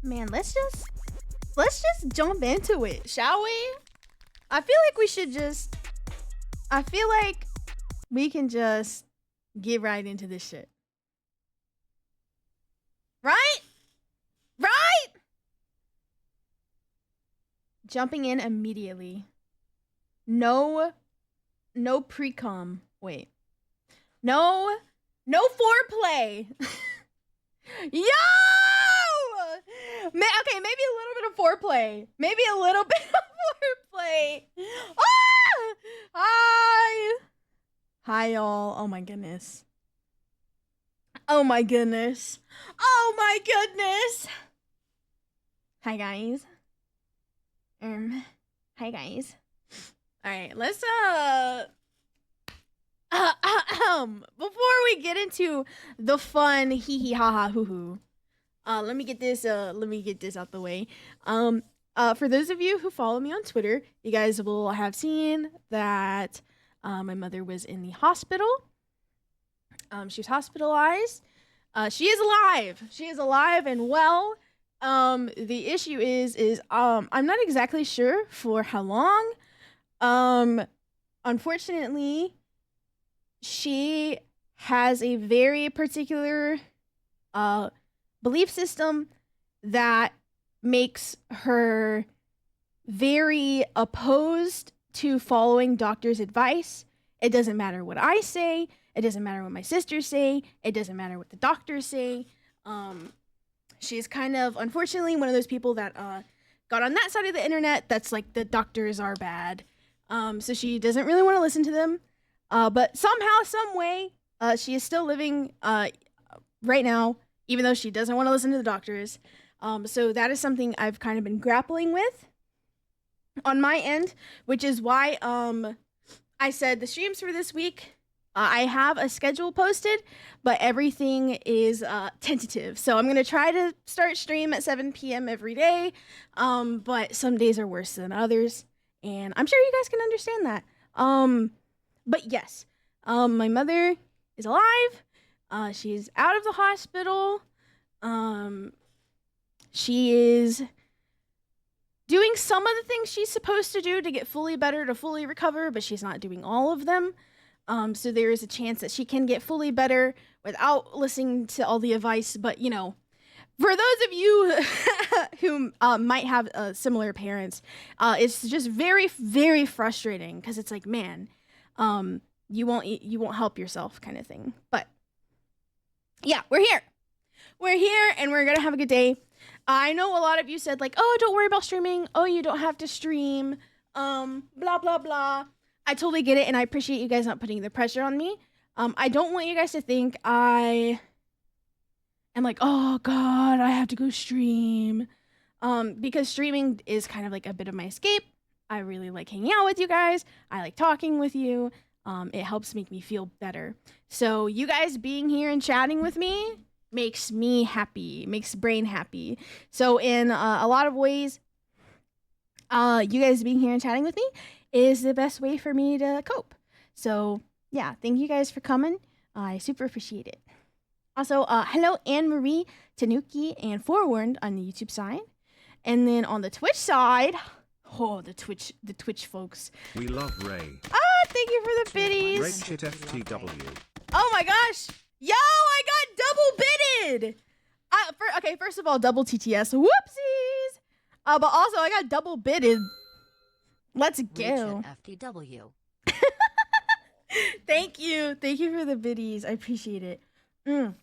Man, let's just jump into it, shall we? I feel like we can just get right into this shit. Right? Right? Jumping in immediately. No pre-com. Wait. No foreplay. Yo! Okay, maybe a little bit of foreplay. Maybe a little bit of foreplay. Ah! Hi. Hi, y'all. Oh my goodness. Oh my goodness. Oh my goodness. Hi, guys. Hi, guys. All right, let's before we get into the fun hee hee ha ha hoo hoo, let me get this out the way. For those of you who follow me on Twitter, you guys will have seen that my mother was in the hospital. She was hospitalized. She is alive. She is alive and well. The issue is I'm not exactly sure for how long. Unfortunately, she has a very particular belief system that makes her very opposed to following doctors' advice. It doesn't matter what I say. It doesn't matter what my sisters say. It doesn't matter what the doctors say. She's kind of, unfortunately, one of those people that got on that side of the internet that's like, the doctors are bad. So she doesn't really want to listen to them. But somehow, some way, she is still living right now, even though she doesn't want to listen to the doctors. So that is something I've kind of been grappling with on my end, which is why I said the streams for this week, I have a schedule posted, but everything is tentative. So I'm going to try to start stream at 7 p.m. every day, but some days are worse than others, and I'm sure you guys can understand that. But yes, my mother is alive. She's out of the hospital. She is doing some of the things she's supposed to do to get fully better, to fully recover, but she's not doing all of them. So there is a chance that she can get fully better without listening to all the advice. But, you know, for those of you who might have similar parents, it's just very, very frustrating because it's like, man, you won't help yourself kind of thing. But yeah, we're here and we're gonna have a good day. I know a lot of you said like, oh, don't worry about streaming, oh, you don't have to stream, blah blah blah. I totally get it, and I appreciate you guys not putting the pressure on me. I don't want you guys to think I am like, oh god, I have to go stream, because streaming is kind of like a bit of my escape. I really like hanging out with you guys. I like talking with you. It helps make me feel better. So you guys being here and chatting with me makes me happy, makes brain happy. So in a lot of ways, you guys being here and chatting with me is the best way for me to cope. So yeah, thank you guys for coming. I super appreciate it. Also, hello Anne-Marie, Tanuki, and Forewarned on the YouTube side. And then on the Twitch side, oh, the Twitch folks. We love Ray. Thank you for the biddies. Raechit FTW. Oh my gosh. Yo, I got double bidded. First of all, double TTS. Whoopsies. But also I got double bidded. Let's go. FTW. Thank you for the biddies. I appreciate it. But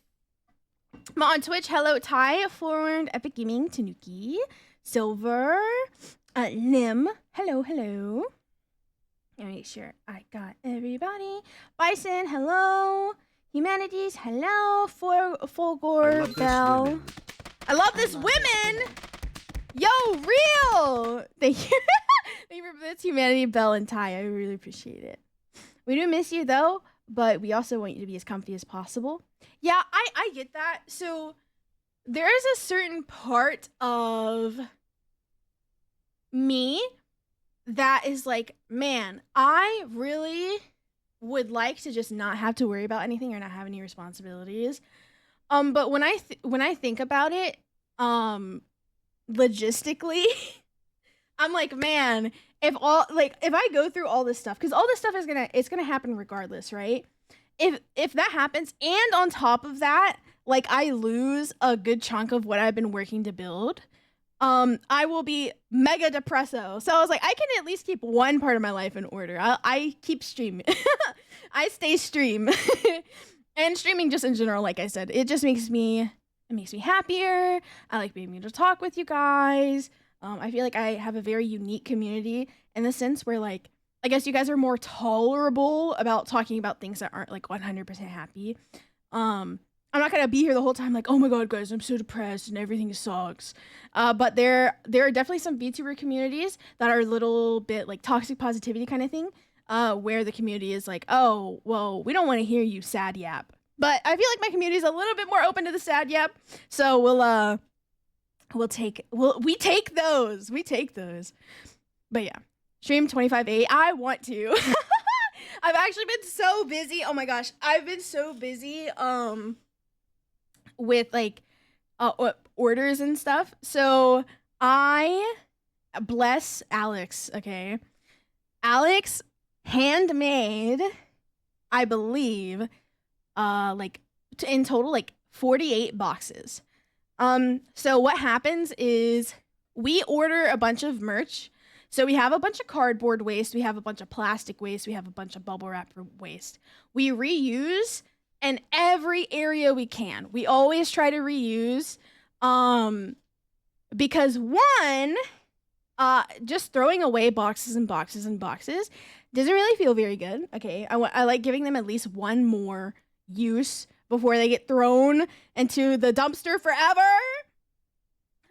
on Twitch, hello Ty, Forward, Epic Gaming, Tanuki, Silver, Lim. Hello. Let me make sure I got everybody. Bison, hello. Humanities, hello. Fulgor, Bell. I love this women. Yo, real. Thank you. Thank you for this, Humanity, Bell, and Ty. I really appreciate it. We do miss you though, but we also want you to be as comfy as possible. Yeah, I get that. So there is a certain part of me that is like, man, I really would like to just not have to worry about anything or not have any responsibilities. But when I think about it, logistically, I'm like, man, if I go through all this stuff, because all this stuff it's gonna happen regardless, right? If that happens, and on top of that, like I lose a good chunk of what I've been working to build, I will be mega depresso. So I was like, I can at least keep one part of my life in order. I keep streaming. I stay stream. And streaming just in general, like I said, it makes me happier. I like being able to talk with you guys. I feel like I have a very unique community in the sense where, like, I guess you guys are more tolerable about talking about things that aren't like 100% happy. I'm not gonna be here the whole time like, oh my god, guys, I'm so depressed and everything sucks. But there are definitely some VTuber communities that are a little bit like toxic positivity kind of thing, where the community is like, oh, well, we don't want to hear you sad yap. But I feel like my community is a little bit more open to the sad yap, so we take those. But yeah, stream 25/8. I want to. I've actually been so busy. Oh my gosh, I've been so busy. With like orders and stuff. So I bless Alex, okay? Alex handmade, I believe, like in total like 48 boxes. So what happens is we order a bunch of merch. So we have a bunch of cardboard waste, we have a bunch of plastic waste, we have a bunch of bubble wrap waste. We reuse in every area we can. We always try to reuse, because one, just throwing away boxes and boxes and boxes doesn't really feel very good. Okay, I like giving them at least one more use before they get thrown into the dumpster forever.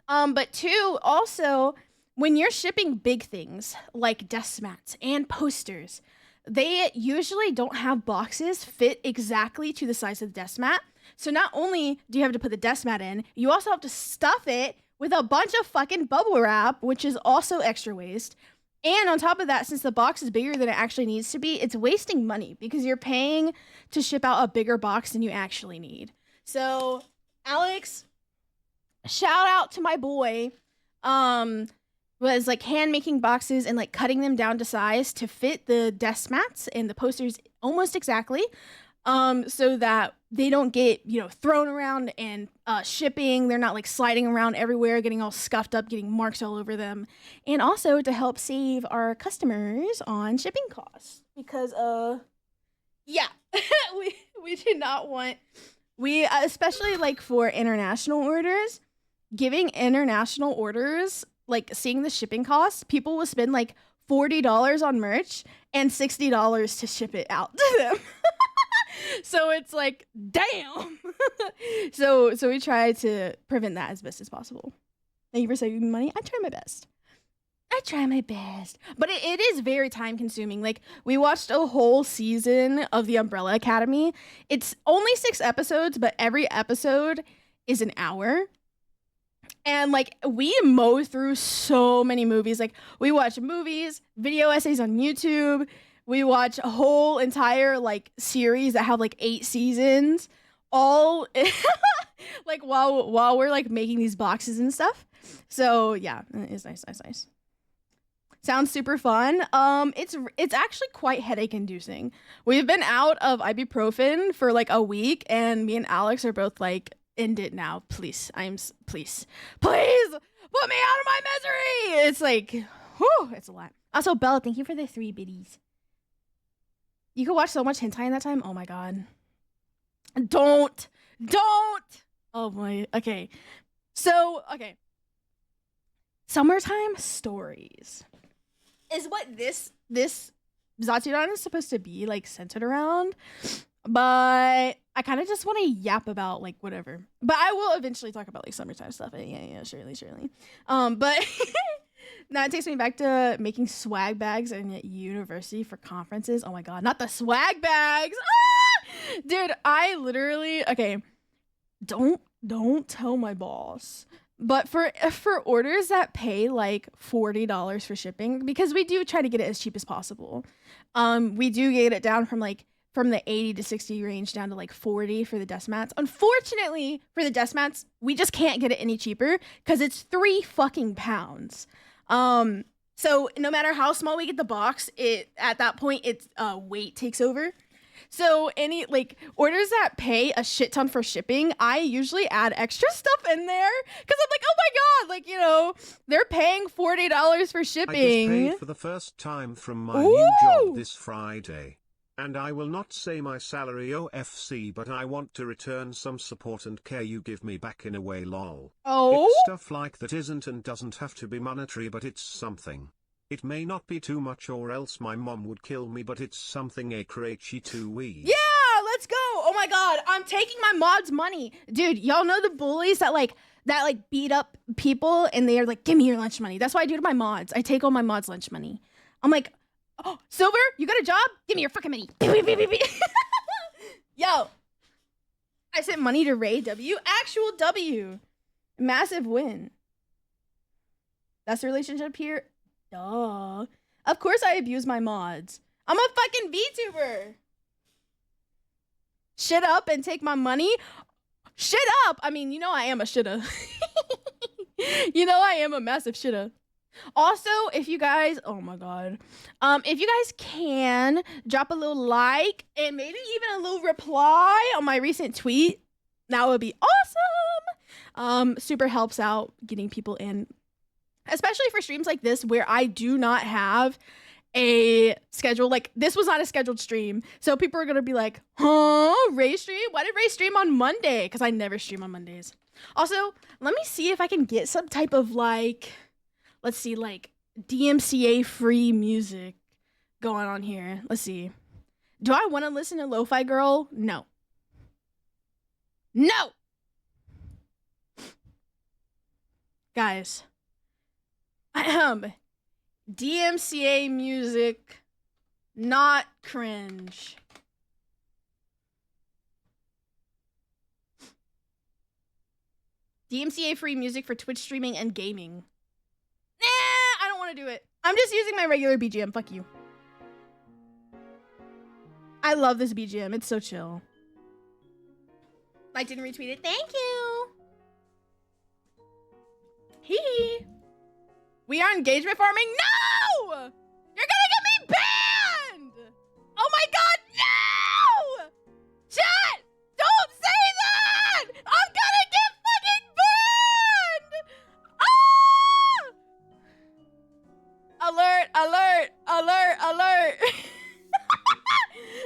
But two, also, when you're shipping big things like desk mats and posters, they usually don't have boxes fit exactly to the size of the desk mat. So not only do you have to put the desk mat in, you also have to stuff it with a bunch of fucking bubble wrap, which is also extra waste. And on top of that, since the box is bigger than it actually needs to be, it's wasting money because you're paying to ship out a bigger box than you actually need. So, Alex, shout out to my boy. Was like hand making boxes and like cutting them down to size to fit the desk mats and the posters almost exactly, so that they don't get, thrown around and shipping. They're not like sliding around everywhere, getting all scuffed up, getting marks all over them. And also to help save our customers on shipping costs because yeah, we did not want, we especially like for international orders, giving international orders, like seeing the shipping costs, people will spend like $40 on merch and $60 to ship it out to them. So it's like, damn. So we try to prevent that as best as possible. Thank you for saving me money. I try my best. But it is very time consuming. Like, we watched a whole season of The Umbrella Academy. It's only 6 episodes, but every episode is an hour. And like, we mow through so many movies. Like, we watch movies, video essays on YouTube. We watch a whole entire like series that have like 8 seasons, all like while we're like making these boxes and stuff. So yeah, it's nice. Sounds super fun. It's actually quite headache inducing. We've been out of ibuprofen for like a week, and me and Alex are both like, end it now, please. Please put me out of my misery. It's like, whew, it's a lot. Also, Bella, thank you for the 3 biddies. You could watch so much hentai in that time. Oh my god. Don't. Oh boy. Okay. So, okay. Summertime stories is what this Zatsudan is supposed to be like centered around. But I kind of just want to yap about like whatever. But I will eventually talk about like summertime stuff. Yeah, surely. But now it takes me back to making swag bags in university for conferences. Oh my god, not the swag bags. Ah! Dude, I literally, okay, don't tell my boss. But for orders that pay like $40 for shipping, because we do try to get it as cheap as possible. We do get it down from like from the 80 to 60 range down to like 40 for the desk mats. Unfortunately, for the desk mats, we just can't get it any cheaper because it's 3 fucking pounds. So no matter how small we get the box, at that point it's weight takes over. So any like orders that pay a shit ton for shipping, I usually add extra stuff in there because I'm like, oh my god, like, you know, they're paying $40 for shipping. I just paid for the first time from my new job this Friday. And I will not say my salary OFC, but I want to return some support and care you give me back in a way, lol. Oh? It's stuff like that isn't and doesn't have to be monetary, but it's something. It may not be too much or else my mom would kill me, but it's something a raechit to we. Yeah, let's go. Oh my god, I'm taking my mods' money. Dude, y'all know the bullies that beat up people and they're like, give me your lunch money. That's what I do to my mods. I take all my mods' lunch money. I'm like, oh, Silver, you got a job? Give me your fucking money. Yo, I sent money to Ray W. Actual W. Massive win. That's the relationship here. Duh. Of course I abuse my mods. I'm a fucking VTuber. Shit up and take my money. Shit up. I mean, you know I am a shitta. You know I am a massive shitta. Also, if you guys, oh my god, if you guys can drop a little like and maybe even a little reply on my recent tweet, that would be awesome. Super helps out getting people in, especially for streams like this where I do not have a schedule. Like, this was not a scheduled stream, so people are gonna be like, huh, Ray stream? Why did Ray stream on Monday? Because I never stream on Mondays. Also, let me see if I can get some type of like, let's see, like DMCA free music going on here. Let's see. Do I want to listen to Lo-Fi Girl? No. No! Guys. DMCA music, not cringe. DMCA free music for Twitch streaming and gaming. Nah, I don't want to do it. I'm just using my regular BGM. Fuck you. I love this BGM. It's so chill. Liked and retweeted. Thank you. Hee. We are engagement farming? No! You're gonna get me banned! Oh my god, no! Chat! Don't say that! I'm gonna get fucking banned! Ah! Alert, alert, alert, alert.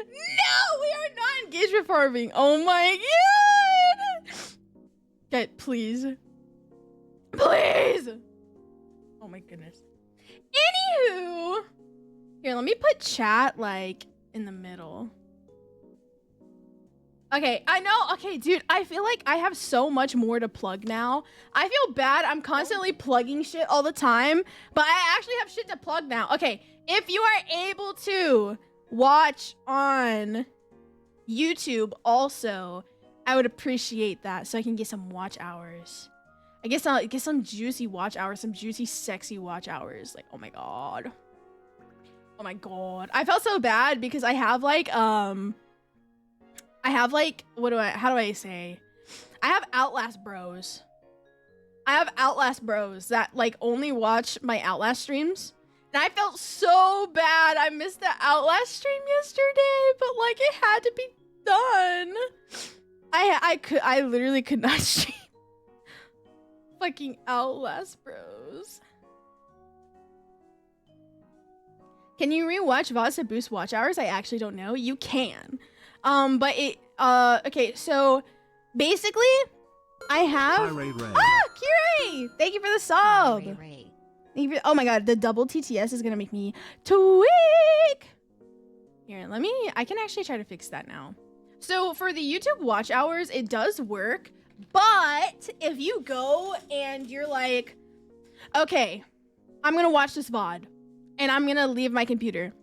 No, we are not engagement farming. Oh my god! Okay, please. Please! Oh my goodness. Anywho, here, let me put chat like in the middle. Okay, I know. Okay, dude, I feel like I have so much more to plug now. I feel bad. I'm constantly plugging shit all the time, but I actually have shit to plug now. Okay, if you are able to watch on YouTube also, I would appreciate that so I can get some watch hours. I guess I'll get some juicy watch hours, some juicy, sexy watch hours. Like, oh my god. Oh my god. I felt so bad because I have like, how do I say? I have Outlast bros. I have Outlast bros that like only watch my Outlast streams. And I felt so bad. I missed the Outlast stream yesterday, but like it had to be done. I literally could not stream. Fucking Outlast bros. Can you rewatch VODs to boost watch hours? I actually don't know. You can. But it okay, so basically I have Ray. Kirei! Thank you for the sub. Ray. Thank you for, oh my god, the double TTS is gonna make me tweak. Here, I can actually try to fix that now. So for the YouTube watch hours, it does work. But if you go and you're like, okay, I'm gonna watch this VOD and I'm gonna leave my computer,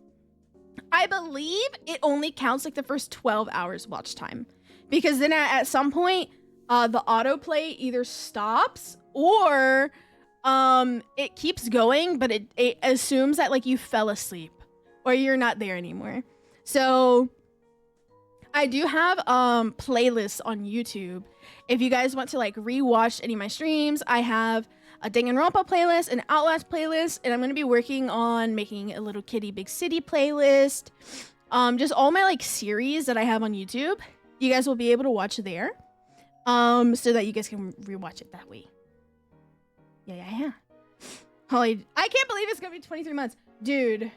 I believe it only counts like the first 12 hours watch time, because then at some point the autoplay either stops or it keeps going, but it assumes that like you fell asleep or you're not there anymore. So I do have playlists on YouTube. If you guys want to like rewatch any of my streams, I have a Danganronpa playlist, an Outlast playlist, and I'm gonna be working on making a Little Kitty Big City playlist. Just all my like series that I have on YouTube. You guys will be able to watch there. So that you guys can rewatch it that way. Yeah. Holy, I can't believe it's gonna be 23 months. Dude.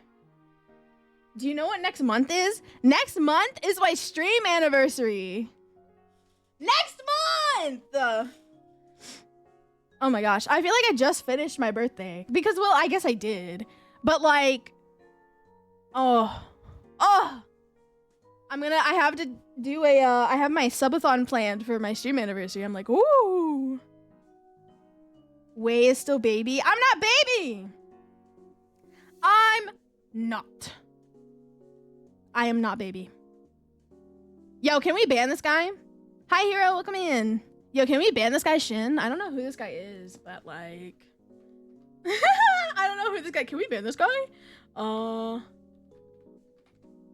Do you know what next month is? Next month is my stream anniversary. Next month! Oh my gosh. I feel like I just finished my birthday. Because, well, I guess I did. But like, I have to do I have my subathon planned for my stream anniversary. I'm like, ooh. Way is still baby. I'm not baby. I'm not. I am not baby. Yo, can we ban this guy? Hi, Hero. Welcome in. Yo, can we ban this guy, Shin? I don't know who this guy is, but like... I don't know who this guy... Can we ban this guy?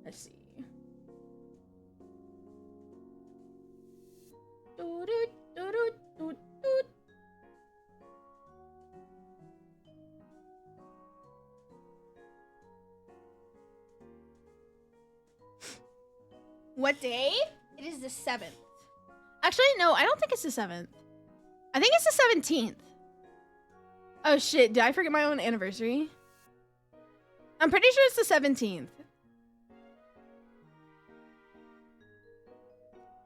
Let's see. What day? It is the 7th. Actually, no, I don't think it's the 7th. I think it's the 17th. Oh shit, did I forget my own anniversary? I'm pretty sure it's the 17th.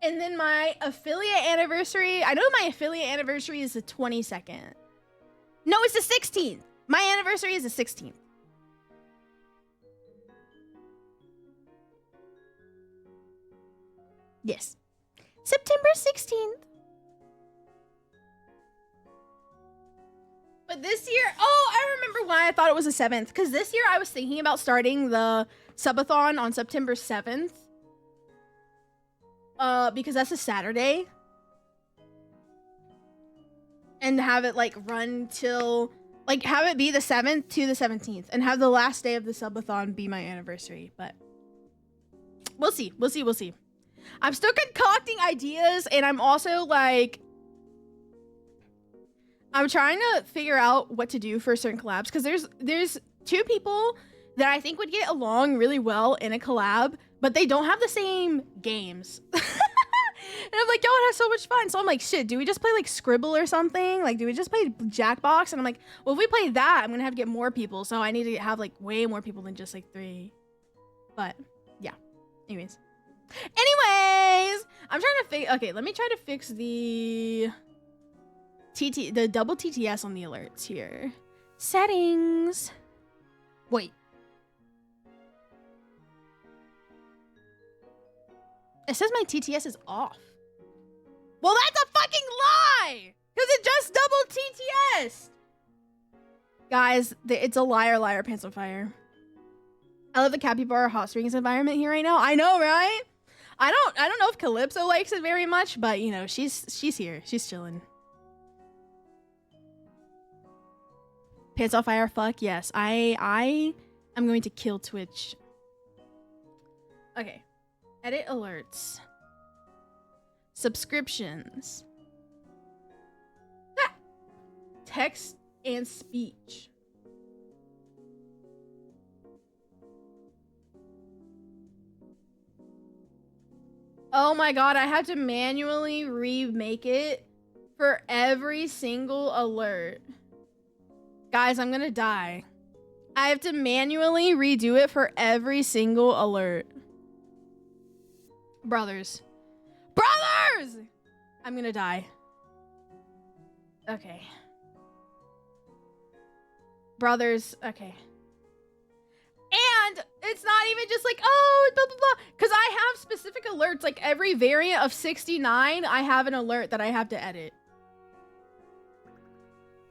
And then my affiliate anniversary, I know my affiliate anniversary is the 22nd. No, it's the 16th. My anniversary is the 16th. Yes. September 16th. But this year, I remember why I thought it was the 7th. Because this year I was thinking about starting the subathon on September 7th. Because that's a Saturday. And have it like run till, like have it be the 7th to the 17th. And have the last day of the subathon be my anniversary. But we'll see. We'll see. I'm still concocting ideas, and I'm also like, I'm trying to figure out what to do for certain collabs, because there's two people that I think would get along really well in a collab, but they don't have the same games. And I'm like, y'all would have so much fun. So I'm like, shit, do we just play like Scribble or something? Like, do we just play Jackbox? And I'm like, well, if we play that, I'm gonna have to get more people, so I need to have like way more people than just like 3. But yeah, anyways, I'm trying to fix. Okay, let me try to fix the double TTS on the alerts here. Settings. Wait. It says my TTS is off. Well, that's a fucking lie! Because it just double TTS! Guys, it's a liar, pants on fire. I love the capybara hot springs environment here right now. I know, right? I don't know if Calypso likes it very much, but you know, she's here. She's chilling. Pants on fire, fuck yes. I am going to kill Twitch. Okay. Edit alerts. Subscriptions. Ah! Text and speech. Oh my god, I had to manually remake it for every single alert. Guys, I'm gonna die. I have to manually redo it for every single alert. Brothers. Brothers! I'm gonna die. Okay. Brothers, okay. And it's not even just like, oh, blah, blah, blah. Because I have specific alerts. Like every variant of 69, I have an alert that I have to edit.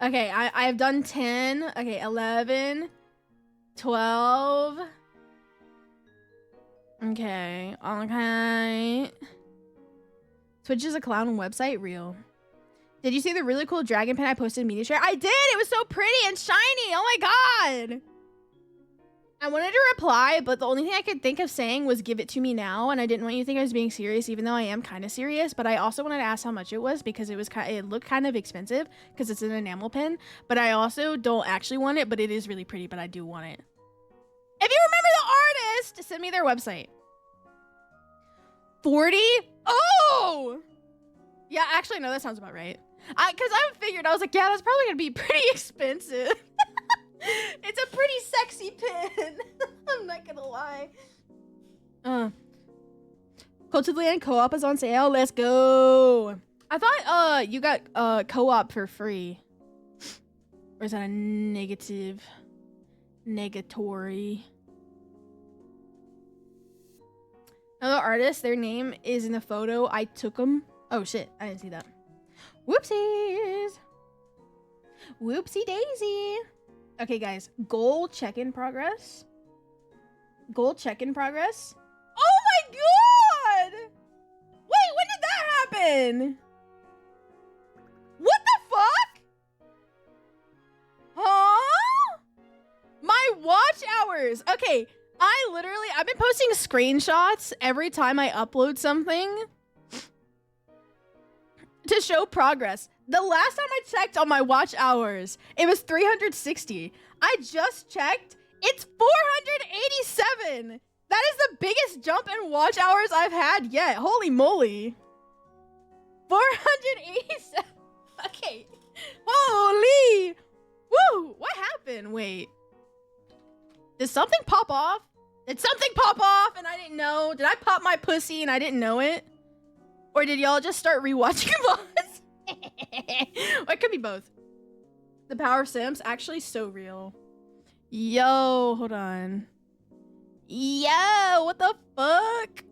Okay, I have done 10. Okay, 11. 12. Okay. Twitch is a clown website? Real. Did you see the really cool dragon pen I posted in Media Share? I did! It was so pretty and shiny! Oh my god! I wanted to reply, but the only thing I could think of saying was give it to me now, and I didn't want you to think I was being serious, even though I am kind of serious. But I also wanted to ask how much it was because it looked kind of expensive because it's an enamel pin. But I also don't actually want it, but it is really pretty, but I do want it. If you remember the artist, send me their website. 40? Oh! Yeah, actually, no, that sounds about right. Because I figured, I was like, yeah, that's probably going to be pretty expensive. It's a pretty sexy pin. I'm not gonna lie. Cult of the Land co-op is on sale. Let's go. I thought you got co-op for free. Or is that a negative? Negatory. Another artist, their name is in the photo. I took them. Oh shit, I didn't see that. Whoopsies. Whoopsie daisy. Okay, guys. Goal check in progress. Goal check in progress. Oh my god! Wait, when did that happen? What the fuck? Huh? My watch hours. Okay, I've been posting screenshots every time I upload something to show progress. The last time I checked on my watch hours, it was 360. I just checked. It's 487. That is the biggest jump in watch hours I've had yet. Holy moly. 487. Okay. Holy. Woo. What happened? Wait. Did something pop off? Did something pop off and I didn't know? Did I pop my pussy and I didn't know it? Or did y'all just start rewatching VODs? Or it could be both. The power of Sims, actually so real. Yo, hold on. Yo, what the fuck?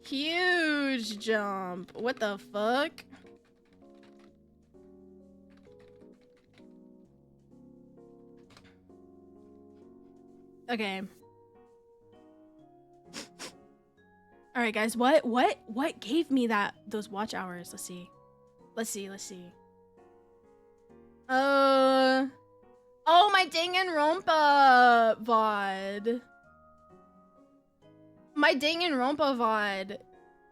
Huge jump. What the fuck? Okay. All right, guys. What gave me those watch hours? Let's see. Oh, my Danganronpa VOD. My Danganronpa VOD.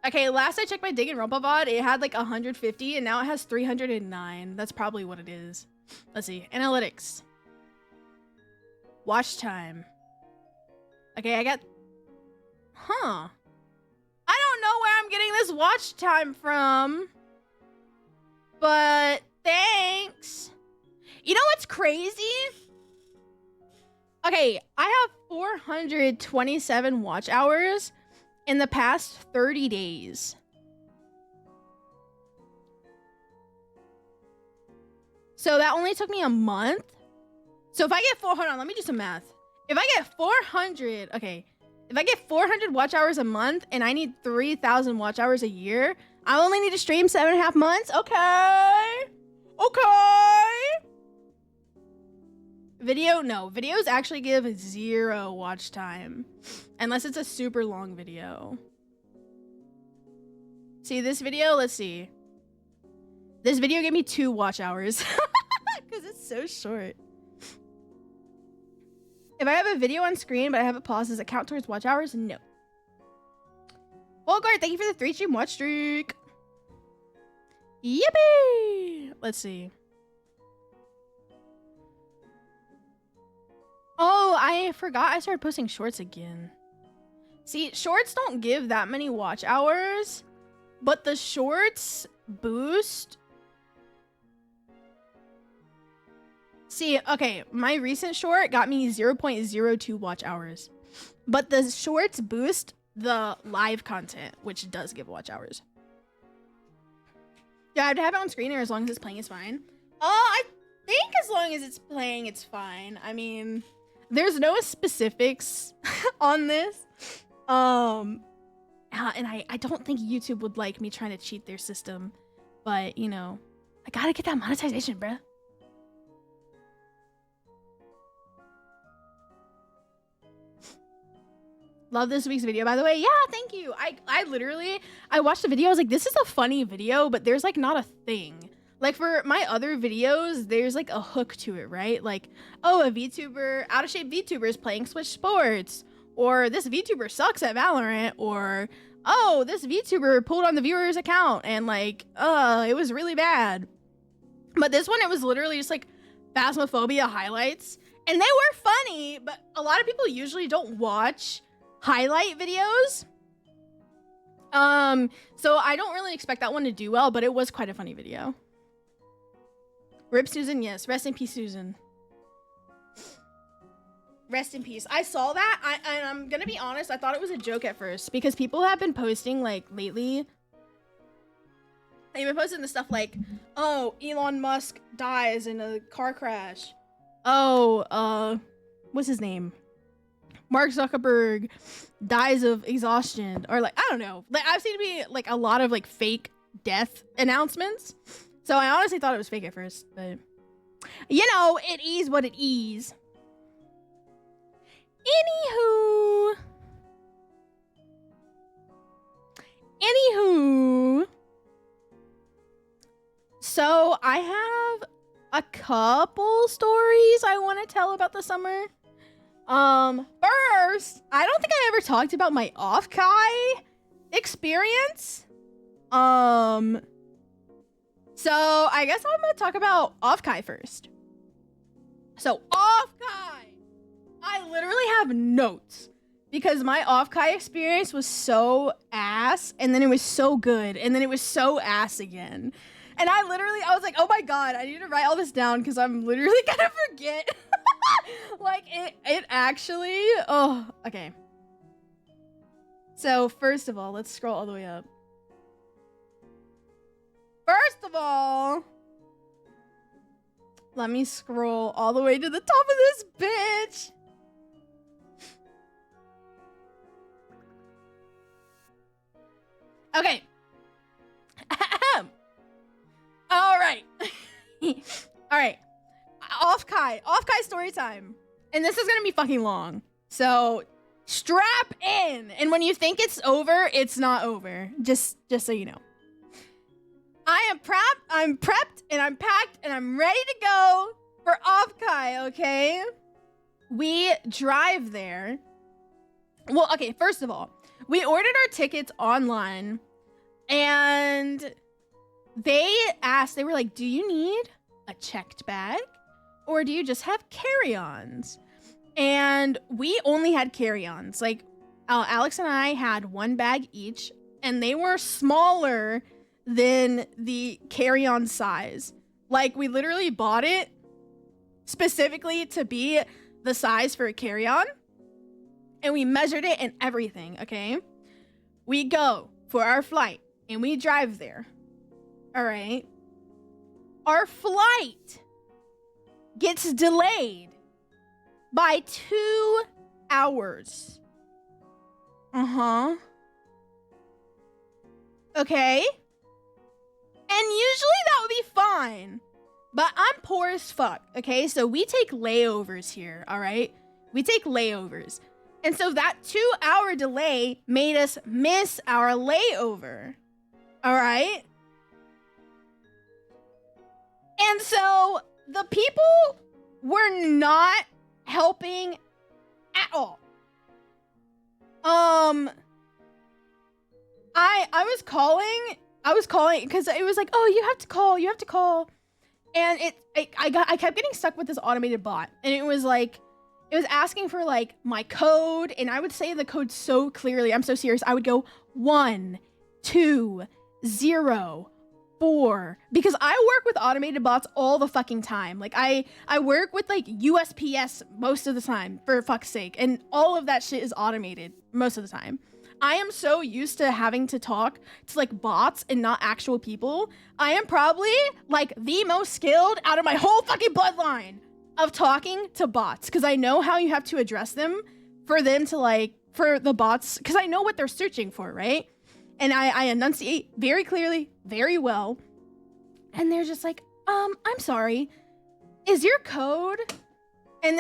Okay, last I checked my Danganronpa VOD, it had like 150 and now it has 309. That's probably what it is. Let's see. Analytics. Watch time. Okay, I got... Huh. I don't know where I'm getting this watch time from. But thanks. You know what's crazy? Okay, I have 427 watch hours in the past 30 days. So that only took me a month. So if I get hold on, let me do some math. If I get 400, okay. If I get 400 watch hours a month and I need 3,000 watch hours a year, I only need to stream 7.5 months. Okay. No, videos actually give 0 watch time unless it's a super long video. See this video? Let's see. This video gave me 2 watch hours because it's so short. If I have a video on screen but I have it paused, does it count towards watch hours? No. Volgard, thank you for the 3 stream watch streak. Yippee! Let's see. Oh, I forgot I started posting shorts again. See, shorts don't give that many watch hours, but the shorts boost. See, okay, my recent short got me 0.02 watch hours, but the shorts boost the live content, which does give watch hours. Yeah, I'd have it on screen or as long as it's playing, it's fine. I think as long as it's playing, it's fine. I mean, there's no specifics on this. And I don't think YouTube would like me trying to cheat their system, but you know, I gotta get that monetization, bruh. Love this week's video, by the way. Yeah, thank you. I literally, I watched the video. I was like, this is a funny video, but there's like not a thing. Like for my other videos, there's like a hook to it, right? Like, oh, a VTuber, out of shape VTuber is playing Switch Sports, or this VTuber sucks at Valorant, or oh, this VTuber pulled on the viewer's account and like, it was really bad. But this one, it was literally just like Phasmophobia highlights, and they were funny, but a lot of people usually don't watch highlight videos. So I don't really expect that one to do well, but it was quite a funny video. Rip Susan, yes. Rest in peace, Susan. Rest in peace. I saw that, and I'm gonna be honest, I thought it was a joke at first, because people have been posting, like, lately. They've been posting the stuff like, oh, Elon Musk dies in a car crash. Oh, what's his name? Mark Zuckerberg dies of exhaustion, or like, I don't know. Like, I've seen to be like a lot of like fake death announcements. So I honestly thought it was fake at first, but you know, it is what it is. Anywho. So I have a couple stories I want to tell about the summer. First, I don't think I ever talked about my off-Kai experience. So I guess I'm gonna talk about off-Kai first. So off-Kai, I literally have notes because my off-Kai experience was so ass, and then it was so good, and then it was so ass again. And I was like, oh my god, I need to write all this down because I'm literally gonna forget. Like, it actually, oh, okay. So, first of all, let's scroll all the way up. First of all, let me scroll all the way to the top of this bitch. Okay. All right. All right. Off-Kai story time. And this is gonna be fucking long. So strap in. And when you think it's over, it's not over. Just so you know. I'm prepped, and I'm packed, and I'm ready to go for off-Kai, okay? We drive there. Well, okay, first of all, we ordered our tickets online, and they were like, do you need a checked bag? Or do you just have carry-ons? And we only had carry-ons. Like, Alex and I had one bag each, and they were smaller than the carry-on size. Like, we literally bought it specifically to be the size for a carry-on, and we measured it and everything, okay? We go for our flight, and we drive there. All right. Our flight gets delayed by 2 hours. Okay. And usually that would be fine. But I'm poor as fuck, okay? So we take layovers here, all right? We take layovers. And so that 2-hour delay made us miss our layover, all right? And so the people were not helping at all. I was calling because it was like, oh, you have to call. And I kept getting stuck with this automated bot, and it was like, it was asking for like my code, and I would say the code so clearly. I'm so serious. I would go 1, 2, 0, 4, because I work with automated bots all the fucking time. Like I work with like USPS most of the time, for fuck's sake, and all of that shit is automated most of the time. I am so used to having to talk to like bots and not actual people. I am probably like the most skilled out of my whole fucking bloodline of talking to bots, because I know how you have to address them for them to like, for the bots, because I know what they're searching for, right? And I enunciate very clearly, very well. And they're just like, I'm sorry, is your code, and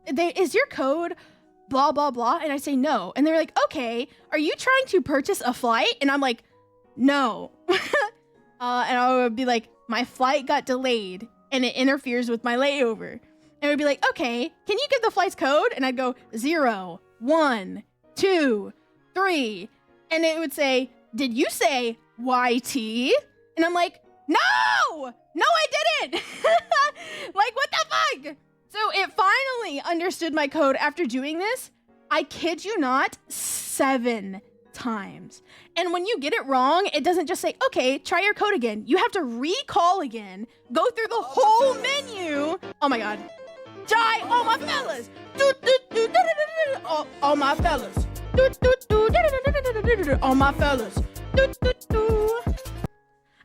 is your code blah, blah, blah? And I say no. And they're like, okay, are you trying to purchase a flight? And I'm like, no. and I would be like, my flight got delayed and it interferes with my layover. And it would be like, okay, can you give the flight's code? And I'd go 0, 1, 2, 3. And it would say, did you say YT? And I'm like, no, I didn't. Like, what the fuck? So it finally understood my code after doing this. I kid you not, 7 times. And when you get it wrong, it doesn't just say, okay, try your code again. You have to recall again, go through the whole menu. Oh my God. Jai, all my fellas. All my fellas. All my fellas.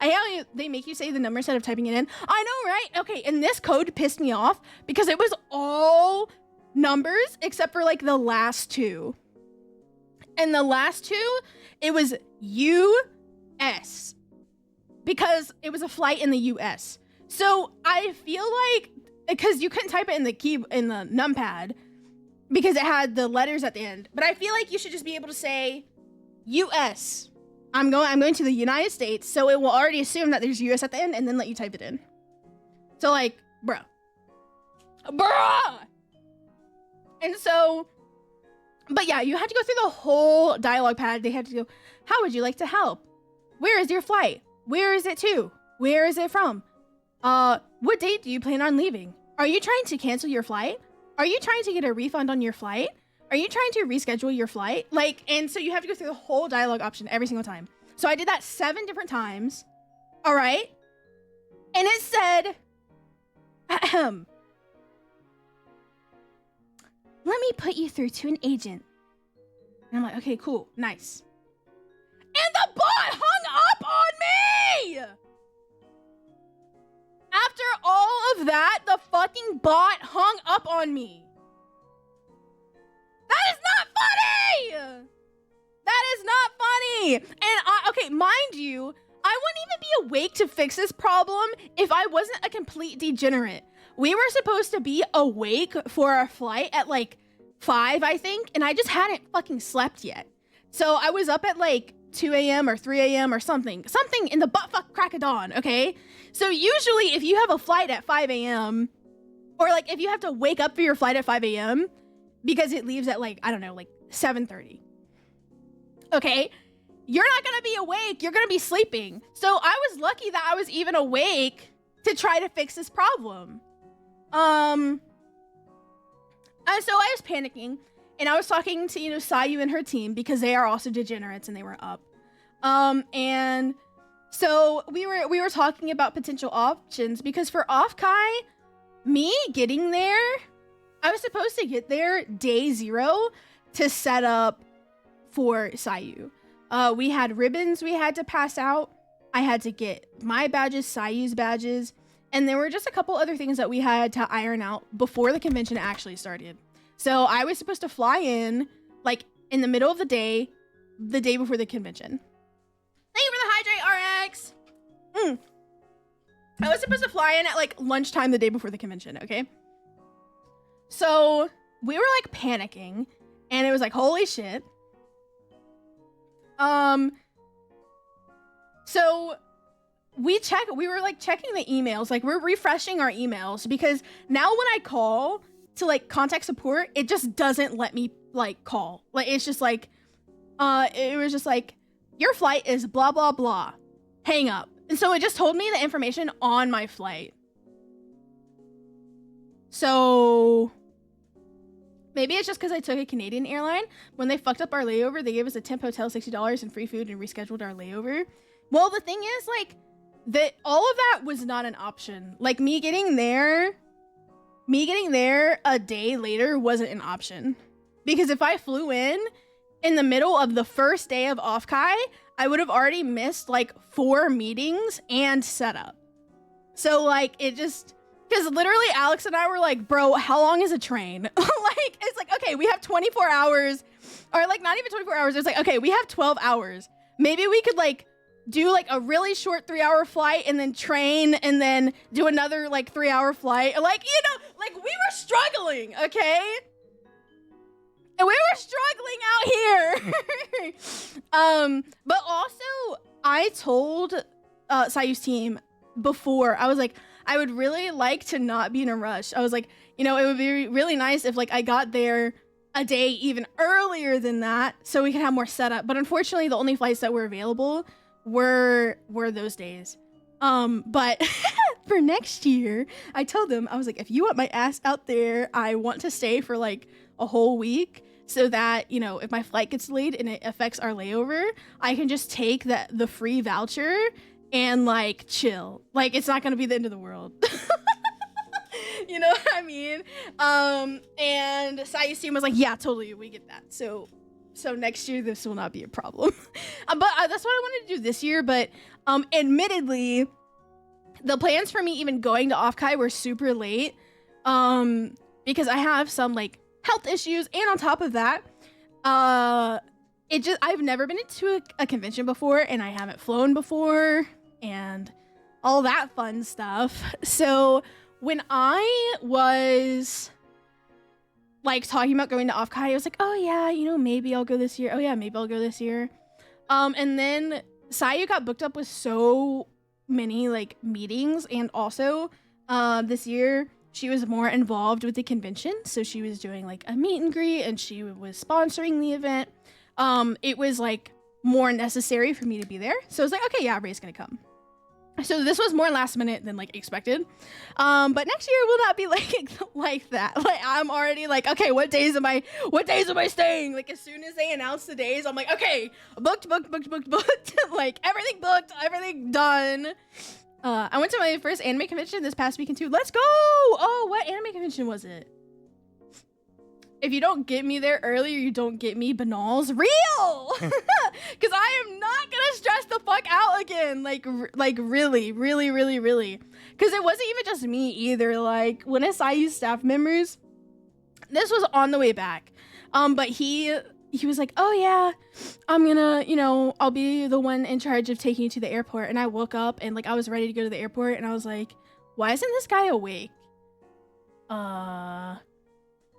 I hate how they make you say the number instead of typing it in. I know, right? Okay, and this code pissed me off because it was all numbers except for like the last 2. And the last 2, it was US because it was a flight in the US. So I feel like, because you couldn't type it in the numpad because it had the letters at the end. But I feel like you should just be able to say US. I'm going to the United States, so it will already assume that there's US at the end and then let you type it in. So like, bruh. And so, but yeah, you had to go through the whole dialogue pad. They had to go, how would you like to help? Where is your flight? Where is it to? Where is it from? What date do you plan on leaving? Are you trying to cancel your flight? Are you trying to get a refund on your flight? Are you trying to reschedule your flight? Like, and so you have to go through the whole dialogue option every single time. So I did that 7 different times. All right. And it said, let me put you through to an agent. And I'm like, okay, cool, nice. And the bot hung up on me! After all of that, the fucking bot hung up on me. That is not funny! That is not funny! And okay, mind you, I wouldn't even be awake to fix this problem if I wasn't a complete degenerate. We were supposed to be awake for our flight at like 5, I think, and I just hadn't fucking slept yet. So I was up at like 2 a.m. or 3 a.m. or something in the buttfuck crack of dawn, okay? So usually if you have a flight at 5 a.m. or like if you have to wake up for your flight at 5 a.m. because it leaves at like, I don't know, like 7:30, okay? You're not gonna be awake, you're gonna be sleeping. So I was lucky that I was even awake to try to fix this problem. And so I was panicking and I was talking to, Sayu and her team because they are also degenerates and they were up. And so we were talking about potential options because for Offkai, me getting there, I was supposed to get there day 0 to set up for Sayu. We had ribbons we had to pass out. I had to get my badges, Sayu's badges, and there were just a couple other things that we had to iron out before the convention actually started. So I was supposed to fly in like in the middle of the day before the convention. Thank you for the hydrate, RX. I was supposed to fly in at like lunchtime the day before the convention, okay? So we were like panicking and it was like, holy shit. So we were like checking the emails, like we're refreshing our emails because now when I call to like contact support, it just doesn't let me like call. Like it's just like, it was just like, your flight is blah, blah, blah, hang up. And so it just told me the information on my flight. So maybe it's just because I took a Canadian airline. When they fucked up our layover, they gave us a temp hotel, $60 and free food and rescheduled our layover. Well, the thing is like that all of that was not an option. Like me getting there a day later wasn't an option. Because if I flew in the middle of the first day of Offkai, I would have already missed like 4 meetings and setup. So like it just, because literally Alex and I were like, bro, how long is a train? Like, it's like, okay, we have 24 hours or like not even 24 hours. It's like, okay, we have 12 hours. Maybe we could like do like a really short 3-hour flight and then train and then do another like 3-hour flight. Like, like we were struggling, okay? And we were struggling out here. But also I told Sayu's team before. I was like, I would really like to not be in a rush. I was like, you know, it would be really nice if like I got there a day even earlier than that so we could have more setup. But unfortunately, the only flights that were available were those days. But for next year, I told them, I was like, if you want my ass out there, I want to stay for like a whole week so that, you know, if my flight gets delayed and it affects our layover, I can just take the free voucher and like chill. Like, it's not gonna be the end of the world. You know what I mean? And Sayu's team was like, yeah, totally, we get that. So next year this will not be a problem. But that's what I wanted to do this year. But admittedly, the plans for me even going to Offkai were super late, because I have some like health issues, and on top of that, I've never been into a convention before, and I haven't flown before, and all that fun stuff. So when I was like talking about going to Offkai, I was like, oh yeah, you know, maybe I'll go this year. Oh yeah, maybe I'll go this year. And then Sayu got booked up with so many like meetings, and also this year she was more involved with the convention, so she was doing like a meet and greet, and she was sponsoring the event. It was like more necessary for me to be there, so I was like, okay, yeah, Ray's gonna come. So this was more last minute than like expected. But next year will not be like that. Like, I'm already like, okay, what days am I staying? Like, as soon as they announce the days, I'm like, okay, booked. Like, everything booked, everything done. I went to my first anime convention this past weekend too. Let's go! Oh, what anime convention was it? If you don't get me there earlier, you don't get me. Banals real, because I am not gonna stress the fuck out again. Like really, because it wasn't even just me either. Like, when I used staff members, this was on the way back. But he was like, oh yeah, I'm gonna, you know, I'll be the one in charge of taking you to the airport. And I woke up and like I was ready to go to the airport, and I was like, why isn't this guy awake?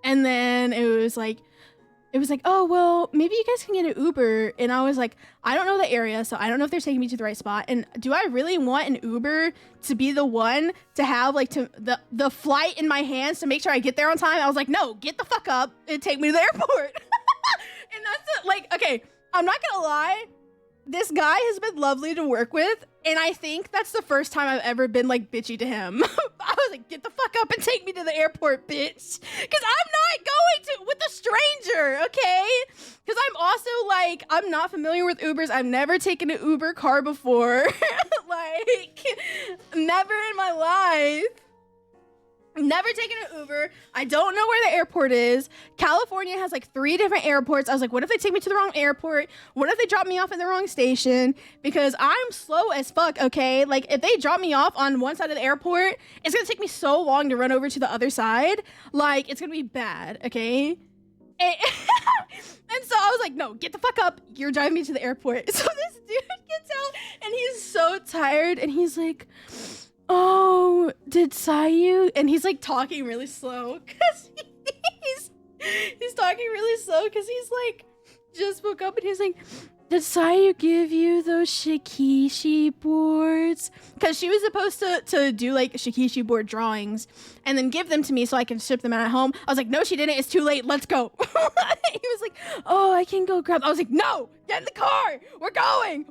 And then it was like, oh, well, maybe you guys can get an Uber. And I was like, I don't know the area, so I don't know if they're taking me to the right spot. And do I really want an Uber to be the one to have like the flight in my hands to make sure I get there on time? I was like, no, get the fuck up and take me to the airport. And that's like, okay, I'm not gonna lie. This guy has been lovely to work with, and I think that's the first time I've ever been like bitchy to him. I was like, get the fuck up and take me to the airport, bitch. Because I'm not going to with a stranger, okay? Because I'm also like, I'm not familiar with Ubers. I've never taken an Uber car before. Like, never in my life. Never taken an Uber. I don't know where the airport is. California has like 3 different airports. I was like, what if they take me to the wrong airport? What if they drop me off at the wrong station? Because I'm slow as fuck, okay? Like, if they drop me off on one side of the airport, it's gonna take me so long to run over to the other side. Like, it's gonna be bad, okay? And so I was like, no, get the fuck up. You're driving me to the airport. So this dude gets out, and he's so tired, and he's like, oh, did Sayu? And he's like talking really slow because he's talking really slow because he's like just woke up, and he's like, did Sayu give you those Shikishi boards? Because she was supposed to do like Shikishi board drawings and then give them to me so I can ship them out at home. I was like, no, she didn't. It's too late. Let's go. He was like, oh, I can go grab. I was like, no, get in the car. We're going.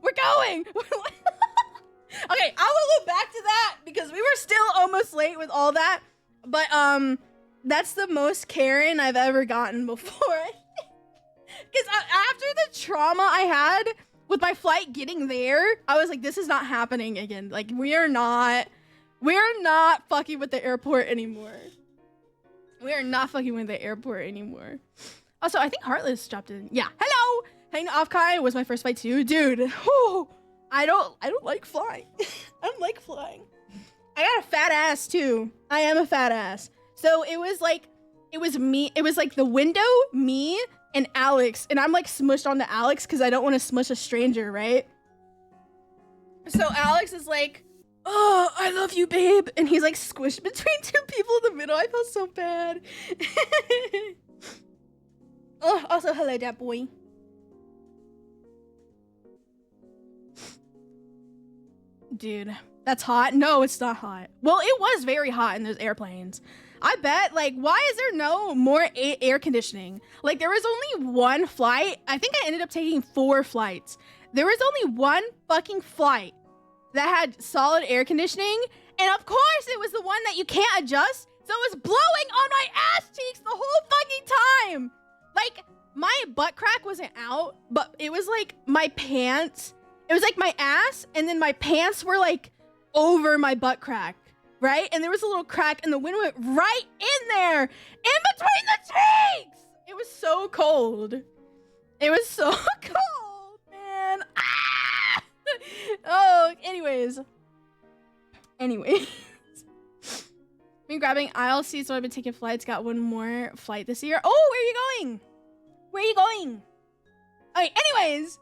Okay, I will go back to that because we were still almost late with all that. But that's the most Karen I've ever gotten before. Because after the trauma I had with my flight getting there, I was like, this is not happening again. Like, we're not fucking with the airport anymore. We are not fucking with the airport anymore. Also, I think Heartless dropped in. Yeah, hello! Hanging off Kai was my first flight too. Dude, whew. I don't like flying. I don't like flying. I got a fat ass too. I am a fat ass. So it was like the window, me, and Alex. And I'm like smushed onto Alex because I don't want to smush a stranger, right? So Alex is like, oh, I love you, babe. And he's like squished between 2 people in the middle. I felt so bad. Oh, also, hello, that boy. Dude, that's hot. No, it's not hot. Well, it was very hot in those airplanes. I bet, like, why is there no more air conditioning? Like, there was only one flight. I think I ended up taking 4 flights. There was only one fucking flight that had solid air conditioning. And of course, it was the one that you can't adjust. So it was blowing on my ass cheeks the whole fucking time. Like, my butt crack wasn't out, but it was like my pants. It was like my ass, and then my pants were like over my butt crack, right? And there was a little crack, and the wind went right in there, in between the cheeks. It was so cold. It was so cold, man. Ah! Oh, anyways. Been grabbing aisle seats, so I've been taking flights. Got one more flight this year. Oh, where are you going? Where are you going? Okay, anyways.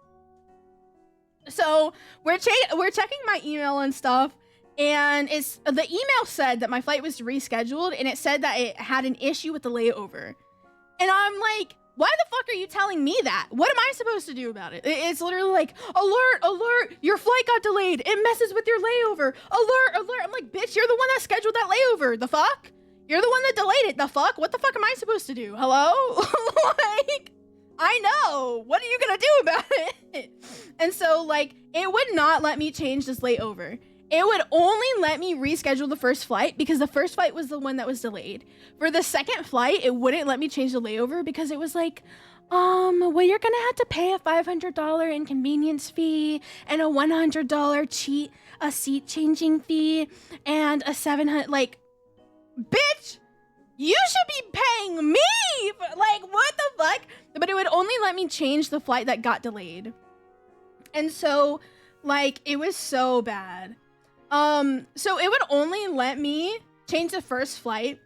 So we're checking my email and stuff, and the email said that my flight was rescheduled, and it said that it had an issue with the layover. And I'm like, why the fuck are you telling me that? What am I supposed to do about it? It's literally like, alert, your flight got delayed. It messes with your layover. Alert. I'm like, bitch, you're the one that scheduled that layover. The fuck? You're the one that delayed it. The fuck? What the fuck am I supposed to do? Hello? Like, I know. What are you gonna do about it? And so, like, it would not let me change this layover. It would only let me reschedule the first flight because the first flight was the one that was delayed. For the second flight, it wouldn't let me change the layover because it was like, well, you're gonna have to pay a $500 inconvenience fee and a $100 seat changing fee and a $700, like, bitch, you should be paying me for, like, what the fuck? But it would only let me change the flight that got delayed. And so, like, it was so bad. So it would only let me change the first flight.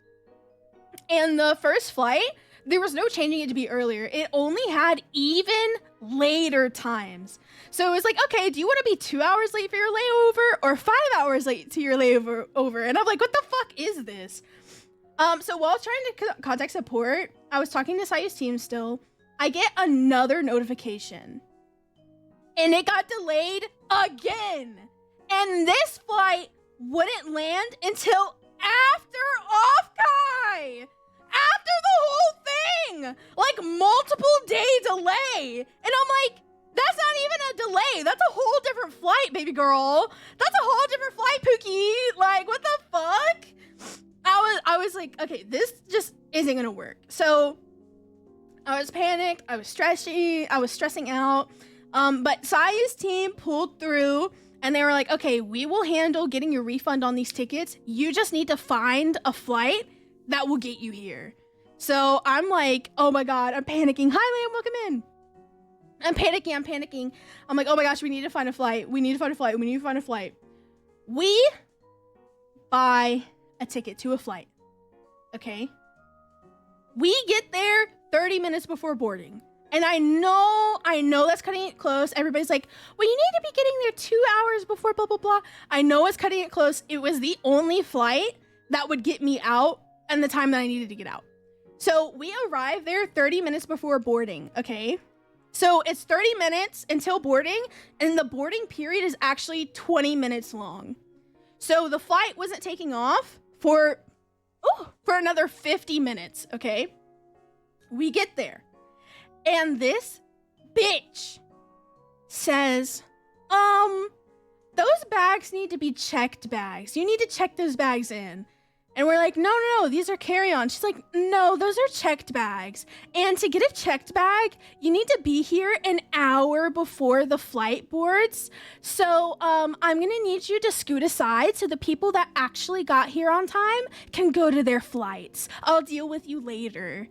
And the first flight, there was no changing it to be earlier. It only had even later times. So it was like, okay, do you want to be 2 hours late for your layover or 5 hours late to your layover? And I'm like, what the fuck is this? So while trying to contact support, I was talking to Sayu's team still. I get another notification. And it got delayed again. And this flight wouldn't land until after Off-Kai! After the whole thing! Like, multiple day delay! And I'm like, that's not even a delay! That's a whole different flight, baby girl! That's a whole different flight, Pookie! Like, what the fuck? I was like, okay, this just isn't gonna work. So, I was panicked, I was stressing out. But Sayu's team pulled through, and they were like, okay, we will handle getting your refund on these tickets. You just need to find a flight that will get you here. So I'm like, oh my God, I'm panicking. Hi, Liam, welcome in. I'm panicking. I'm like, oh my gosh, we need to find a flight. We buy a ticket to a flight. Okay? We get there 30 minutes before boarding. And I know that's cutting it close. Everybody's like, well, you need to be getting there 2 hours before blah, blah, blah. I know it's cutting it close. It was the only flight that would get me out and the time that I needed to get out. So we arrived there 30 minutes before boarding, okay? So it's 30 minutes until boarding, and the boarding period is actually 20 minutes long. So the flight wasn't taking off for another 50 minutes, okay? We get there. And this bitch says, those bags need to be checked bags. You need to check those bags in. And we're like, no, these are carry-on. She's like, no, those are checked bags. And to get a checked bag, you need to be here an hour before the flight boards. So I'm gonna need you to scoot aside so the people that actually got here on time can go to their flights. I'll deal with you later.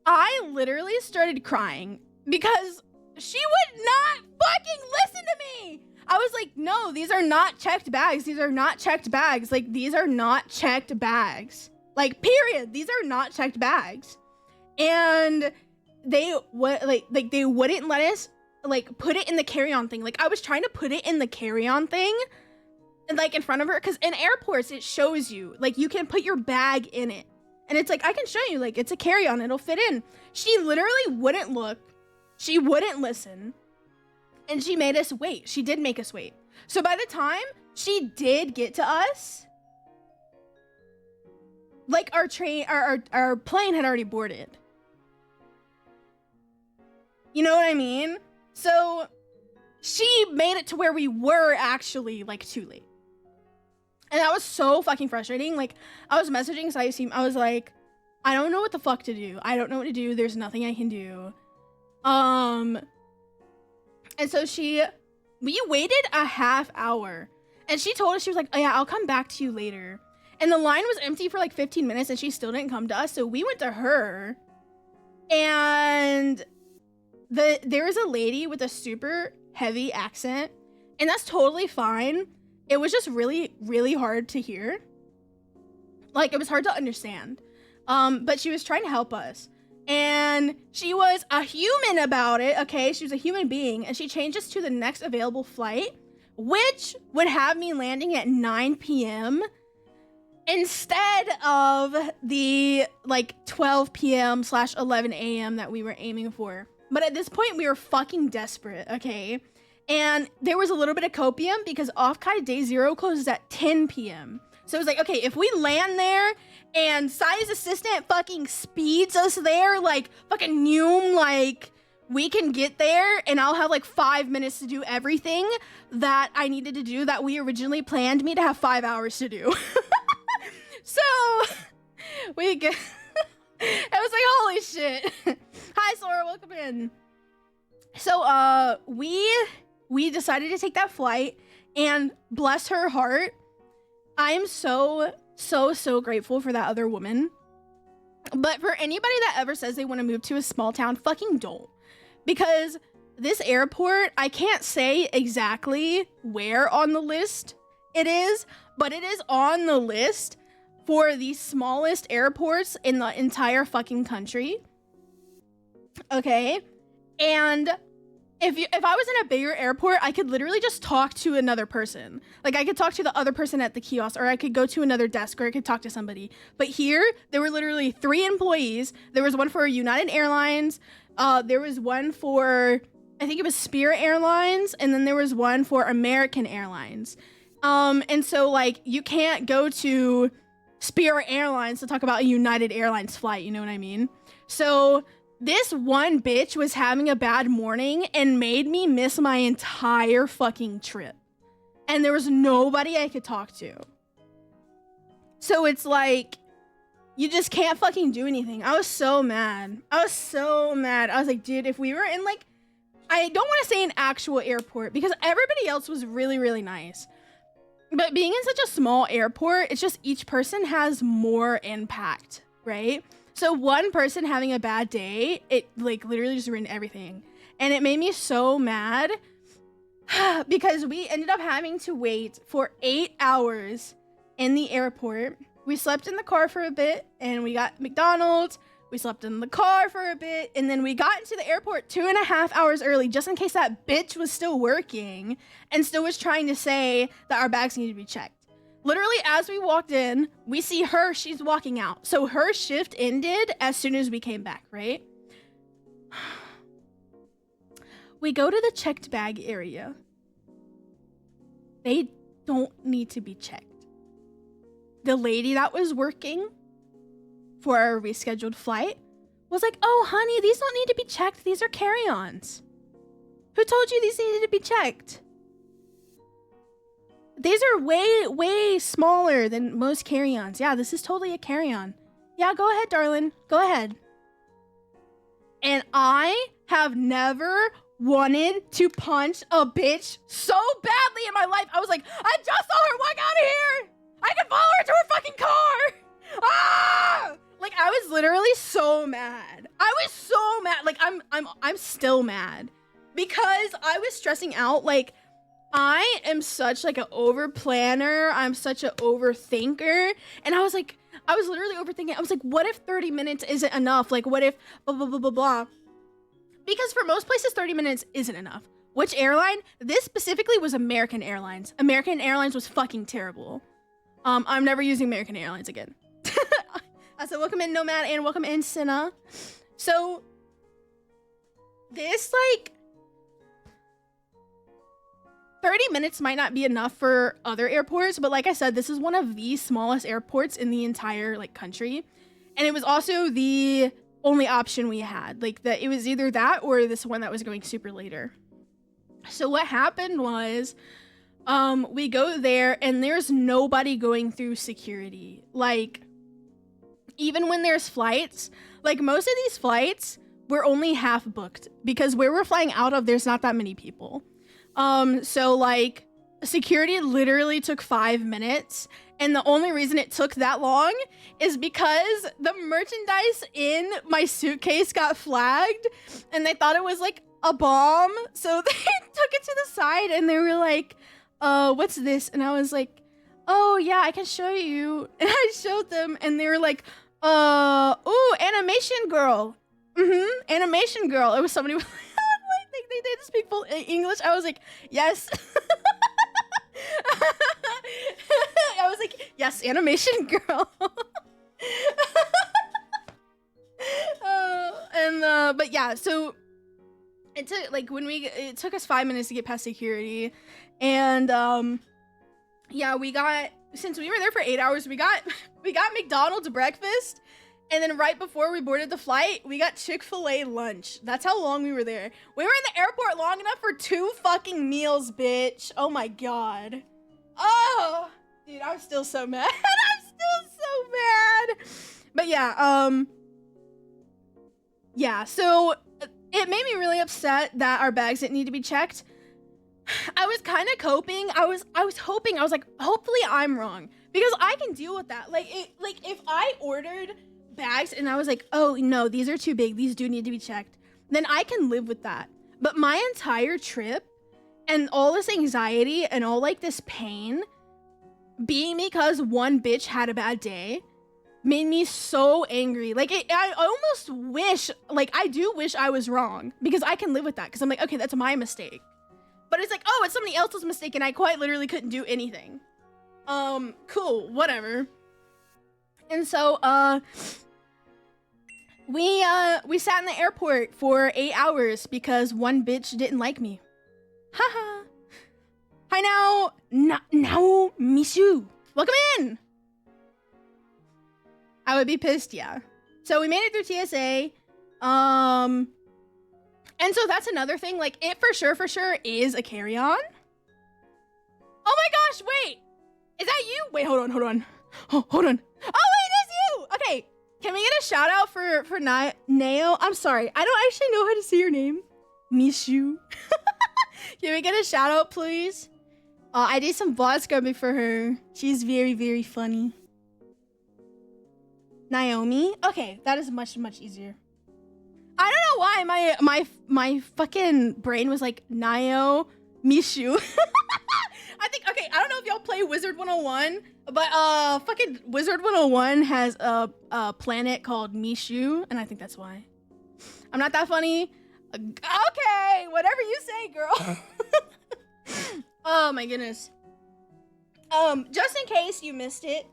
I literally started crying because she would not fucking listen to me. I was like, no, these are not checked bags. These are not checked bags. Like, these are not checked bags. Like, period. These are not checked bags. And they they wouldn't let us like put it in the carry-on thing. Like, I was trying to put it in the carry-on thing and like in front of her, because in airports it shows you like you can put your bag in it. And it's like, I can show you, like, it's a carry-on, it'll fit in. She literally wouldn't look. She wouldn't listen. And she made us wait. She did make us wait. So by the time she did get to us, like our plane had already boarded. You know what I mean? So she made it to where we were actually like too late. And that was so fucking frustrating. Like, I was messaging Sayasim. I was like, I don't know what the fuck to do. I don't know what to do. There's nothing I can do. And so we waited a half hour. And she told us, she was like, oh yeah, I'll come back to you later. And the line was empty for like 15 minutes and she still didn't come to us. So we went to her. And there was a lady with a super heavy accent. And that's totally fine. It was just really, really hard to hear. Like, it was hard to understand. But she was trying to help us. And she was a human about it, okay? She was a human being. And she changed us to the next available flight, which would have me landing at 9 p.m. instead of the, like, 12 p.m. / 11 a.m. that we were aiming for. But at this point, we were fucking desperate, okay? And there was a little bit of copium because Off-Kai Day 0 closes at 10 p.m. So it was like, okay, if we land there and Sai's assistant fucking speeds us there, like fucking Noom, like we can get there and I'll have like 5 minutes to do everything that I needed to do that we originally planned me to have 5 hours to do. So we get, I was like, holy shit. Hi, Sora, welcome in. So we decided to take that flight, and bless her heart, I'm so grateful for that other woman. But for anybody that ever says they want to move to a small town, fucking don't. Because this airport, I can't say exactly where on the list it is, but it is on the list for the smallest airports in the entire fucking country. Okay? And if I was in a bigger airport, I could literally just talk to another person. Like, I could talk to the other person at the kiosk, or I could go to another desk, or I could talk to somebody. But here, there were literally 3 employees. There was one for United Airlines. There was one for, I think it was Spirit Airlines. And then there was one for American Airlines. And so, like, you can't go to Spirit Airlines to talk about a United Airlines flight. You know what I mean? So this one bitch was having a bad morning and made me miss my entire fucking trip. And there was nobody I could talk to. So it's like, you just can't fucking do anything. I was so mad. I was like, dude, if we were in like, I don't want to say an actual airport because everybody else was really, really nice. But being in such a small airport, it's just each person has more impact, right? So one person having a bad day, it like literally just ruined everything. And it made me so mad because we ended up having to wait for 8 hours in the airport. We slept in the car for a bit and we got McDonald's. We slept in the car for a bit and then we got into the airport 2.5 hours early just in case that bitch was still working and still was trying to say that our bags needed to be checked. Literally, as we walked in, we see her, she's walking out. So her shift ended as soon as we came back, right? We go to the checked bag area. They don't need to be checked. The lady that was working for our rescheduled flight was like, oh, honey, these don't need to be checked. These are carry-ons. Who told you these needed to be checked? These are way smaller than most carry-ons. Yeah, this is totally a carry-on. Yeah, go ahead, darling. Go ahead. And I have never wanted to punch a bitch so badly in my life. I was like, I just saw her walk out of here. I can follow her to her fucking car. Ah! Like, I was literally so mad. I was so mad. Like, I'm still mad because I was stressing out. Like, I am such like an over planner. I'm such an overthinker. And I was literally overthinking. I was like, what if 30 minutes isn't enough? Like, what if blah, blah, blah, blah, blah. Because for most places, 30 minutes isn't enough. Which airline? This specifically was American Airlines. American Airlines was fucking terrible. I'm never using American Airlines again. I said, welcome in Nomad and welcome in Cinna. So this like 30 minutes might not be enough for other airports, but like I said, this is one of the smallest airports in the entire like country. And it was also the only option we had. Like that it was either that or this one that was going super later. So what happened was we go there and there's nobody going through security. Like even when there's flights, like most of these flights we're only half booked because where we're flying out of, there's not that many people. So like security literally took 5 minutes, and the only reason it took that long is because the merchandise in my suitcase got flagged and they thought it was like a bomb. So they took it to the side and they were like, what's this? And I was like, oh yeah, I can show you. And I showed them and they were like, ooh, animation girl. Animation girl. It was somebody with they didn't speak full English. I was like, yes. I was like, yes, animation girl. But yeah, so it took like it took us 5 minutes to get past security, and yeah, since we were there for 8 hours, we got McDonald's breakfast. And then right before we boarded the flight, we got Chick-fil-A lunch. That's how long we were there. We were in the airport long enough for 2 fucking meals, bitch. Oh my god. Oh, dude, I'm still so mad. I'm still so mad. But yeah, yeah, so it made me really upset that our bags didn't need to be checked. I was kind of coping. I was hoping, I was like, hopefully I'm wrong, because I can deal with that. Like if I ordered bags and I was like, oh no, these are too big, these do need to be checked, then I can live with that. But my entire trip and all this anxiety and all like this pain being because one bitch had a bad day made me so angry. Like I almost wish, like I do wish I was wrong, because I can live with that, because I'm like, okay, that's my mistake. But it's like, oh, it's somebody else's mistake and I quite literally couldn't do anything. Cool, whatever. And so we sat in the airport for 8 hours because one bitch didn't like me. Haha. Hi now, miss you. Welcome in. I would be pissed, yeah. So we made it through TSA. And so that's another thing. Like, it for sure is a carry-on. Oh my gosh, wait. Is that you? Wait, hold on. Oh, hold on. Oh, wait, it is you. Okay. Can we get a shout out for Nao? I'm sorry. I don't actually know how to say your name. Miss you. Can we get a shout out, please? I did some VOD scrubbing for her. She's very, very funny. Naomi? Okay, that is much, much easier. I don't know why my fucking brain was like, Nio, Mishu. I think, okay, I don't know if y'all play Wizard 101, but fucking Wizard 101 has a planet called Mishu, and I think that's why. I'm not that funny. Okay, whatever you say, girl. Oh my goodness. Just in case you missed it,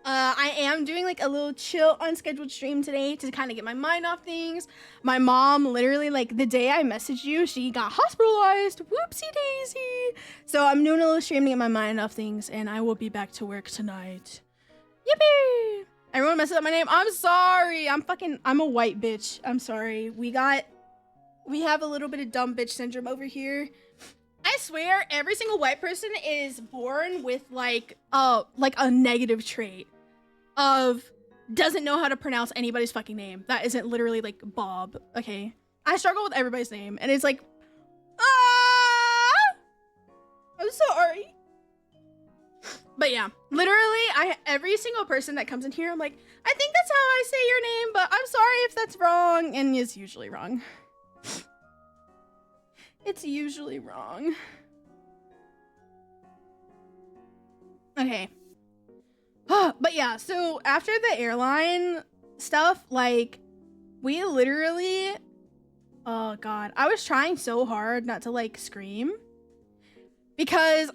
I am doing like a little chill unscheduled stream today to kind of get my mind off things. My mom literally, like the day I messaged you, she got hospitalized. Whoopsie daisy. So I'm doing a little stream to get my mind off things, and I will be back to work tonight. Yippee! Everyone messes up my name. I'm sorry. I'm a white bitch. I'm sorry. We have a little bit of dumb bitch syndrome over here. I swear every single white person is born with like a negative trait of doesn't know how to pronounce anybody's fucking name. That isn't literally like Bob. Okay. I struggle with everybody's name and it's like, I'm sorry. But yeah, literally every single person that comes in here, I'm like, I think that's how I say your name, but I'm sorry if that's wrong. And it's usually wrong. It's usually wrong. Okay. But yeah, so after the airline stuff, like, we literally... Oh, God. I was trying so hard not to, like, scream. Because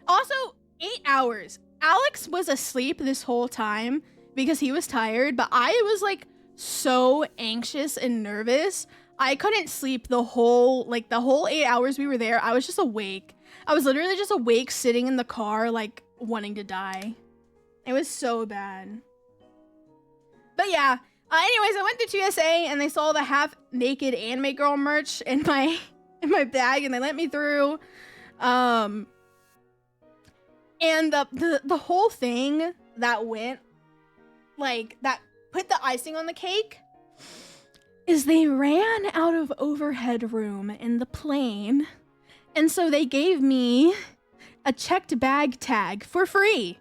also, 8 hours. Alex was asleep this whole time because he was tired, but I was, like, so anxious and nervous. I couldn't sleep the whole 8 hours we were there. I was just awake. I was literally just awake sitting in the car like wanting to die. It was so bad. But yeah, anyways, I went to TSA and they saw the half naked anime girl merch in my bag and they let me through. And the whole thing that went like that put the icing on the cake is they ran out of overhead room in the plane. And so they gave me a checked bag tag for free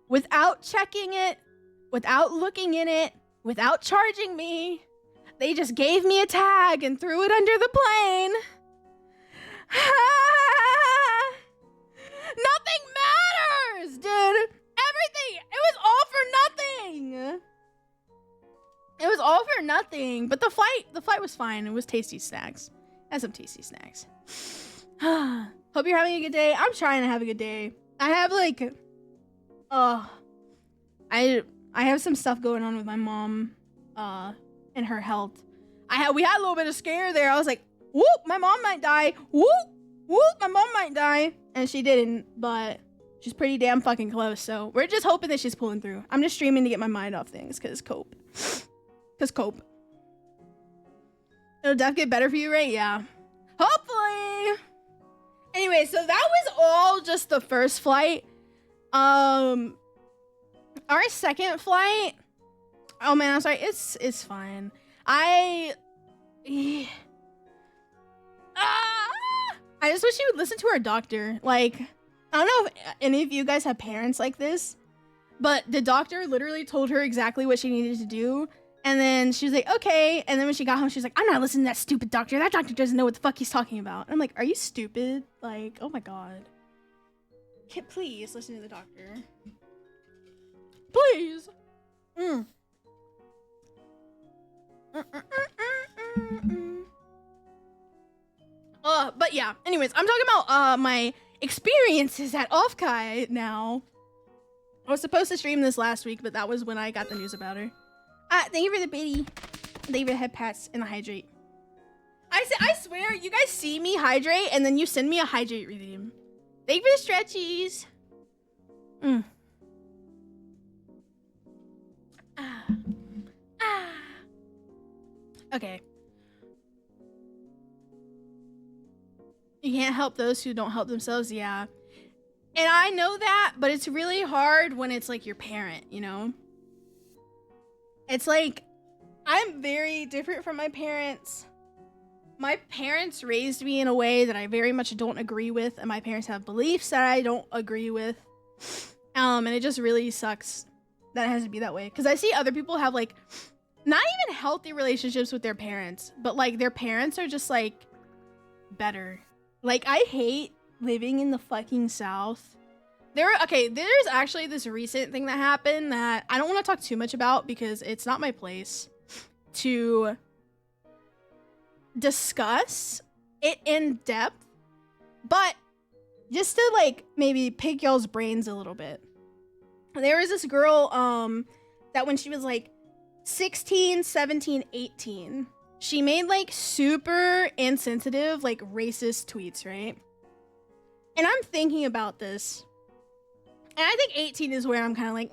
without checking it, without looking in it, without charging me. They just gave me a tag and threw it under the plane. Nothing matters, dude. Everything. It was all for nothing. It was all for nothing. But the flight was fine. It was tasty snacks. I had some tasty snacks. Hope you're having a good day. I'm trying to have a good day. I have like, I have some stuff going on with my mom, and her health. We had a little bit of scare there. I was like, whoop, my mom might die. Whoop, whoop, my mom might die. And she didn't, but she's pretty damn fucking close. So we're just hoping that she's pulling through. I'm just streaming to get my mind off things, cause cope. It'll definitely get better for you, right? Yeah. Hopefully. Anyway, so that was all just the first flight. Our second flight. Oh man, I'm sorry. It's fine. I just wish you would listen to our doctor. Like, I don't know if any of you guys have parents like this, but the doctor literally told her exactly what she needed to do. And then she was like, okay. And then when she got home, she was like, I'm not listening to that stupid doctor. That doctor doesn't know what the fuck he's talking about. I'm like, are you stupid? Like, oh my God. Please listen to the doctor. Please. But yeah, anyways, I'm talking about my experiences at Offkai now. I was supposed to stream this last week, but that was when I got the news about her. Thank you for the bitty. Thank you for the head pats and the hydrate. I swear, you guys see me hydrate and then you send me a hydrate redeem. Thank you for the stretchies. Okay. You can't help those who don't help themselves, yeah. And I know that, but it's really hard when it's like your parent, you know? It's like, I'm very different from my parents. My parents raised me in a way that I very much don't agree with, and my parents have beliefs that I don't agree with. And it just really sucks that it has to be that way. Because I see other people have like, not even healthy relationships with their parents, but like their parents are just like better. Like, I hate living in the fucking South. There's actually this recent thing that happened that I don't want to talk too much about because it's not my place to discuss it in depth, but just to like maybe pick y'all's brains a little bit. There was this girl that when she was like 16, 17, 18, she made like super insensitive, like racist tweets, right? And I'm thinking about this. And I think 18 is where I'm kind of like,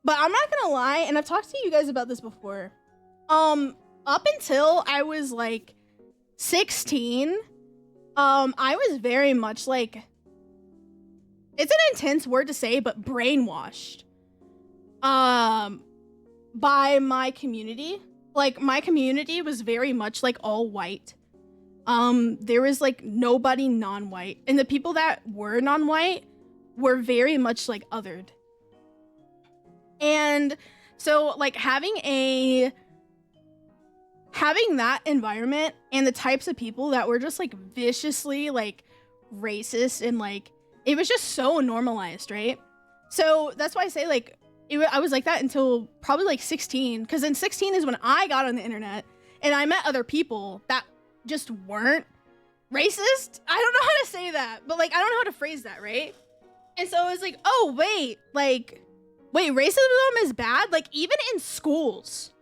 But I'm not gonna lie, and I've talked to you guys about this before. Up until I was like 16, I was very much like, it's an intense word to say, but brainwashed. By my community. Like, my community was very much like all white. There was like nobody non-white, and the people that were non-white were very much like othered. And so like having that environment and the types of people that were just like viciously like racist, and like it was just so normalized, right? So that's why I say like I was like that until probably like 16, because in 16 is when I got on the internet and I met other people that just weren't racist. I don't know how to say that, but like I don't know how to phrase that, right? And so it was like, oh wait, racism is bad. Like even in schools,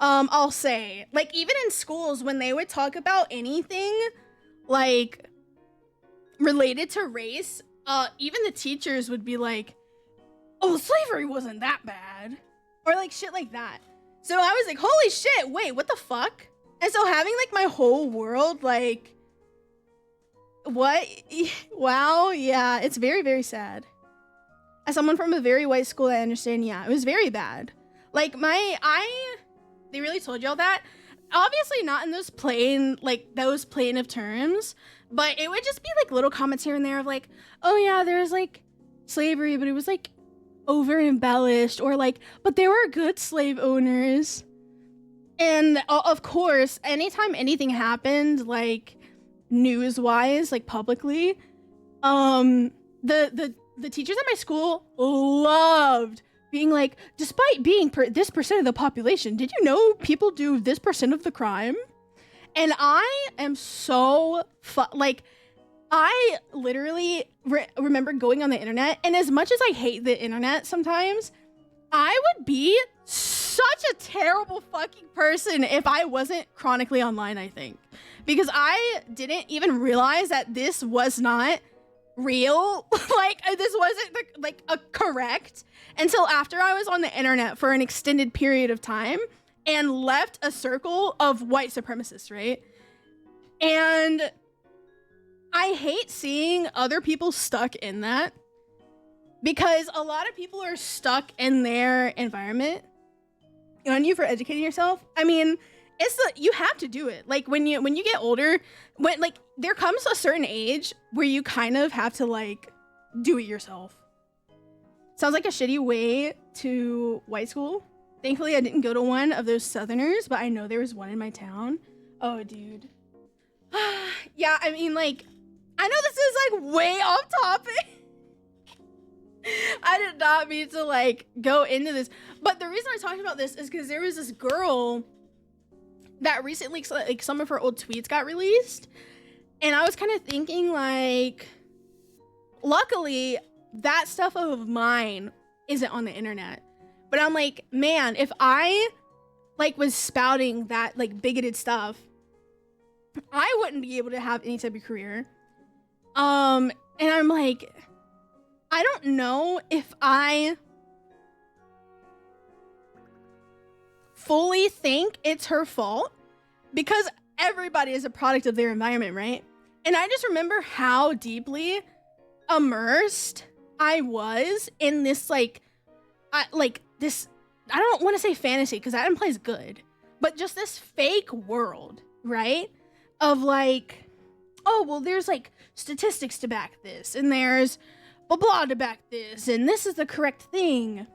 I'll say, like, even in schools when they would talk about anything like related to race, even the teachers would be like, oh, slavery wasn't that bad, or like shit like that. So I was like, holy shit, wait, what the fuck? And so having like my whole world, like, what? Wow, yeah, it's very, very sad. As someone from a very white school, I understand, yeah, it was very bad. Like, they really told y'all that? Obviously not in those plain of terms, but it would just be like little comments here and there of like, oh yeah, there's like slavery, but it was like over embellished, or like, but there were good slave owners. And of course, anytime anything happened, like news wise, like publicly, the teachers at my school loved being like, despite being this percent of the population, did you know people do this percent of the crime? And I am so like, I literally remember going on the internet, and as much as I hate the internet sometimes, I would be such a terrible fucking person if I wasn't chronically online, I think. Because I didn't even realize that this was not real. Like, this wasn't a correct until after I was on the internet for an extended period of time and left a circle of white supremacists, right? And I hate seeing other people stuck in that, because a lot of people are stuck in their environment. On you for educating yourself. I mean, you have to do it. Like when you get older, when like there comes a certain age where you kind of have to like do it yourself. Sounds like a shitty way to white school. Thankfully, I didn't go to one of those Southerners, but I know there was one in my town. Oh, dude. Yeah, I mean, like, I know this is like way off topic. I did not mean to like go into this, but the reason I talked about this is because there was this girl that recently, like, some of her old tweets got released, and I was kind of thinking like, luckily that stuff of mine isn't on the internet, but I'm like, man, if I like was spouting that like bigoted stuff, I wouldn't be able to have any type of career. And I'm like, I don't know if I fully think it's her fault, because everybody is a product of their environment, right? And I just remember how deeply immersed I was in this I don't want to say fantasy, because that implies good, but just this fake world, right? Of like, oh, well, there's like statistics to back this, and there's blah blah to back this, and this is the correct thing.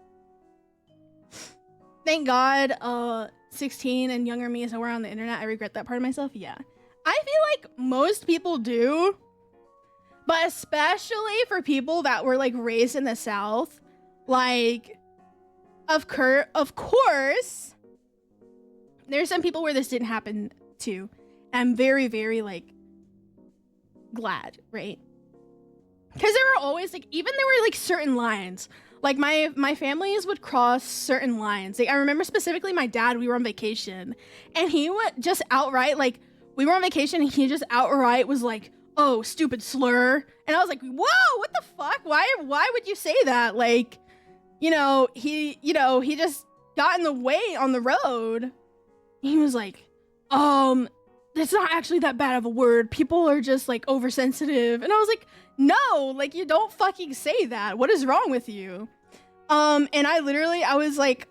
Thank God 16 and younger me is nowhere on the internet. I regret that part of myself. Yeah, I feel like most people do, but especially for people that were like raised in the South, like of course there's some people where this didn't happen to. I'm very, very like glad, right? Because there were always like, even there were like certain lines, like my families would cross certain lines. Like I remember specifically my dad, we were on vacation, and he would just outright, like, we were on vacation and he just outright was like, oh, stupid slur. And I was like, whoa, what the fuck? Why would you say that? Like, he just got in the way on the road. He was like, it's not actually that bad of a word. People are just like oversensitive. And I was like, no, like, you don't fucking say that. What is wrong with you? And I was like,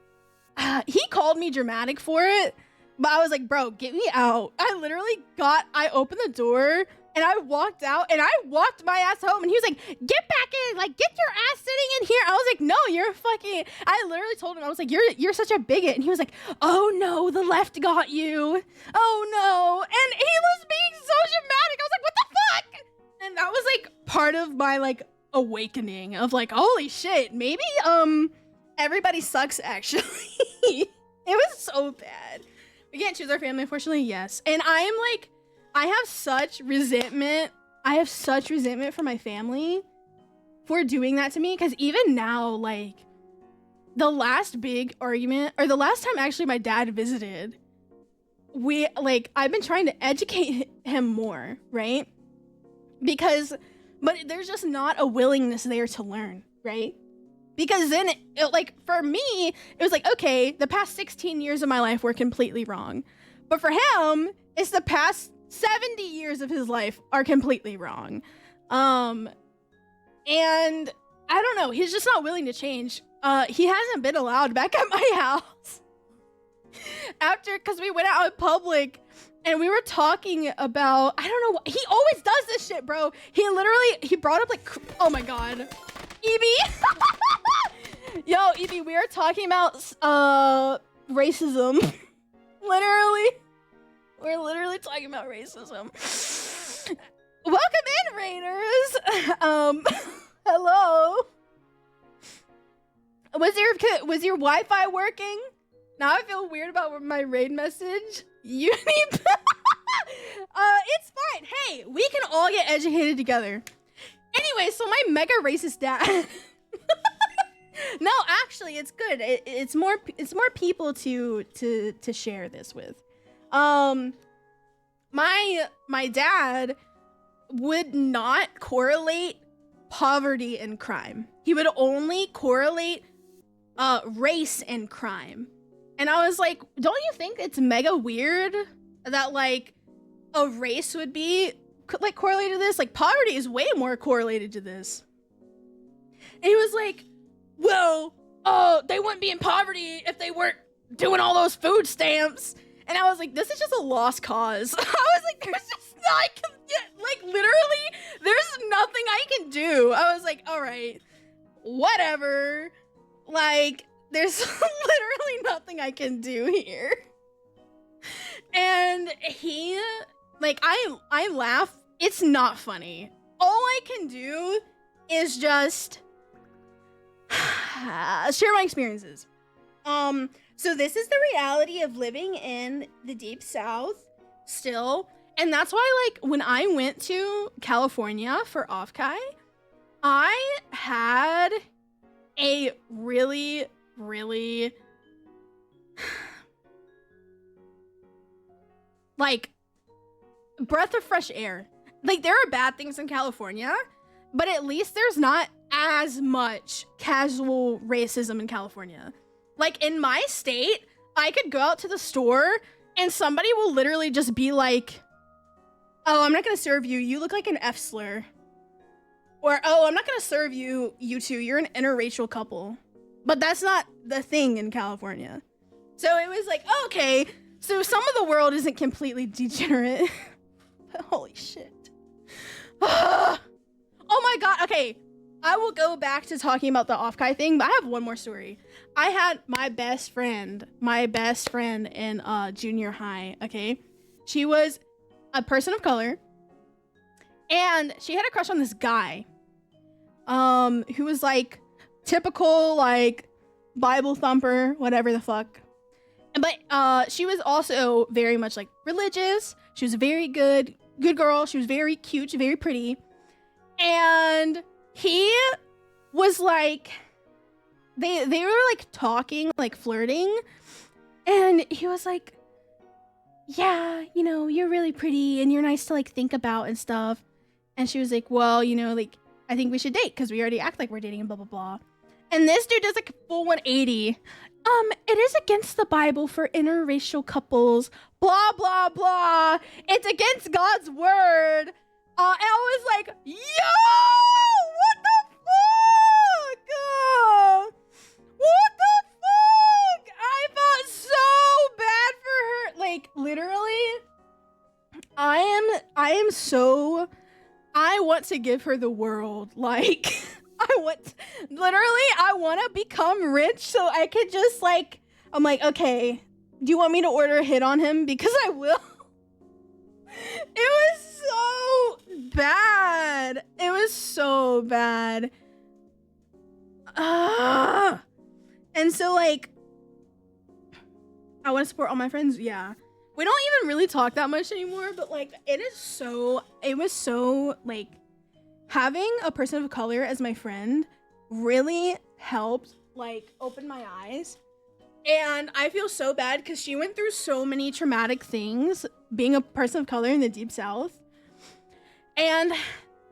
he called me dramatic for it, but I was like, bro, get me out. I opened the door and I walked out, and I walked my ass home, and he was like, get back in, like, get your ass sitting in here. I was like, no, you're fucking, I literally told him, I was like, you're such a bigot. And he was like, oh no, the left got you. Oh no. And he was being so dramatic. I was like, what the fuck? And that was like part of my like awakening of like, holy shit, maybe everybody sucks actually. It was so bad. We can't choose our family, unfortunately. Yes. And I have such resentment for my family for doing that to me, because even now, like, the last big argument, or the last time actually my dad visited, I've been trying to educate him more, right? But there's just not a willingness there to learn, right? Because then, for me, it was like, okay, the past 16 years of my life were completely wrong. But for him, it's the past 70 years of his life are completely wrong. And I don't know, he's just not willing to change. He hasn't been allowed back at my house. Because we went out in public and we were talking about, I don't know, he always does this shit, bro. He brought up oh my god. Evie! Yo, Evie, we are talking about racism. We're literally talking about racism. Welcome in, Raiders. Hello. Was your Wi-Fi working? Now I feel weird about my raid message. You need it's fine. Hey, we can all get educated together. Anyway, so my mega racist dad. No, actually, it's good. It's more people to share this with. My dad would not correlate poverty and crime. He would only correlate race and crime. And I was like, don't you think it's mega weird that a race would be correlated to this? Like, poverty is way more correlated to this. And he was like, well, they wouldn't be in poverty if they weren't doing all those food stamps. And I was like, this is just a lost cause. I was like, there's just literally, there's nothing I can do. I was like, all right, whatever. There's literally nothing I can do here. And he, I laugh. It's not funny. All I can do is just share my experiences. So this is the reality of living in the Deep South still. And that's why, when I went to California for Offkai, I had a really, really breath of fresh air. There are bad things in California, but at least there's not as much casual racism in California. In my state, I could go out to the store and somebody will literally just be like, oh, I'm not gonna serve you. You look like an F slur. Or, oh, I'm not gonna serve you, you two. You're an interracial couple. But that's not the thing in California. So it was like, okay, so some of the world isn't completely degenerate. But holy shit. Oh my god, okay. I will go back to talking about the Offkai thing, but I have one more story. I had my best friend in junior high, okay? She was a person of color, and she had a crush on this guy, who was typical, Bible thumper, whatever the fuck. But she was also very much religious. She was a very good girl. She was very cute, very pretty. And he was they were talking, flirting, and he was like, yeah, you're really pretty and you're nice to think about and stuff. And she was like, well, I think we should date because we already act like we're dating and blah blah blah. And this dude does a full 180. It is against the Bible for interracial couples, blah blah blah. It's against God's word. And I was like, yo, what the fuck? What the fuck? I felt so bad for her. Literally, I want to give her the world. I want to become rich so I could just I'm like, okay, do you want me to order a hit on him? Because I will. It was so bad. It was so bad. And so I want to support all my friends. Yeah. We don't even really talk that much anymore, but it was so having a person of color as my friend really helped like opened my eyes. And I feel so bad because she went through so many traumatic things being a person of color in the Deep South. And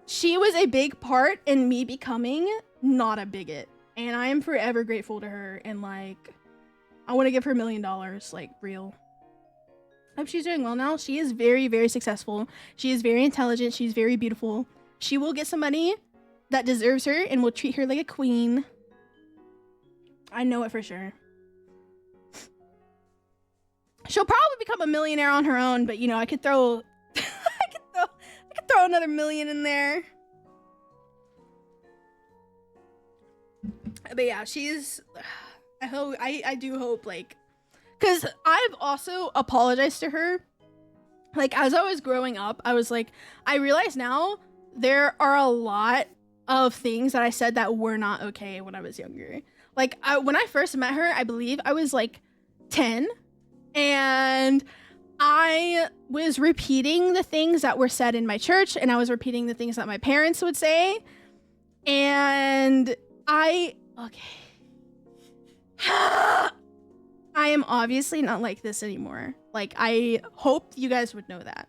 she was a big part in me becoming not a bigot. And I am forever grateful to her. And like, I want to give her $1 million, like real. I hope she's doing well now. She is very, very successful. She is very intelligent. She's very beautiful. She will get somebody that deserves her and will treat her like a queen. I know it for sure. She'll probably become a millionaire on her own, but you know, I could throw I could throw another million in there. But yeah, she's I do hope, like, because I've also apologized to her. Like, as I was growing up, I was like, I realize now there are a lot of things that I said that were not okay when I was younger. Like, when I first met her, I believe I was like 10, and I was repeating the things that were said in my church, and I was repeating the things that my parents would say, and okay. I am obviously not like this anymore. Like, I hope you guys would know that.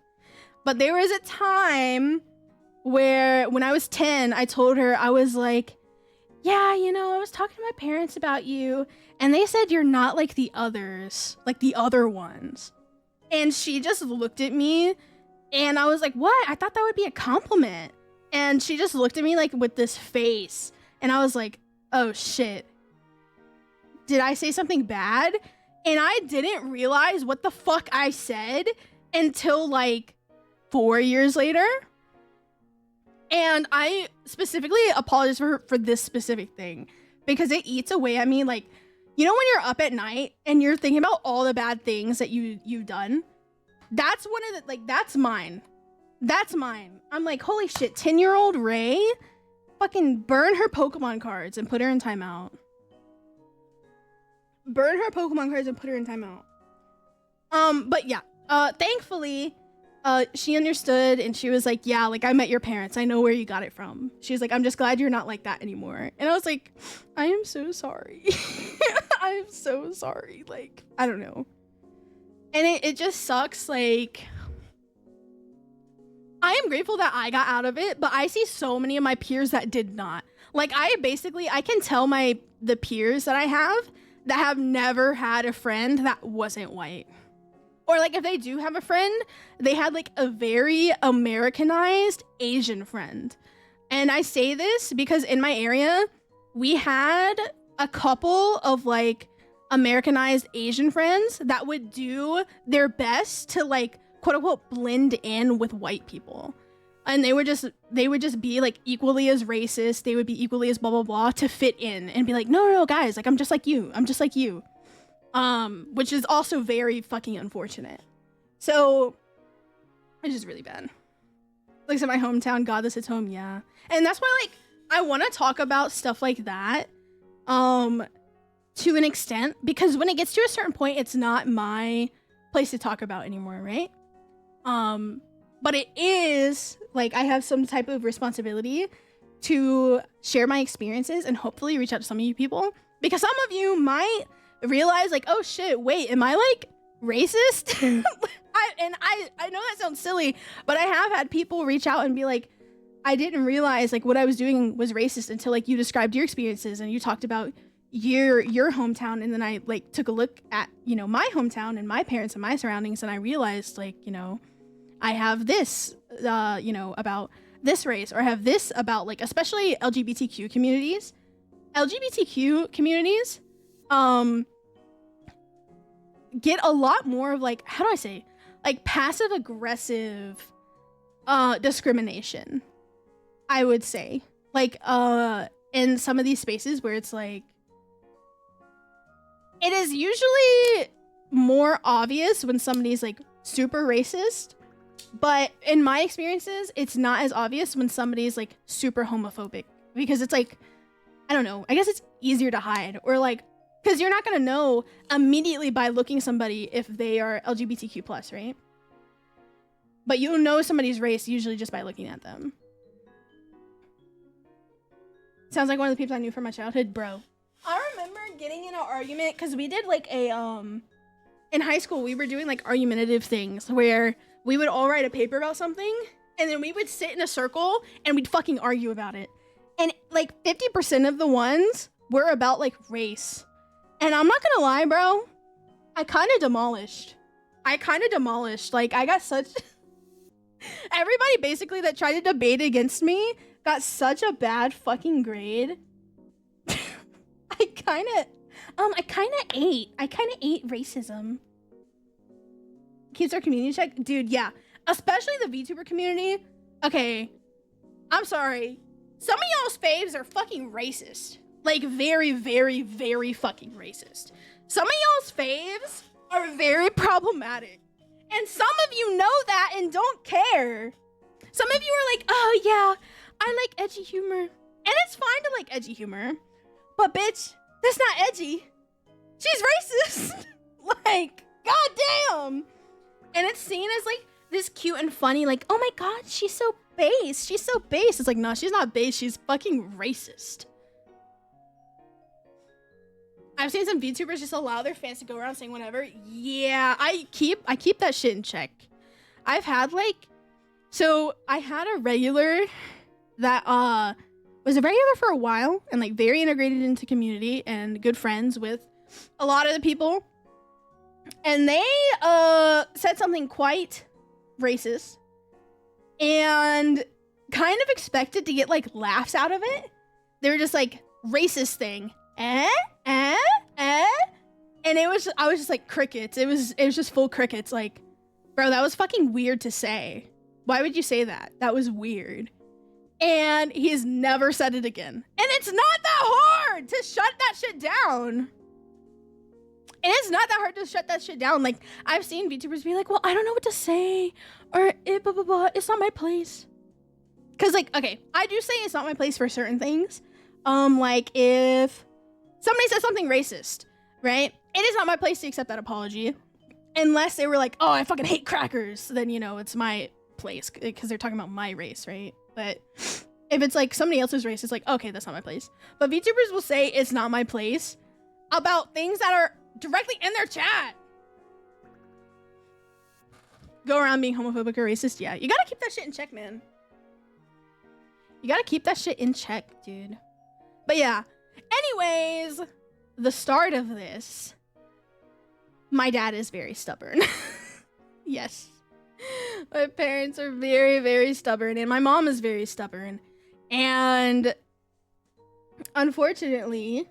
But there was a time where when I was 10, I told her, I was like, yeah, you know, I was talking to my parents about you, and they said you're not like the others, like the other ones. And she just looked at me, and I was like, what? I thought that would be a compliment. And she just looked at me like with this face, and I was like, oh shit. Did I say something bad? And I didn't realize what the fuck I said until like 4 years later. And I specifically apologize for this specific thing because it eats away at me. Like, you know, when you're up at night and you're thinking about all the bad things that you've done, that's one of the, like, that's mine. That's mine. I'm like, holy shit, 10-year-old Ray fucking burn her Pokemon cards and put her in timeout. Burn her Pokemon cards and put her in timeout. But yeah, thankfully, she understood, and she was like, yeah, like, I met your parents. I know where you got it from. She was like, I'm just glad you're not like that anymore. And I was like, I am so sorry. I am so sorry. Like, I don't know. And it just sucks. Like, I am grateful that I got out of it, but I see so many of my peers that did not. Like, I can tell the peers that I have that have never had a friend that wasn't white. Or like, if they do have a friend, they had like a very Americanized Asian friend. And I say this because in my area, we had a couple of like Americanized Asian friends that would do their best to like, quote unquote, blend in with white people. And they would just be like equally as racist. They would be equally as blah, blah, blah to fit in and be like, no, guys, like, I'm just like you. I'm just like you. Which is also very fucking unfortunate. So it's just really bad. Like I said, my hometown, God, this hits home. Yeah. And that's why, like, I want to talk about stuff like that, to an extent, because when it gets to a certain point, it's not my place to talk about anymore. Right. But it is, like, I have some type of responsibility to share my experiences and hopefully reach out to some of you people, because some of you might realize, like, oh shit, wait, am I like racist? I know that sounds silly, but I have had people reach out and be like, I didn't realize like what I was doing was racist until like you described your experiences and you talked about your hometown, and then I like took a look at, you know, my hometown and my parents and my surroundings, and I realized, like, you know, I have this, you know, about this race, or I have this about, like, especially LGBTQ communities. LGBTQ communities get a lot more of, like, how do I say, like, passive aggressive discrimination, I would say. Like, in some of these spaces where it's like, it is usually more obvious when somebody's like super racist. But in my experiences, it's not as obvious when somebody's like super homophobic, because it's like, I don't know, I guess it's easier to hide, or like, because you're not going to know immediately by looking somebody if they are LGBTQ plus, right? But you'll know somebody's race usually just by looking at them. Sounds like one of the people I knew from my childhood, bro. I remember getting in an argument because we did like a in high school we were doing like argumentative things where we would all write a paper about something and then we would sit in a circle and we'd fucking argue about it. And like 50% of the ones were about like race. And I'm not gonna lie, bro, I kind of demolished. Like I got such everybody basically that tried to debate against me got such a bad fucking grade. I kind of ate racism. Keeps our community check, dude. Yeah, especially the VTuber community. Okay, I'm sorry. Some of y'all's faves are fucking racist. Like very, very, very fucking racist. Some of y'all's faves are very problematic. And some of you know that and don't care. Some of you are like, oh yeah, I like edgy humor. And it's fine to like edgy humor. But bitch, that's not edgy. She's racist. Like, goddamn. And it's seen as like this cute and funny, like, oh my god, she's so base. She's so base. It's like, no, she's not base. She's fucking racist. I've seen some VTubers just allow their fans to go around saying whatever. Yeah, I keep that shit in check. I've had like, so I had a regular that was a regular for a while and like very integrated into community and good friends with a lot of the people. And they said something quite racist and kind of expected to get like laughs out of it. They were just like, racist thing. And I was just like crickets. It was just full crickets. Like, bro, that was fucking weird to say. Why would you say that? That was weird. And he's never said it again. And it's not that hard to shut that shit down. It is not that hard to shut that shit down. Like, I've seen VTubers be like, well, I don't know what to say. Or blah, blah, blah. It's not my place. Because, like, okay, I do say it's not my place for certain things. Like, if somebody says something racist, right? It is not my place to accept that apology. Unless they were like, oh, I fucking hate crackers. Then, you know, it's my place. Because they're talking about my race, right? But if it's, like, somebody else's race, it's like, okay, that's not my place. But VTubers will say it's not my place about things that are directly in their chat. Go around being homophobic or racist. Yeah, you gotta keep that shit in check, man. You gotta keep that shit in check, dude. But yeah, anyways, the start of this, my dad is very stubborn. Yes, my parents are very, very stubborn, and my mom is very stubborn. And unfortunately,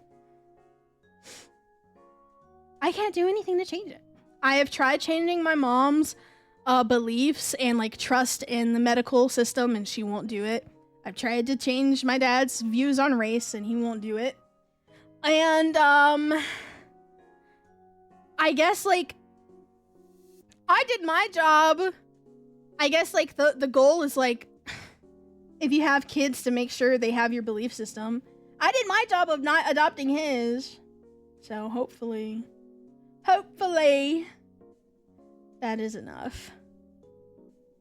I can't do anything to change it. I have tried changing my mom's beliefs and like trust in the medical system, and she won't do it. I've tried to change my dad's views on race, and he won't do it. And I guess like I did my job. I guess like the goal is like if you have kids to make sure they have your belief system. I did my job of not adopting his. So hopefully that is enough.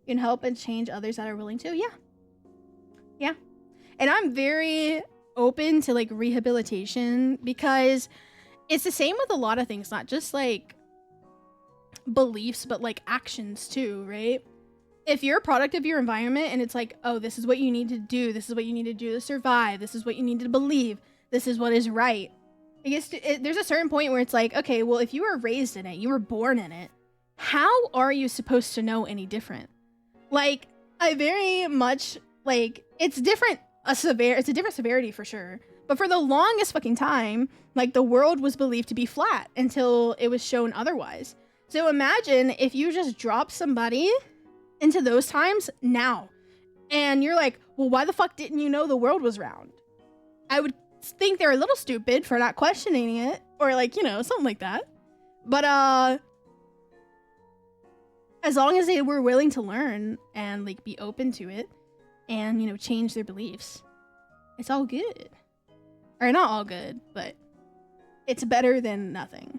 You can help and change others that are willing to. Yeah. And I'm very open to like rehabilitation because it's the same with a lot of things, not just like beliefs, but like actions too, right? If you're a product of your environment and it's like, oh, this is what you need to do. This is what you need to do to survive. This is what you need to believe. This is what is right. I guess there's a certain point where it's like, okay, well, if you were raised in it, you were born in it, how are you supposed to know any different? Like, I very much, like, it's a different severity for sure. But for the longest fucking time, like, the world was believed to be flat until it was shown otherwise. So imagine if you just drop somebody into those times now, and you're like, well, why the fuck didn't you know the world was round? I would think they're a little stupid for not questioning it, or like, you know, something like that. But as long as they were willing to learn and like be open to it and, you know, change their beliefs, it's all good. Or not all good, but it's better than nothing.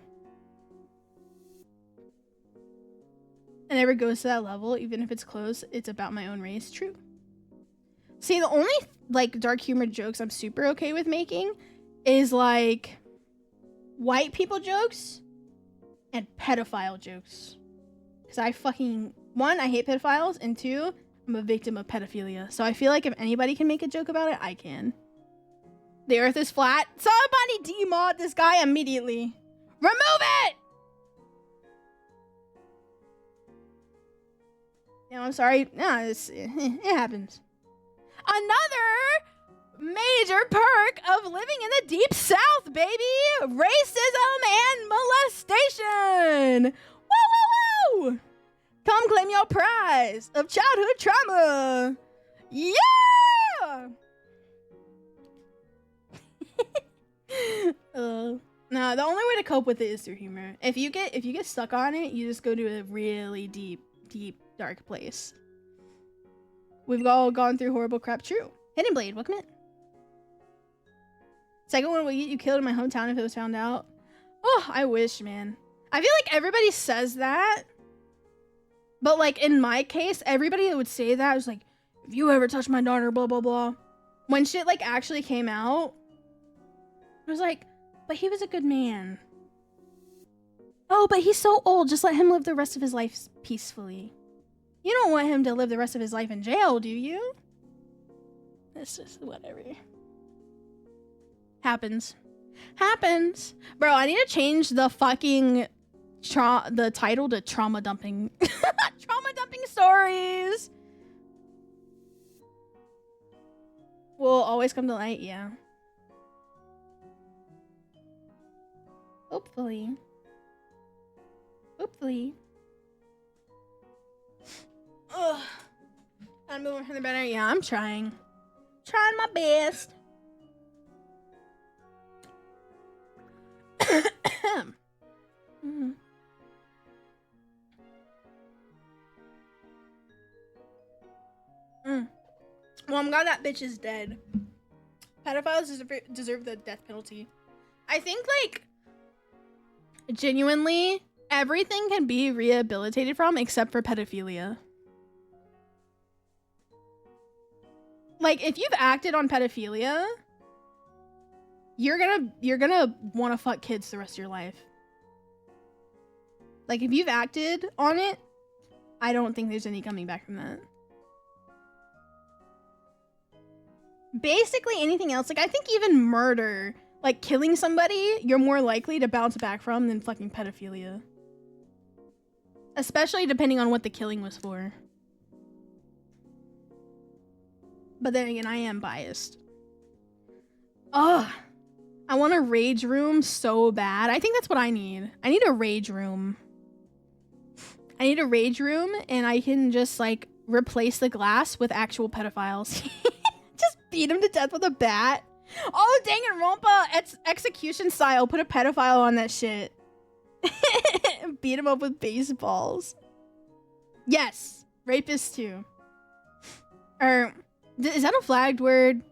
It never goes to that level, even if it's close. It's about my own race. True. See, the only like dark humor jokes I'm super okay with making is like white people jokes and pedophile jokes. Because I fucking, one, I hate pedophiles, and two, I'm a victim of pedophilia. So I feel like if anybody can make a joke about it, I can. The earth is flat. Somebody demod this guy immediately. Remove it! No, I'm sorry. No, it happens. Another major perk of living in the deep south, baby! Racism and molestation! Woo, woo, woo! Come claim your prize of childhood trauma! Yeah! No, the only way to cope with it is through humor. If you get stuck on it, you just go to a really deep, dark place. We've all gone through horrible crap. True. Hidden Blade, welcome in. Second one will get you killed in my hometown if it was found out. Oh, I wish, man. I feel like everybody says that. But like in my case, everybody that would say that was like, if you ever touch my daughter, blah, blah, blah. When shit like actually came out, I was like, but he was a good man. Oh, but he's so old. Just let him live the rest of his life peacefully. You don't want him to live the rest of his life in jail, do you? It's just whatever. Happens. Happens. Bro, I need to change the fucking the title to trauma dumping. Trauma dumping stories. Will always come to light, yeah. Hopefully. Hopefully. Ugh. I'm moving from the better. Yeah, I'm trying. Trying my best. Well, I'm glad that bitch is dead. Pedophiles deserve the death penalty. I think, like, genuinely, everything can be rehabilitated from except for pedophilia. Like, if you've acted on pedophilia, you're gonna want to fuck kids the rest of your life. Like, if you've acted on it, I don't think there's any coming back from that. Basically anything else, like I think even murder, like killing somebody, you're more likely to bounce back from than fucking pedophilia. Especially depending on what the killing was for. But then again, I am biased. Ugh. I want a rage room so bad. I think that's what I need. I need a rage room. I need a rage room and I can just like replace the glass with actual pedophiles. Just beat him to death with a bat. Oh, dang it, Rompa. Execution style. Put a pedophile on that shit. Beat him up with baseballs. Yes. Rapist too. Or, is that a flagged word?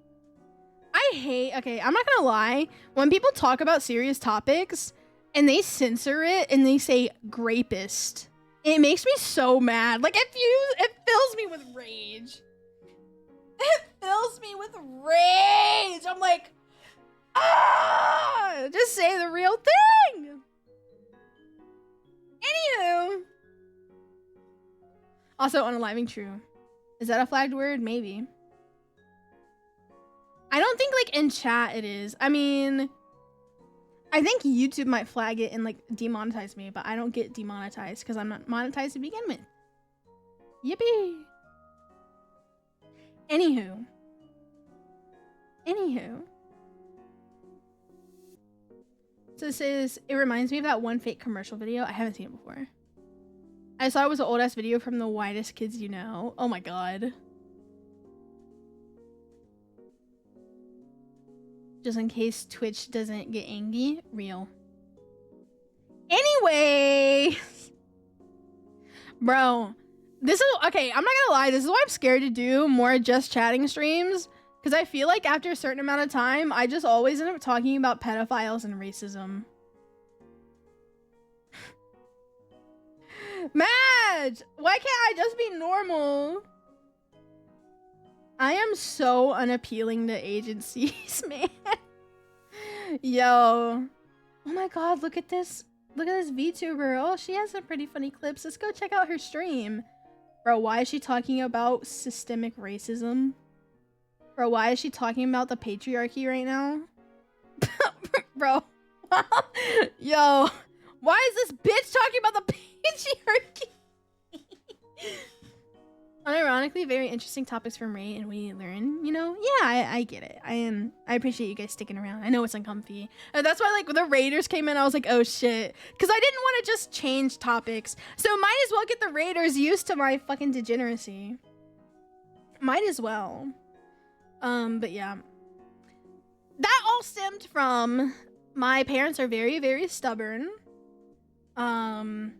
I hate, okay, I'm not gonna lie. When people talk about serious topics and they censor it and they say grapist, it makes me so mad. Like, it fills me with rage. It fills me with rage. I'm like, ah, just say the real thing. Anywho. Also, unaliving true. Is that a flagged word? Maybe. I don't think like in chat it is. I mean, I think YouTube might flag it and like demonetize me, but I don't get demonetized because I'm not monetized to begin with. Yippee. Anywho. So this is, it reminds me of that one fake commercial video. I haven't seen it before. I saw it was an old ass video from the whitest kids you know. Oh my god. Just in case Twitch doesn't get angry. Real. Anyway. Bro. This is, okay, I'm not gonna lie. This is why I'm scared to do more just chatting streams. Because I feel like after a certain amount of time, I just always end up talking about pedophiles and racism. Madge! Why can't I just be normal? I am so unappealing to agencies, man. Yo. Oh my god, look at this. Look at this VTuber. Oh, she has some pretty funny clips. Let's go check out her stream. Bro, why is she talking about systemic racism? Bro, why is she talking about the patriarchy right now? Bro. Yo. Why is this bitch talking about the patriarchy? Unironically, very interesting topics from Ray, and we learn, you know? Yeah, I get it. I appreciate you guys sticking around. I know it's uncomfy. And that's why, like, when the Raiders came in, I was like, oh shit. Because I didn't want to just change topics. So might as well get the Raiders used to my fucking degeneracy. Might as well. But yeah. That all stemmed from my parents are very, very stubborn. And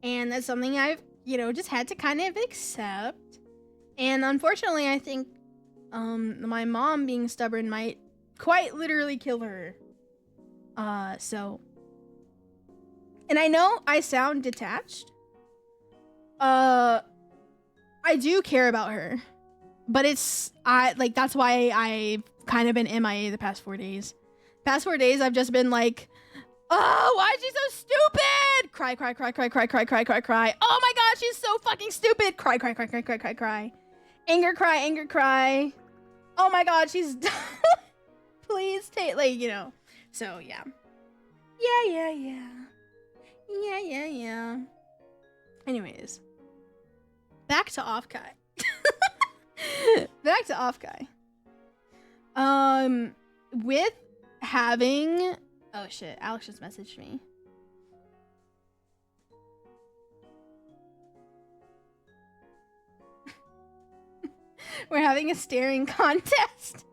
that's something I've, you know, just had to kind of accept. And unfortunately, I think my mom being stubborn might quite literally kill her. So. And I know I sound detached. I do care about her. But that's why I've kind of been MIA the past 4 days. Past 4 days, I've just been like, oh, why is she so stupid? Cry, cry, cry, cry, cry, cry, cry, cry, cry. Oh my god, she's so fucking stupid. Cry, cry, cry, cry, cry, cry, cry. Anger, cry, anger, cry. Oh my god, she's please take, like, you know. So, yeah. Yeah. Anyways. Back to Offkai. Back to Offkai. With having... Oh shit, Alex just messaged me. We're having a staring contest.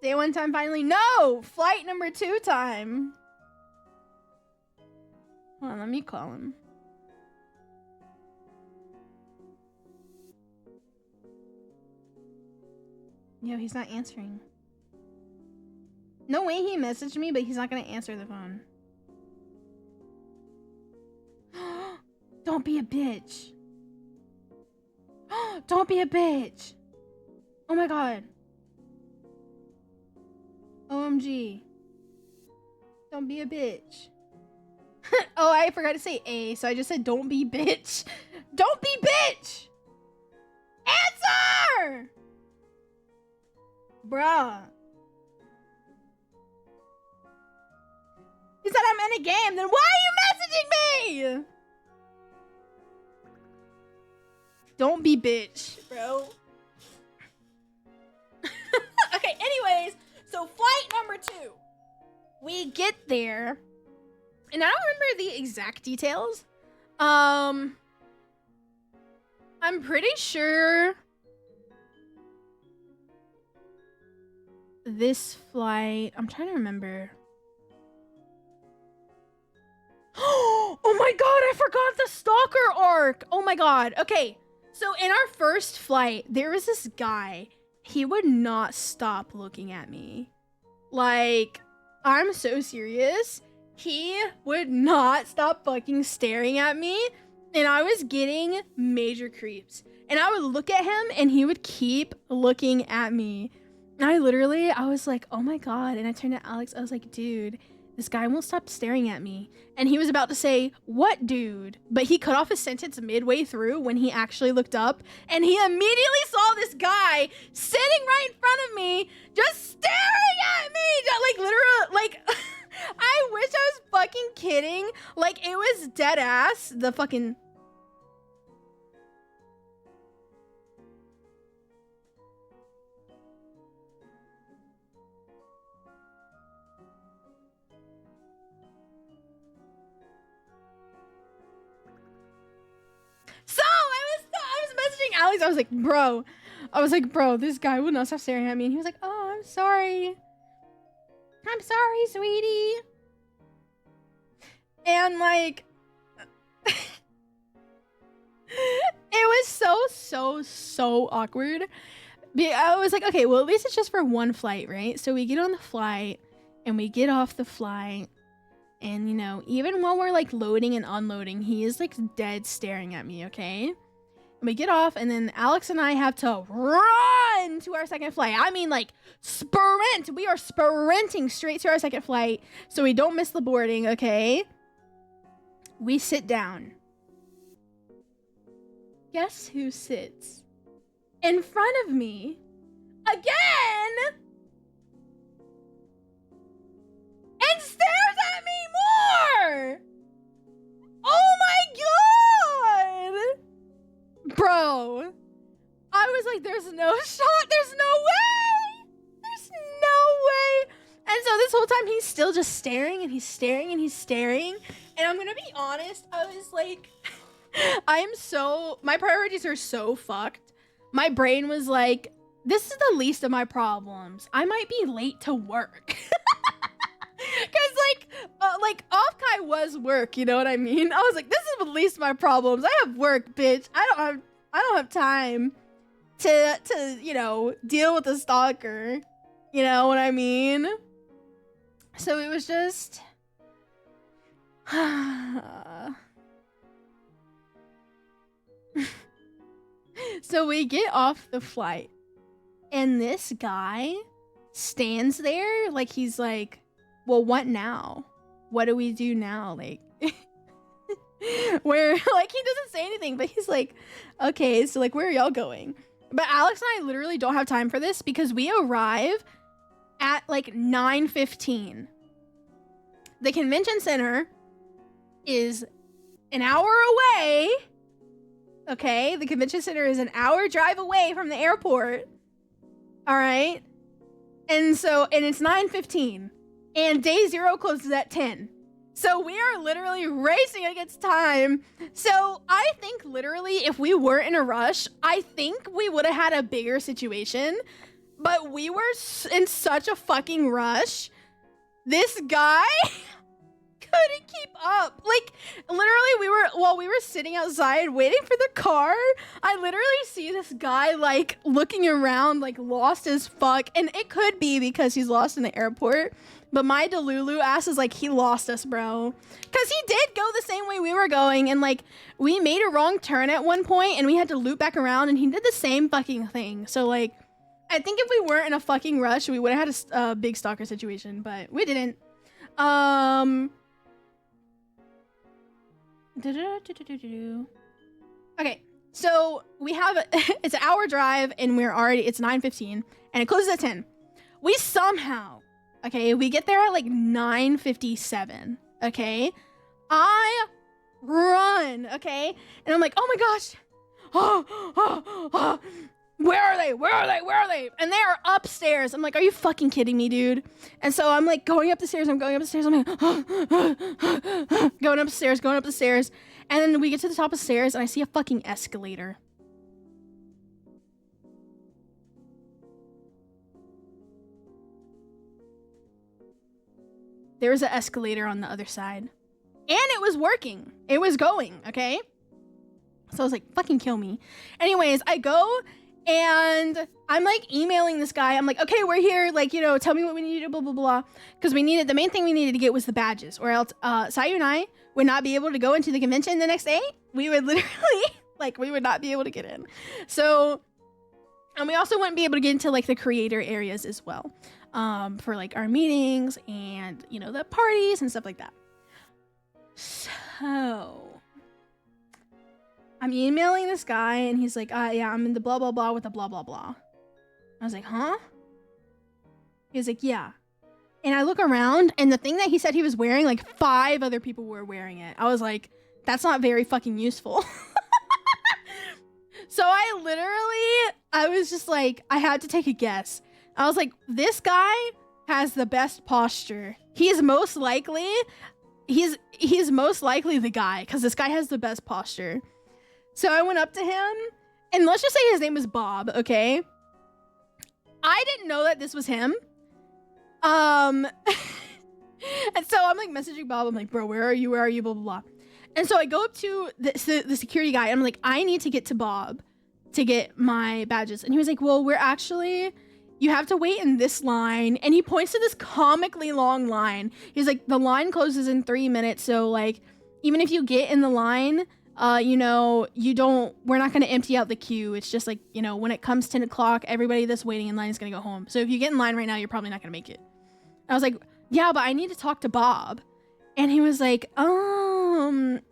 Day 1 time finally. No! Flight number 2 time. Hold on, let me call him. Yo, he's not answering. No way he messaged me, but he's not gonna answer the phone. Don't be a bitch. Don't be a bitch. Oh my god. OMG. Don't be a bitch. Oh, I forgot to say A, so I just said don't be bitch. Don't be bitch! Answer! Bruh. He said I'm in a game, then why are you messaging me? Don't be bitch, bro. Okay, anyways, so flight number 2. We get there, and I don't remember the exact details. I'm pretty sure this flight, I'm trying to remember. Oh my god, I forgot the stalker arc. Oh my god. Okay, so in our first flight, there was this guy. He would not stop looking at me. Like, I'm so serious. He would not stop fucking staring at me, and I was getting major creeps. And I would look at him, and he would keep looking at me. And I was like, oh my god. And I turned to Alex, I was like, dude, this guy won't stop staring at me. And he was about to say, what dude? But he cut off his sentence midway through when he actually looked up, and he immediately saw this guy sitting right in front of me, just staring at me. Like, literally, like, I wish I was fucking kidding. Like, it was dead ass. The fucking... So I was messaging Alex. I was like, bro, this guy would not stop staring at me. And he was like, oh, I'm sorry. I'm sorry, sweetie. And like, it was so awkward. I was like, okay, well, at least it's just for one flight, right? So we get on the flight and we get off the flight. And, you know, even while we're like loading and unloading, he is like dead staring at me, okay? And we get off, and then Alex and I have to run run to our second flight. I mean, like, sprint. We are sprinting straight to our second flight so we don't miss the boarding, okay? We sit down. Guess who sits in front of me again and stares at me more? Oh my god! Bro, I was like, there's no shot, there's no way! There's no way! And so this whole time he's still just staring and he's staring and he's staring. And I'm gonna be honest, I was like, my priorities are so fucked. My brain was like, this is the least of my problems. I might be late to work. Cause like off-kai was work, you know what I mean? I was like, this is the least of my problems. I have work, bitch. I don't have time to you know, deal with a stalker. You know what I mean? So it was just so we get off the flight and this guy stands there like he's like, well, what now? What do we do now? Like, where, like, he doesn't say anything, but he's like, okay, so like, where are y'all going? But Alex and I literally don't have time for this because we arrive at like 9:15. The convention center is an hour away. Okay, the convention center is an hour drive away from the airport. All right. And it's 9:15 and day 0 closes at 10. So we are literally racing against time. So I think literally if we weren't in a rush, I think we would have had a bigger situation, but we were in such a fucking rush. This guy couldn't keep up. Like, literally, while we were sitting outside waiting for the car, I literally see this guy, like, looking around, like, lost as fuck. And it could be because he's lost in the airport. But my Delulu ass is like, he lost us, bro. Because he did go the same way we were going. And, like, we made a wrong turn at one point, and we had to loop back around, and he did the same fucking thing. So, like, I think if we weren't in a fucking rush, we would have had a big stalker situation. But we didn't. Okay, so we have it's an hour drive and it's 9:15 and it closes at 10. We somehow, okay, we get there at like 9:57. Okay, I run, okay, and I'm like, oh my gosh, where are they? And they are upstairs. I'm like, are you fucking kidding me, dude? And so I'm like going up the stairs. I'm like, going up the stairs. And then we get to the top of the stairs and I see a fucking escalator. There was an escalator on the other side. And it was working. It was going, okay? So I was like, fucking kill me. Anyways, I go and I'm like emailing this guy. I'm like, okay, we're here. Like, you know, tell me what we need to do, blah, blah, blah. Because the main thing we needed to get was the badges, or else Sayu and I would not be able to go into the convention the next day. We would literally, like, we would not be able to get in. So, and we also wouldn't be able to get into like the creator areas as well, for like our meetings and, you know, the parties and stuff like that. So I'm emailing this guy and he's like, yeah, I'm in the blah, blah, blah with the blah, blah, blah. I was like, huh? He was like, yeah. And I look around and the thing that he said he was wearing, like 5 other people were wearing it. I was like, that's not very fucking useful. So I was just like, I had to take a guess. I was like, this guy has the best posture. He's most likely the guy because this guy has the best posture. So I went up to him, and let's just say his name was Bob, okay? I didn't know that this was him. And so I'm like messaging Bob. I'm like, bro, where are you? Blah, blah, blah. And so I go up to the security guy. And I'm like, I need to get to Bob to get my badges. And he was like, well, you have to wait in this line. And he points to this comically long line. He's like, the line closes in 3 minutes. So like, even if you get in the line, you know, we're not going to empty out the queue. It's just like, you know, when it comes 10 o'clock, everybody that's waiting in line is going to go home. So if you get in line right now, you're probably not going to make it. I was like, yeah, but I need to talk to Bob. And he was like, I don't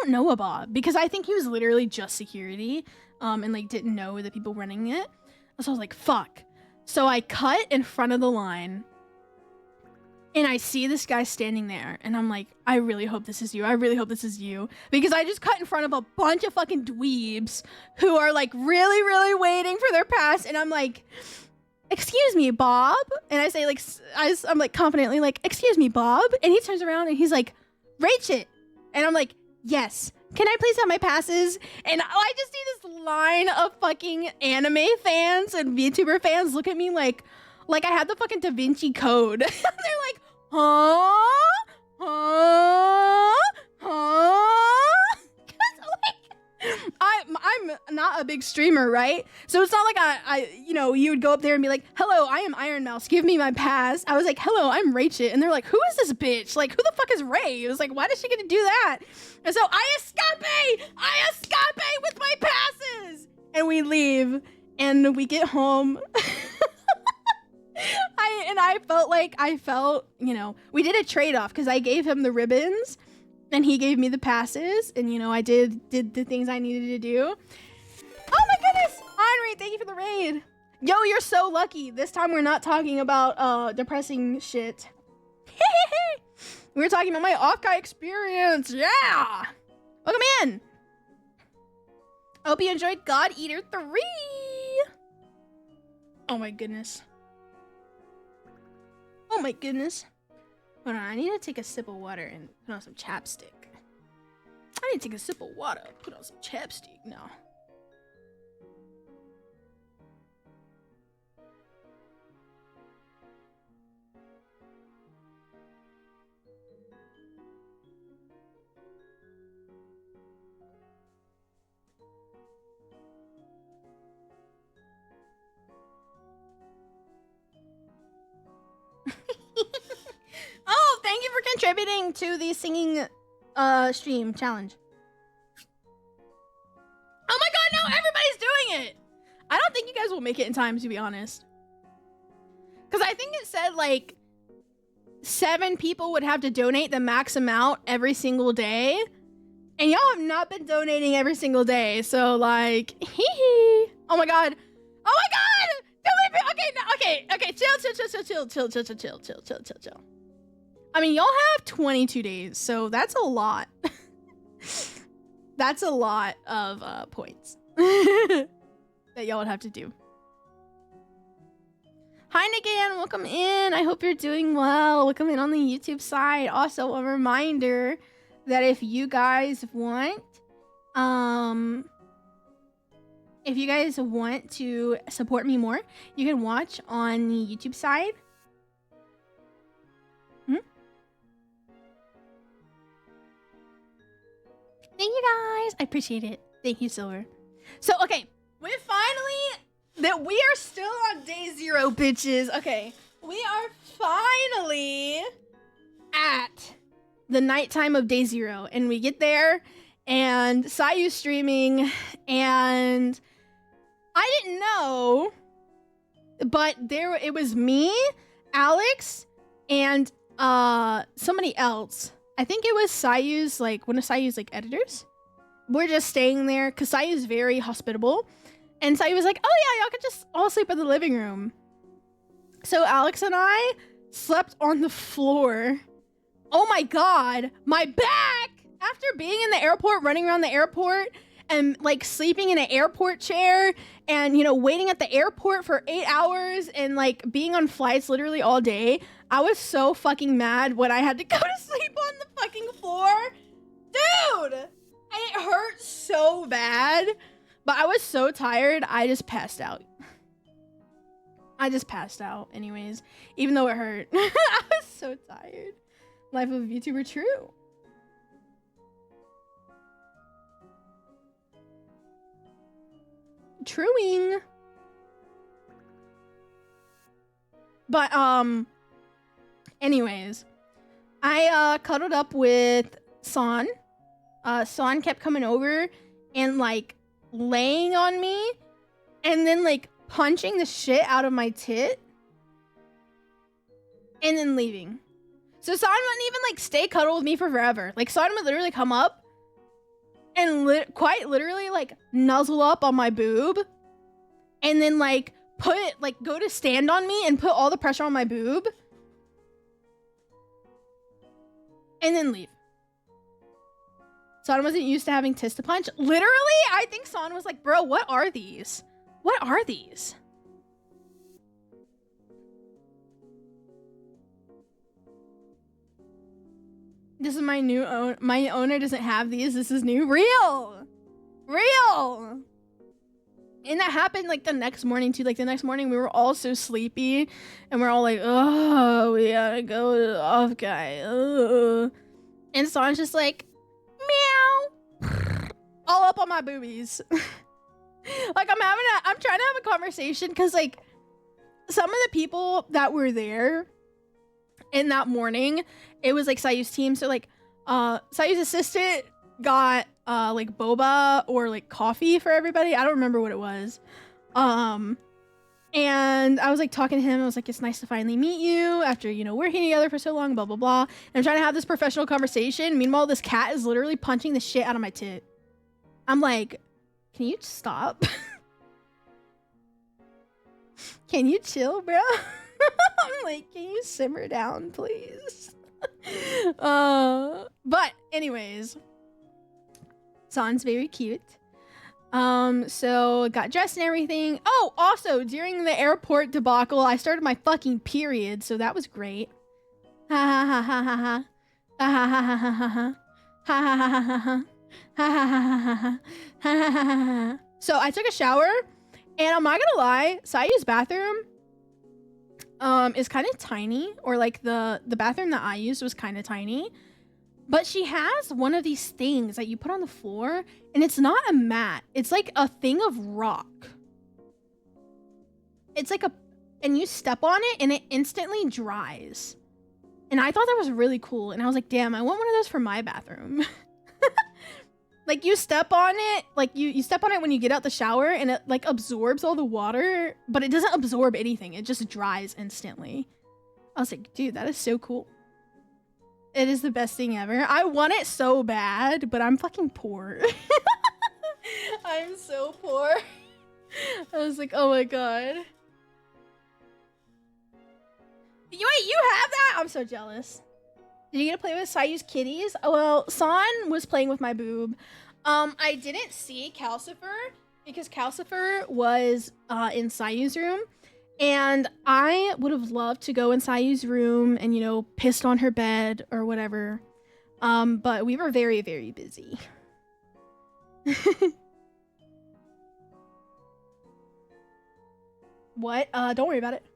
know a Bob, because I think he was literally just security, and like didn't know the people running it. So I was like, fuck. So I cut in front of the line, and I see this guy standing there, and I'm like, I really hope this is you. I really hope this is you. Because I just cut in front of a bunch of fucking dweebs who are like really, really waiting for their pass. And I'm like, excuse me, Bob. And I say like, I'm like confidently like, excuse me, Bob. And he turns around and he's like, raechit. And I'm like, yes. Can I please have my passes? And I just see this line of fucking anime fans and VTuber fans look at me like I had the fucking Da Vinci Code. They're like, huh? I'm not a big streamer, right? So it's not like I you know, you would go up there and be like, hello, I am Iron Mouse, give me my pass. I was like, hello, I'm raechit. And they're like, who is this bitch? Like, who the fuck is Ray? It was like, why does she get to do that? And so I escape with my passes. And we leave and we get home. I felt, you know, we did a trade-off because I gave him the ribbons and he gave me the passes, and you know, I did the things I needed to do. Oh my goodness! Henri, thank you for the raid. Yo, you're so lucky. This time we're not talking about depressing shit. We're talking about my off-guy experience. Yeah! Welcome in. I hope you enjoyed God Eater 3. Oh my goodness. Oh my goodness. Hold on, I need to take a sip of water and put on some chapstick. I need to take a sip of water, put on some chapstick now. Oh, thank you for contributing to the singing stream challenge. Oh my god, no, everybody's doing it. I don't think you guys will make it in time, to be honest. Because I think it said like 7 people would have to donate the max amount every single day. And y'all have not been donating every single day. So like, hee hee. Oh my god. Oh my god! Okay, no, okay, chill. I mean, y'all have 22 days, so that's a lot. That's a lot of points that y'all would have to do. Hi, Nigan, welcome in. I hope you're doing well. Welcome in on the YouTube side. Also, a reminder that if you guys want, to support me more, you can watch on the YouTube side. Thank you guys. I appreciate it. Thank you, Silver. So, okay. We are still on day 0, bitches. Okay. We are finally at the nighttime of day 0. And we get there and Sayu's streaming and I didn't know, but it was me, Alex, and somebody else. I think it was Sayu's, like, one of Sayu's, like, editors. We're just staying there, because Sayu's very hospitable. And Sayu was like, oh yeah, y'all could just all sleep in the living room. So Alex and I slept on the floor. Oh my god, my back! After being in the airport, running around the airport, and, like, sleeping in an airport chair, and, you know, waiting at the airport for 8 hours, and, like, being on flights literally all day, I was so fucking mad when I had to go to sleep on the fucking floor. Dude! And it hurt so bad, but I was so tired, I just passed out. Anyways, even though it hurt. I was so tired. Life of a VTuber, true. Truing. But, anyways, I cuddled up with San Son kept coming over and like laying on me and then like punching the shit out of my tit and then leaving. So Son wouldn't even like stay cuddle with me for forever. Like Son would literally come up and quite literally like nuzzle up on my boob and then like go to stand on me and put all the pressure on my boob and then leave. Son wasn't used to having tis to punch. Literally, I think Son was like, bro, what are these? What are these? This is my new owner. My owner doesn't have these. This is new. Real. And that happened like the next morning too. Like the next morning we were all so sleepy and we're all like, oh, we gotta go to the off guy. Ugh. And Son's just like, meow. All up on my boobies. Like I'm trying to have a conversation because like some of the people that were there in that morning, it was like Sayu's team. So like Sayu's assistant got like boba or like coffee for everybody. I don't remember what it was. And I was like talking to him. I was like, it's nice to finally meet you after, you know, working together for so long, blah, blah, blah. And I'm trying to have this professional conversation. Meanwhile, this cat is literally punching the shit out of my tit. I'm like, can you stop? Can you chill, bro? I'm like, can you simmer down, please? But anyways, Son's very cute. So got dressed and everything. Oh, also during the airport debacle, I started my fucking period, so that was great. Ha ha ha ha ha ha ha ha ha ha ha ha ha ha ha ha ha ha ha. So I took a shower, and I'm not gonna lie, Sayu's bathroom is kind of tiny, or like the bathroom that I used was kind of tiny. But she has one of these things that you put on the floor, and it's not a mat. It's like a thing of rock. It's like and you step on it, and it instantly dries. And I thought that was really cool. And I was like, damn, I want one of those for my bathroom. Like you step on it, like you step on it when you get out the shower, and it like absorbs all the water, but it doesn't absorb anything. It just dries instantly. I was like, dude, that is so cool. It is the best thing ever. I want it so bad, but I'm fucking poor. I'm so poor. I was like, oh my god. You have that? I'm so jealous. Did you get to play with Sayu's kitties? Oh, well, San was playing with my boob. I didn't see Calcifer because Calcifer was in Sayu's room. And I would have loved to go in Sayu's room and, you know, pissed on her bed or whatever. But we were very, very busy. What? Don't worry about it.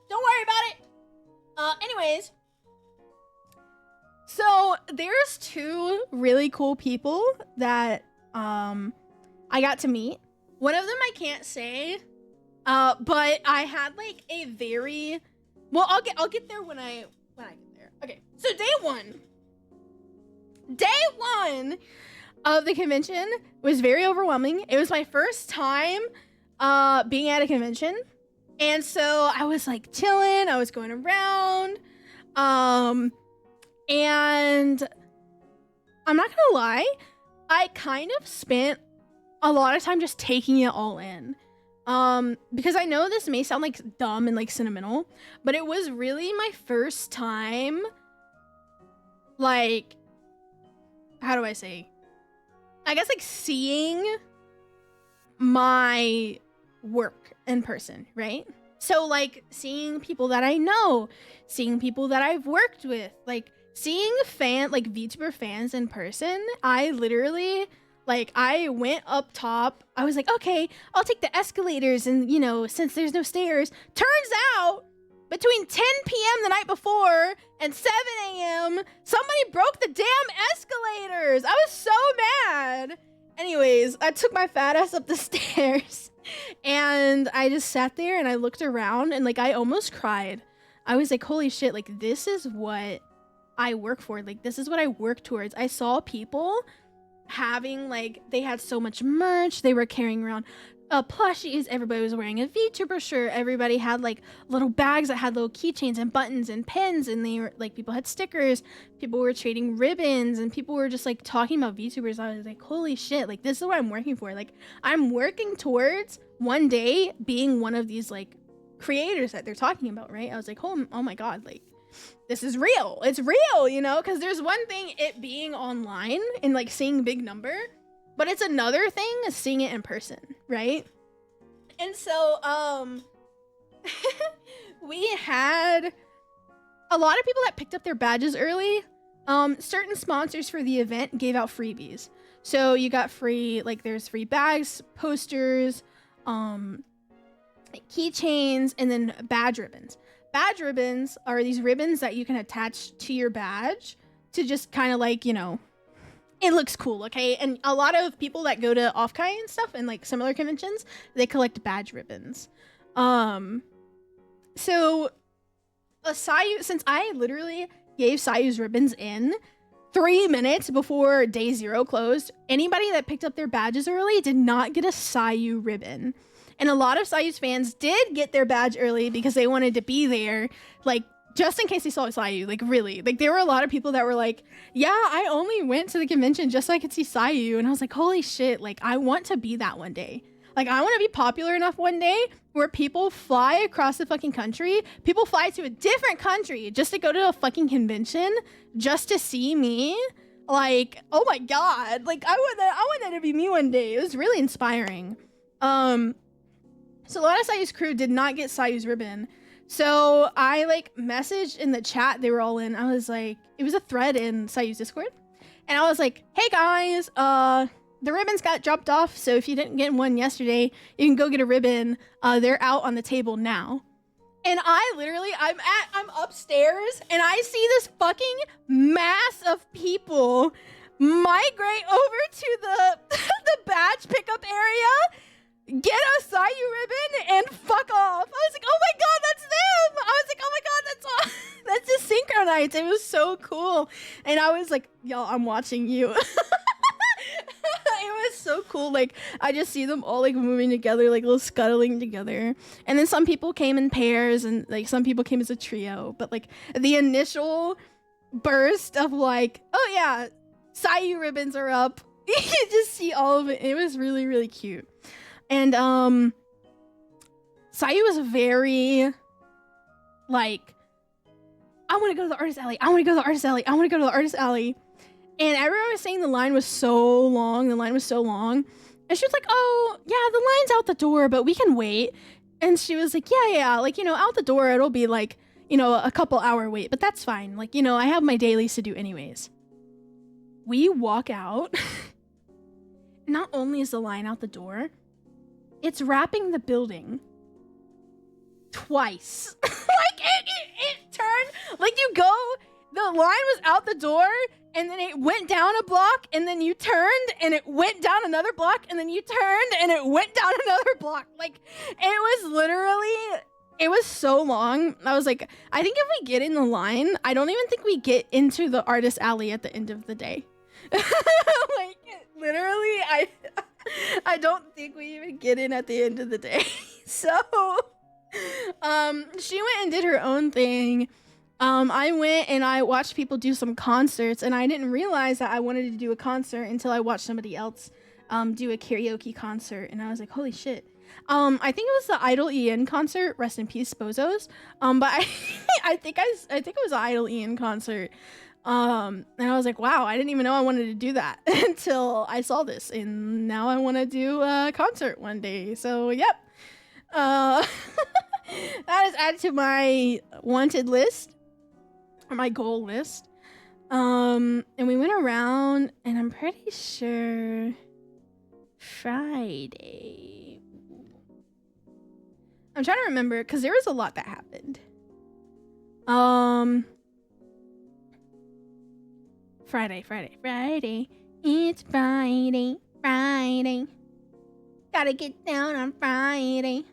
Don't worry about it. Anyways. So there's two really cool people that I got to meet. One of them I can't say. But I had like a very well, I'll get there when I get there. Okay, so day one of the convention was very overwhelming. It was my first time being at a convention, and so I was like chilling. I was going around, and I'm not gonna lie, I kind of spent a lot of time just taking it all in. Because I know this may sound like dumb and like sentimental, but it was really my first time, like, how do I say? I guess like seeing my work in person, right? So like seeing people that I know, seeing people that I've worked with, like seeing VTuber fans in person, I literally... Like, I went up top. I was like, okay, I'll take the escalators. And, you know, since there's no stairs. Turns out, between 10 p.m. the night before and 7 a.m., somebody broke the damn escalators. I was so mad. Anyways, I took my fat ass up the stairs. And I just sat there and I looked around. And, like, I almost cried. I was like, holy shit, like, this is what I work for. Like, this is what I work towards. I saw people having, like, they had so much merch. They were carrying around plushies. Everybody was wearing a VTuber shirt. Everybody had like little bags that had little keychains and buttons and pins, and they were like, people had stickers. People were trading ribbons, and people were just like talking about VTubers. I was like, holy shit, like, this is what I'm working for. Like, I'm working towards one day being one of these like creators that they're talking about, right? I was like, oh my god, like, this is real. It's real, you know, because there's one thing it being online and like seeing big number, but it's another thing seeing it in person, right? And so we had a lot of people that picked up their badges early. Certain sponsors for the event gave out freebies, so you got free, like, there's free bags, posters, keychains, and then badge ribbons. Badge ribbons are these ribbons that you can attach to your badge to just kind of like, you know, it looks cool, okay? And a lot of people that go to Offkai and stuff and like similar conventions, they collect badge ribbons. So Sayu, since I literally gave Sayu's ribbons in 3 minutes before day 0 closed, anybody that picked up their badges early did not get a Sayu ribbon. And a lot of Sayu's fans did get their badge early because they wanted to be there, like, just in case they saw Sayu. Like, really. Like, there were a lot of people that were like, yeah, I only went to the convention just so I could see Sayu. And I was like, holy shit, like, I want to be that one day. Like, I want to be popular enough one day where people fly across the fucking country. People fly to a different country just to go to a fucking convention just to see me. Like, oh my god. Like, I want that to be me one day. It was really inspiring. So a lot of Sayu's crew did not get Sayu's ribbon. So I like messaged in the chat they were all in. I was like, it was a thread in Sayu's Discord. And I was like, hey guys, the ribbons got dropped off. So if you didn't get one yesterday, you can go get a ribbon. They're out on the table now. And I literally, I'm upstairs and I see this fucking mass of people migrate over to the the badge pickup area, get a Sayu ribbon, and fuck off. I was like, oh my god, that's them. I was like, oh my god, that's all. That's just synchronized. It was so cool. And I was like, y'all, I'm watching you. It was so cool. Like, I just see them all like moving together, like little scuttling together. And then some people came in pairs, and like some people came as a trio. But like the initial burst of like, oh yeah, Sayu ribbons are up. You just see all of it. It was really, really cute. And Sayu was very like, I want to go to the artist alley. I want to go to the artist alley. I want to go to the artist alley. And everyone was saying the line was so long. The line was so long. And she was like, oh, yeah, the line's out the door, but we can wait. And she was like, yeah. Like, you know, out the door, it'll be like, you know, a couple hour wait, but that's fine. Like, you know, I have my dailies to do anyways. We walk out. Not only is the line out the door, it's wrapping the building twice. Like, it turned, like, you go, the line was out the door, and then it went down a block, and then you turned, and it went down another block, and then you turned, and it went down another block. Like, it was literally, it was so long. I was like, I think if we get in the line, I don't even think we get into the artist alley at the end of the day. Like, literally, I don't think we even get in at the end of the day. So, she went and did her own thing. I went and I watched people do some concerts, and I didn't realize that I wanted to do a concert until I watched somebody else do a karaoke concert, and I was like, holy shit. I think it was the Idol Ian concert, rest in peace, Bozos. But I think it was an Idol Ian concert. And I was like, wow, I didn't even know I wanted to do that until I saw this, and now I want to do a concert one day. So, yep. That is added to my wanted list, or my goal list. And we went around, and I'm pretty sure Friday. I'm trying to remember, because there was a lot that happened. Friday. It's Friday. Gotta get down on Friday.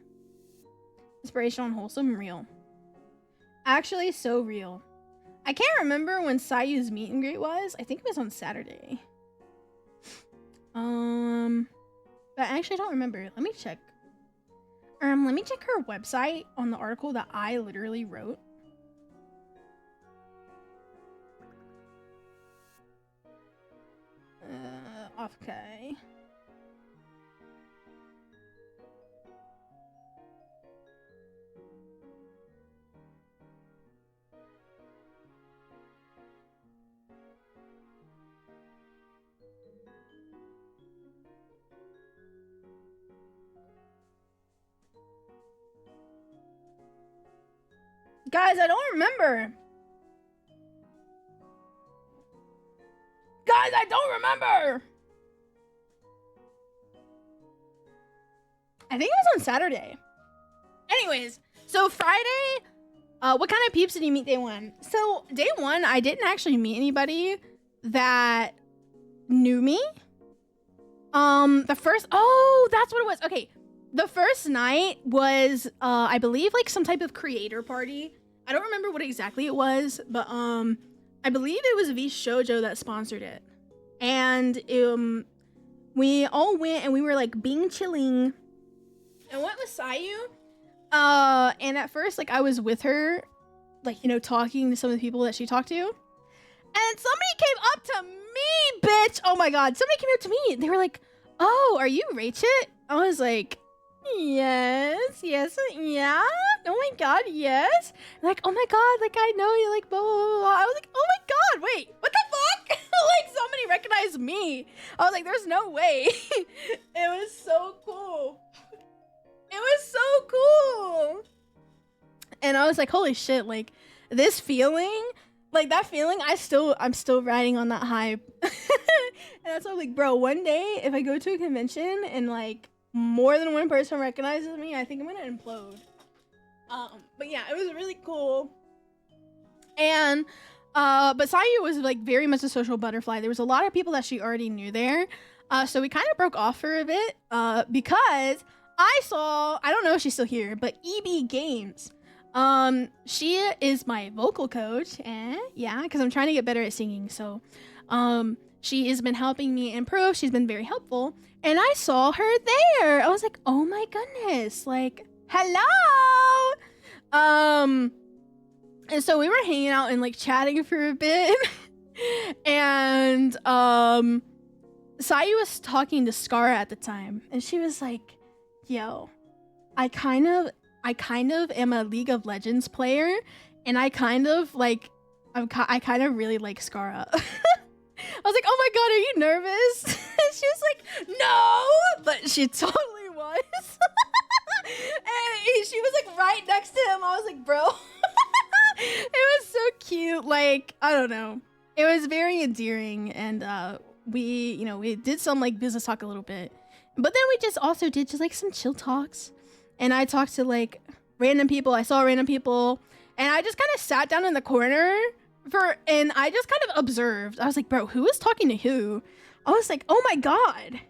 Inspirational and wholesome, real. Actually, so real. I can't remember when Sayu's meet and greet was. I think it was on Saturday. But I actually don't remember. Let me check. Let me check her website on the article that I literally wrote. Okay. Guys, I don't remember. Guys, I don't remember. I think it was on Saturday. Anyways, so Friday, what kind of peeps did you meet day one? So day one, I didn't actually meet anybody that knew me. Oh, that's what it was. Okay. The first night was, I believe, like some type of creator party. I don't remember what exactly it was, but I believe it was V Shoujo that sponsored it. And we all went and we were like being chilling. I went with Sayu. And at first, like I was with her, like, you know, talking to some of the people that she talked to. And somebody came up to me, bitch. Oh my god, somebody came up to me. They were like, "Oh, are you Raechit?" I was like, yes, yeah. Oh my god, yes. Like, oh my god, like I know you, like blah blah blah, blah. I was like, oh my god, wait, what the fuck? Like somebody recognized me. I was like, there's no way. It was so cool. It was so cool. And I was like, holy shit, like this feeling, like that feeling, I'm still riding on that hype. And that's why I'm like, bro, one day if I go to a convention and like more than one person recognizes me, I think I'm gonna implode. But yeah, it was really cool. And but Sayu was like very much a social butterfly. There was a lot of people that she already knew there. So we kind of broke off for a bit because I don't know if she's still here, but EB Games. She is my vocal coach, yeah, because I'm trying to get better at singing. So she has been helping me improve. She's been very helpful. And I saw her there. I was like, oh my goodness, like, hello. And so we were hanging out and like chatting for a bit. And Sayu was talking to Scara at the time, and she was like, yo, I kind of am a League of Legends player, and I kind of really like Scara. I was like, oh my god, are you nervous? She was like, no, but she totally was. And she was like right next to him. I was like, bro. It was so cute. Like, I don't know. It was very endearing, and we did some like business talk a little bit, but then we just also did just like some chill talks, and I talked to like random people. I saw random people, and I just kind of sat down in the corner and I just kind of observed. I was like, bro, who is talking to who? I was like, oh my god.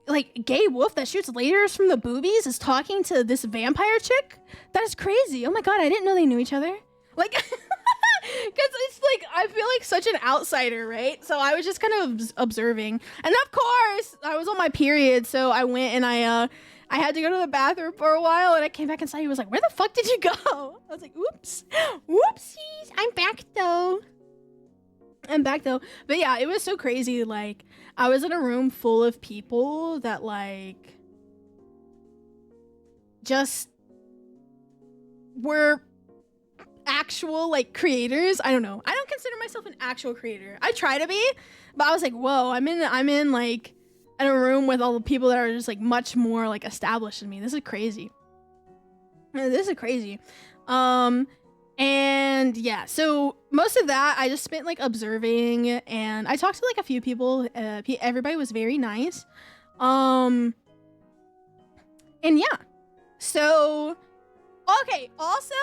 Like gay wolf that shoots lasers from the boobies is talking to this vampire chick? That is crazy. Oh my god, I didn't know they knew each other. Like, because it's like, I feel like such an outsider, right? So I was just kind of observing. And of course, I was on my period, so I went and I had to go to the bathroom for a while, and I came back and Sayu was like, where the fuck did you go? I was like, oops. Whoopsies. I'm back though. But yeah, it was so crazy. Like, I was in a room full of people that like just were actual like creators. I don't know. I don't consider myself an actual creator. I try to be, but I was like, whoa, I'm in like in a room with all the people that are just like much more like established than me. This is crazy. And yeah, so most of that I just spent like observing, and I talked to like a few people. Everybody was very nice. And yeah, so okay. Also,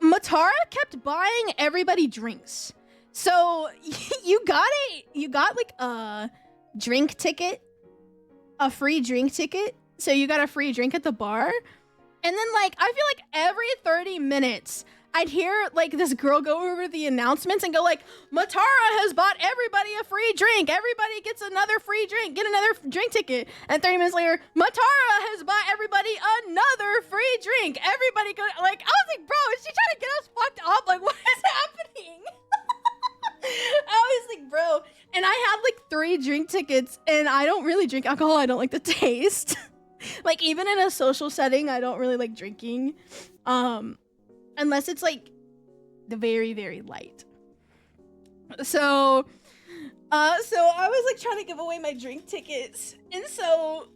Matara kept buying everybody drinks. So you got like a drink ticket, a free drink ticket. So you got a free drink at the bar. And then like, I feel like every 30 minutes, I'd hear like this girl go over the announcements and go like, Matara has bought everybody a free drink. Everybody gets another free drink. Get another drink ticket. And 30 minutes later, Matara has bought everybody another free drink. Everybody go like, I was like, bro, is she trying to get us fucked up? Like, what is happening? I was like, bro. And I had like 3 drink tickets, and I don't really drink alcohol. I don't like the taste. Like, even in a social setting, I don't really like drinking. Unless it's like the very, very light. So I was like trying to give away my drink tickets. And so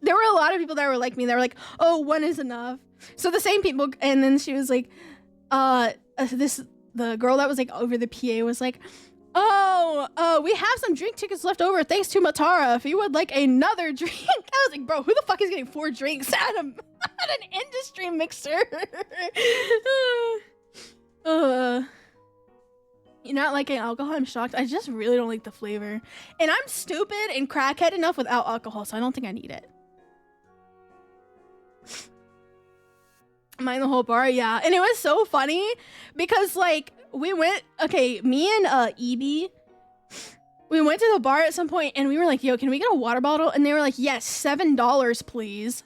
there were a lot of people that were like me. That were like, oh, 1 is enough. So the same people. And then she was like, the girl that was like over the PA was like, oh, we have some drink tickets left over thanks to Matara. If you would like another drink. I was like, bro, who the fuck is getting 4 drinks at an industry mixer? You're not liking alcohol? I'm shocked. I just really don't like the flavor. And I'm stupid and crackhead enough without alcohol, so I don't think I need it. Mind the whole bar, yeah. And it was so funny because like we went, okay, me and EB, we went to the bar at some point and we were like, yo, can we get a water bottle? And they were like, yes, $7, please.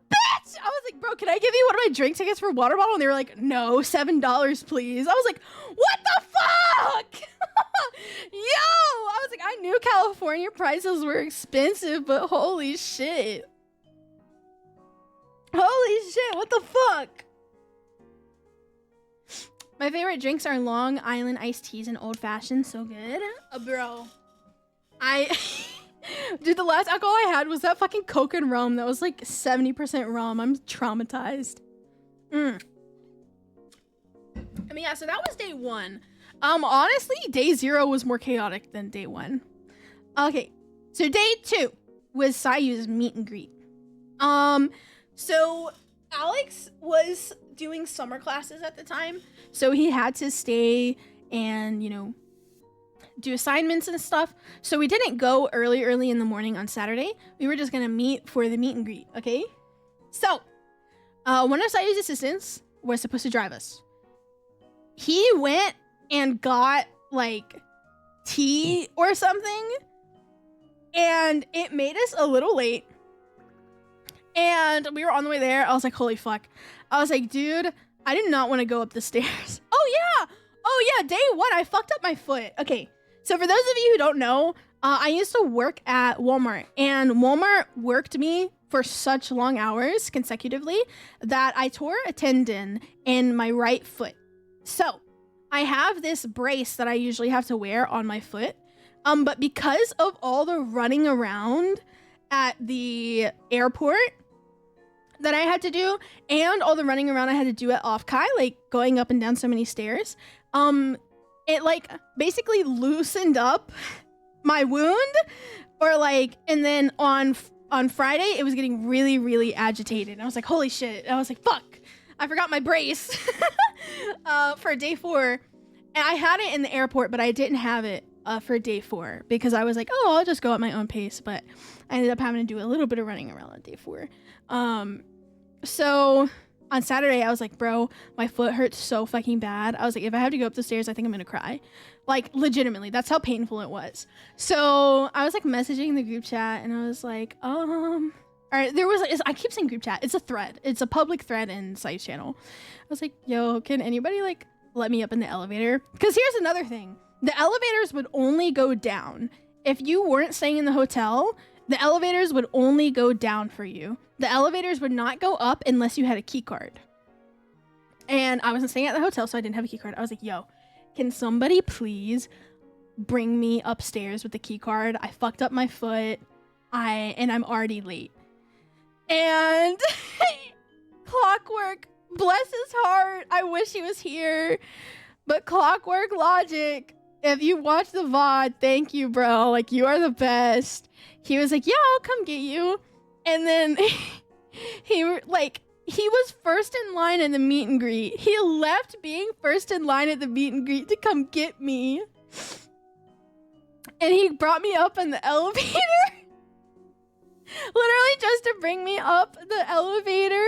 Bitch! I was like, bro, can I give you one of my drink tickets for a water bottle? And they were like, no, $7, please. I was like, what the fuck? Yo! I was like, I knew California prices were expensive, but holy shit. Holy shit, what the fuck? My favorite drinks are Long Island iced teas and old fashioned. So good. Bro. Dude, the last alcohol I had was that fucking Coke and rum. That was like 70% rum. I'm traumatized. I mean, yeah, so that was day 1. Honestly, day 0 was more chaotic than day 1. Okay, so day 2 was Sayu's meet and greet. So Alex was doing summer classes at the time, so he had to stay and, you know, do assignments and stuff. So we didn't go early in the morning on Saturday. We were just gonna meet for the meet and greet, okay? So, one of Sayu's assistants was supposed to drive us. He went and got, like, tea or something, and it made us a little late. And we were on the way there. I was like, holy fuck. I was like, dude, I did not want to go up the stairs. Oh yeah, day 1, I fucked up my foot. Okay, so for those of you who don't know, I used to work at Walmart, and Walmart worked me for such long hours consecutively that I tore a tendon in my right foot. So I have this brace that I usually have to wear on my foot. But because of all the running around at the airport that I had to do, and all the running around I had to do at Off-Kai, like going up and down so many stairs, it like basically loosened up my wound, or like, and then on Friday it was getting really, really agitated. And I was like, holy shit. I was like, fuck, I forgot my brace for day 4. And I had it in the airport, but I didn't have it for day 4 because I was like, oh, I'll just go at my own pace. But I ended up having to do a little bit of running around on day 4. So on Saturday, I was like, bro, my foot hurts so fucking bad. I was like, if I have to go up the stairs, I think I'm gonna cry. Like, legitimately, that's how painful it was. So I was like messaging the group chat, and I was like, all right, I keep saying group chat. It's a thread. It's a public thread in Site's channel. I was like, yo, can anybody like let me up in the elevator? Because here's another thing. The elevators would only go down. If you weren't staying in the hotel, the elevators would only go down for you. The elevators would not go up unless you had a key card. And I wasn't staying at the hotel, so I didn't have a key card. I was like, yo, can somebody please bring me upstairs with the key card? I fucked up my foot. And I'm already late. And Clockwork, bless his heart. I wish he was here. But Clockwork Logic, if you watch the VOD, thank you, bro. Like, you are the best. He was like, yeah, I'll come get you. And then he was first in line in the meet and greet. He left being first in line at the meet and greet to come get me. And he brought me up in the elevator. Literally just to bring me up the elevator.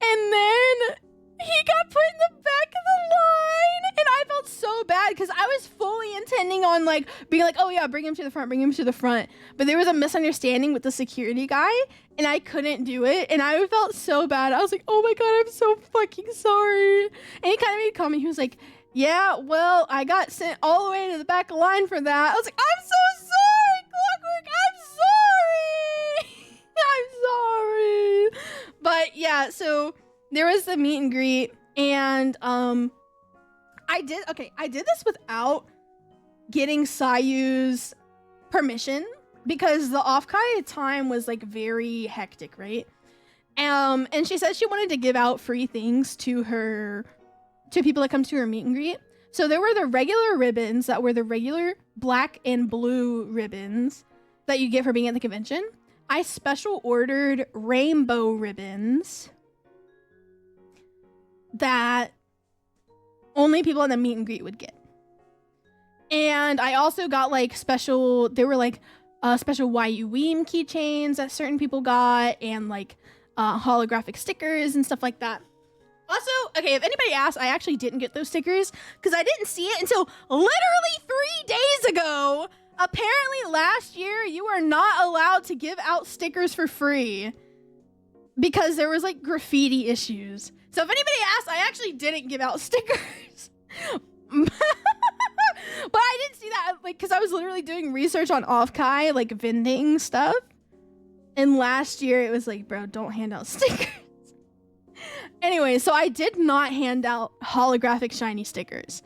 And then he got put in the because I was fully intending on like being like, oh yeah, bring him to the front, bring him to the front. But there was a misunderstanding with the security guy, and I couldn't do it, and I felt so bad. I was like, oh my god, I'm so fucking sorry. And he kind of made a comment. He was like, yeah, well, I got sent all the way to the back of the line for that. I was like, I'm so sorry, Clockwork. I'm sorry. I'm sorry. But yeah, so there was the meet and greet, and I did this without getting Sayu's permission because the off-kai time was like very hectic, right? And she said she wanted to give out free things to people that come to her meet and greet. So there were the regular ribbons that were the regular black and blue ribbons that you get for being at the convention. I special ordered rainbow ribbons that only people in the meet and greet would get. And I also got like special YU Weem keychains that certain people got, and like holographic stickers and stuff like that. Also, okay, if anybody asks, I actually didn't get those stickers because I didn't see it until literally 3 days ago. Apparently last year you are not allowed to give out stickers for free because there was like graffiti issues. So if anybody asks, I actually didn't give out stickers. But I didn't see that like because I was literally doing research on off-kai, like vending stuff. And last year it was like, bro, don't hand out stickers. Anyway, so I did not hand out holographic shiny stickers.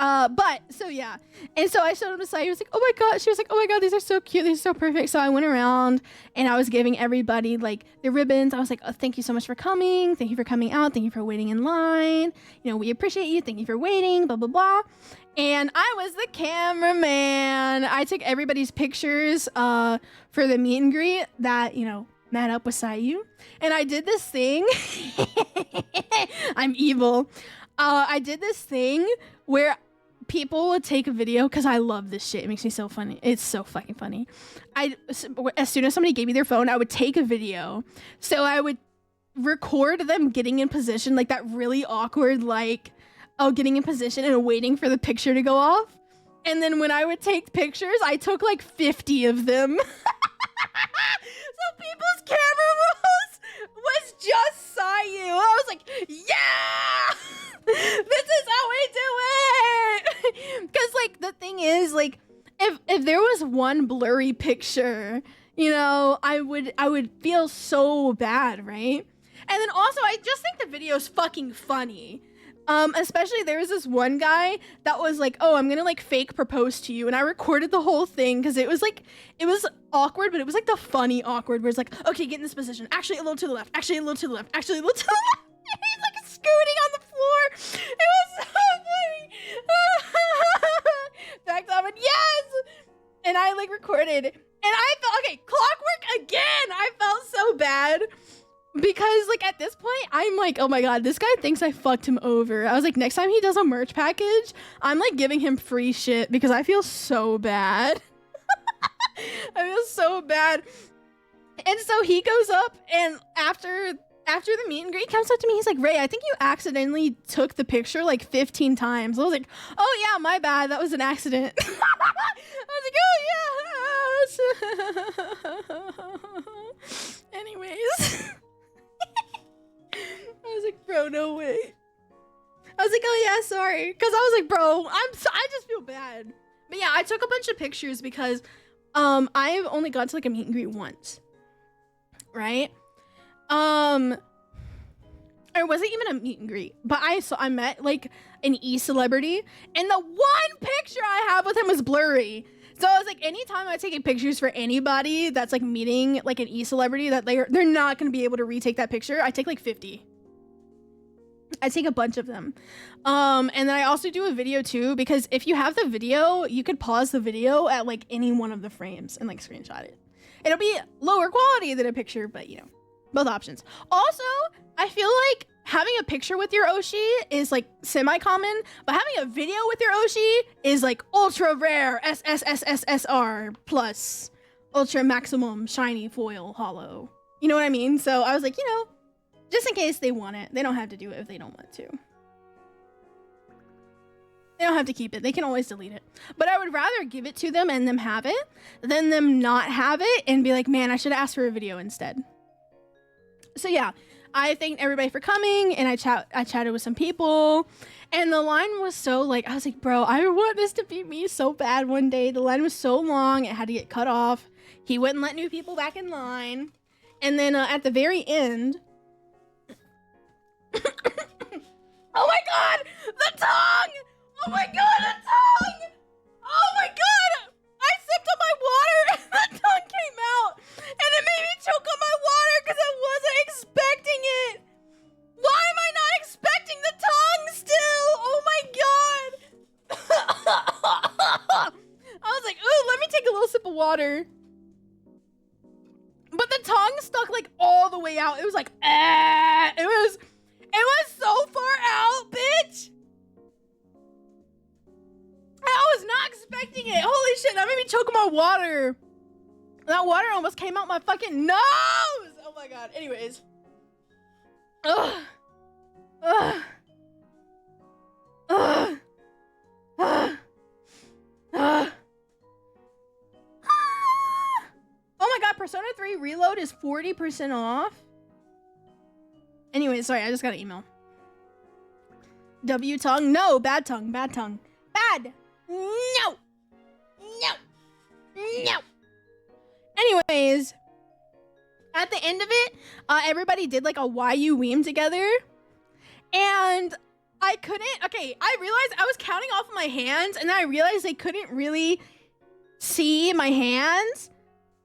But so yeah, and so I showed them to Sai. He was like, oh my god. She was like, oh my god, these are so cute, these are so perfect. So I went around and I was giving everybody like the ribbons. I was like, oh, thank you so much for coming, thank you for coming out, thank you for waiting in line, you know, we appreciate you, thank you for waiting, blah blah blah. And I was the cameraman. I took everybody's pictures for the meet and greet that, you know, met up with Sayu. And I did this thing. I'm evil. I did this thing where people would take a video because I love this shit. It makes me so funny. It's so fucking funny. As soon as somebody gave me their phone, I would take a video. So I would record them getting in position, like that really awkward, like, oh, getting in position and waiting for the picture to go off. And then when I would take pictures, I took like 50 of them. So people's camera was just Sayu. I was like, yeah! This is how we do it. Because like the thing is, like, if there was one blurry picture, you know, I would feel so bad, right? And then also I just think the video's fucking funny. Especially there was this one guy that was like, oh, I'm gonna like fake propose to you, and I recorded the whole thing because it was awkward, but it was like the funny awkward where it's like, okay, get in this position, actually a little to the left, actually a little to the left, actually a little to the left. And he's like scooting on the floor. It was so funny. Back up and yes, and I like recorded, and I felt okay, Clockwork again. I felt so bad. Because, like, at this point, I'm like, oh my god, this guy thinks I fucked him over. I was like, next time he does a merch package, I'm, like, giving him free shit because I feel so bad. I feel so bad. And so he goes up, and after the meet and greet, he comes up to me, he's like, Ray, I think you accidentally took the picture, like, 15 times. I was like, oh, yeah, my bad. That was an accident. I was like, oh, yeah. Anyways. I was like, bro, no way. I was like, oh yeah, sorry. Cause I was like, bro, I just feel bad. But yeah, I took a bunch of pictures because I've only got to like a meet and greet once. Right? It wasn't even a meet and greet, but I met like an e-celebrity, and the one picture I have with him was blurry. So I was like, anytime I'm taking pictures for anybody that's like meeting like an e-celebrity that they're not gonna be able to retake that picture, I take like 50. I take a bunch of them. And then I also do a video too, because if you have the video, you could pause the video at like any one of the frames and like screenshot it. It'll be lower quality than a picture, but you know, both options. Also, I feel like having a picture with your Oshi is like semi-common, but having a video with your Oshi is like ultra rare, SSSSR plus ultra maximum shiny foil hollow. You know what I mean? So I was like, you know, just in case they want it, they don't have to do it if they don't want to. They don't have to keep it. They can always delete it. But I would rather give it to them and them have it than them not have it and be like, man, I should have asked for a video instead. So yeah, I thanked everybody for coming, and I chatted with some people, and the line was so like, I was like, bro, I want this to be me so bad one day. The line was so long, it had to get cut off. He wouldn't let new people back in line. And then at the very end, oh my God, the tongue! Oh my God, the tongue! Oh my God! I sipped on my water and the tongue came out, and it made me choke on my water because I wasn't expecting it. Why am I not expecting the tongue still? Oh my God. I was like, ooh, let me take a little sip of water. But the tongue stuck like all the way out. It was like, it was so far out, bitch. I was not expecting it. Holy shit, that made me choke on my water. That water almost came out my fucking nose. Oh my God. Anyways. Ugh. Ugh. Ugh. Ugh. Ugh. Oh my God, Persona 3 Reload is 40% off. Anyway, sorry, I just got an email. W tongue? No, bad tongue, bad tongue. Bad. No. No. No. Anyways, at the end of it, everybody did like a YU meme together. And I couldn't, okay, I realized I was counting off my hands, and then I realized they couldn't really see my hands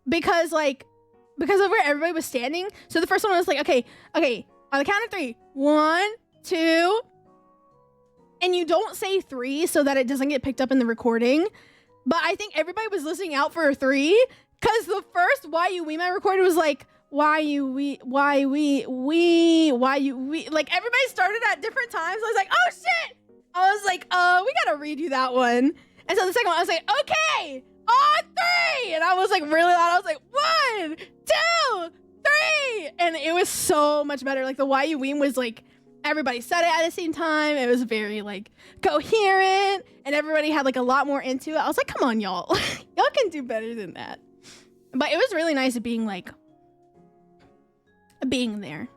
because of where everybody was standing. So the first one was like, okay, on the count of 3, 1, 2, and you don't say 3 so that it doesn't get picked up in the recording. But I think everybody was listening out for a 3 because the first YU I recorded was like, why you we like everybody started at different times. I was like, oh shit. I was like, we gotta redo that one. And so the second one I was like, okay, on 3, and I was like really loud. I was like, 1, 2, 3, and it was so much better. Like the YU was like everybody said it at the same time. It was very like coherent, and everybody had like a lot more into it. I was like, come on, y'all. Y'all can do better than that. But it was really nice being there.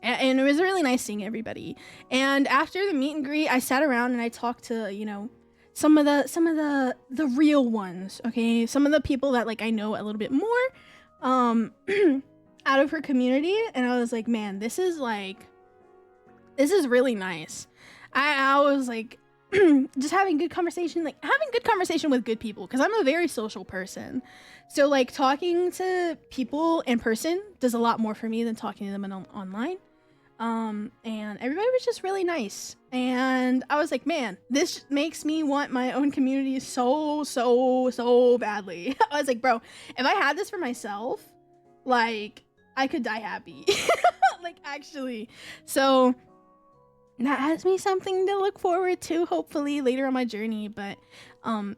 And it was really nice seeing everybody. And after the meet and greet, I sat around and I talked to, you know, some of the real ones, okay? Some of the people that like I know a little bit more out of her community, and I was like, man, this is really nice. I was like just having good conversation with good people, because I'm a very social person. So like talking to people in person does a lot more for me than talking to them online. And everybody was just really nice. And I was like, man, this makes me want my own community so badly. I was like, bro, if I had this for myself, like I could die happy. Like actually. So that has me something to look forward to, hopefully later on my journey. But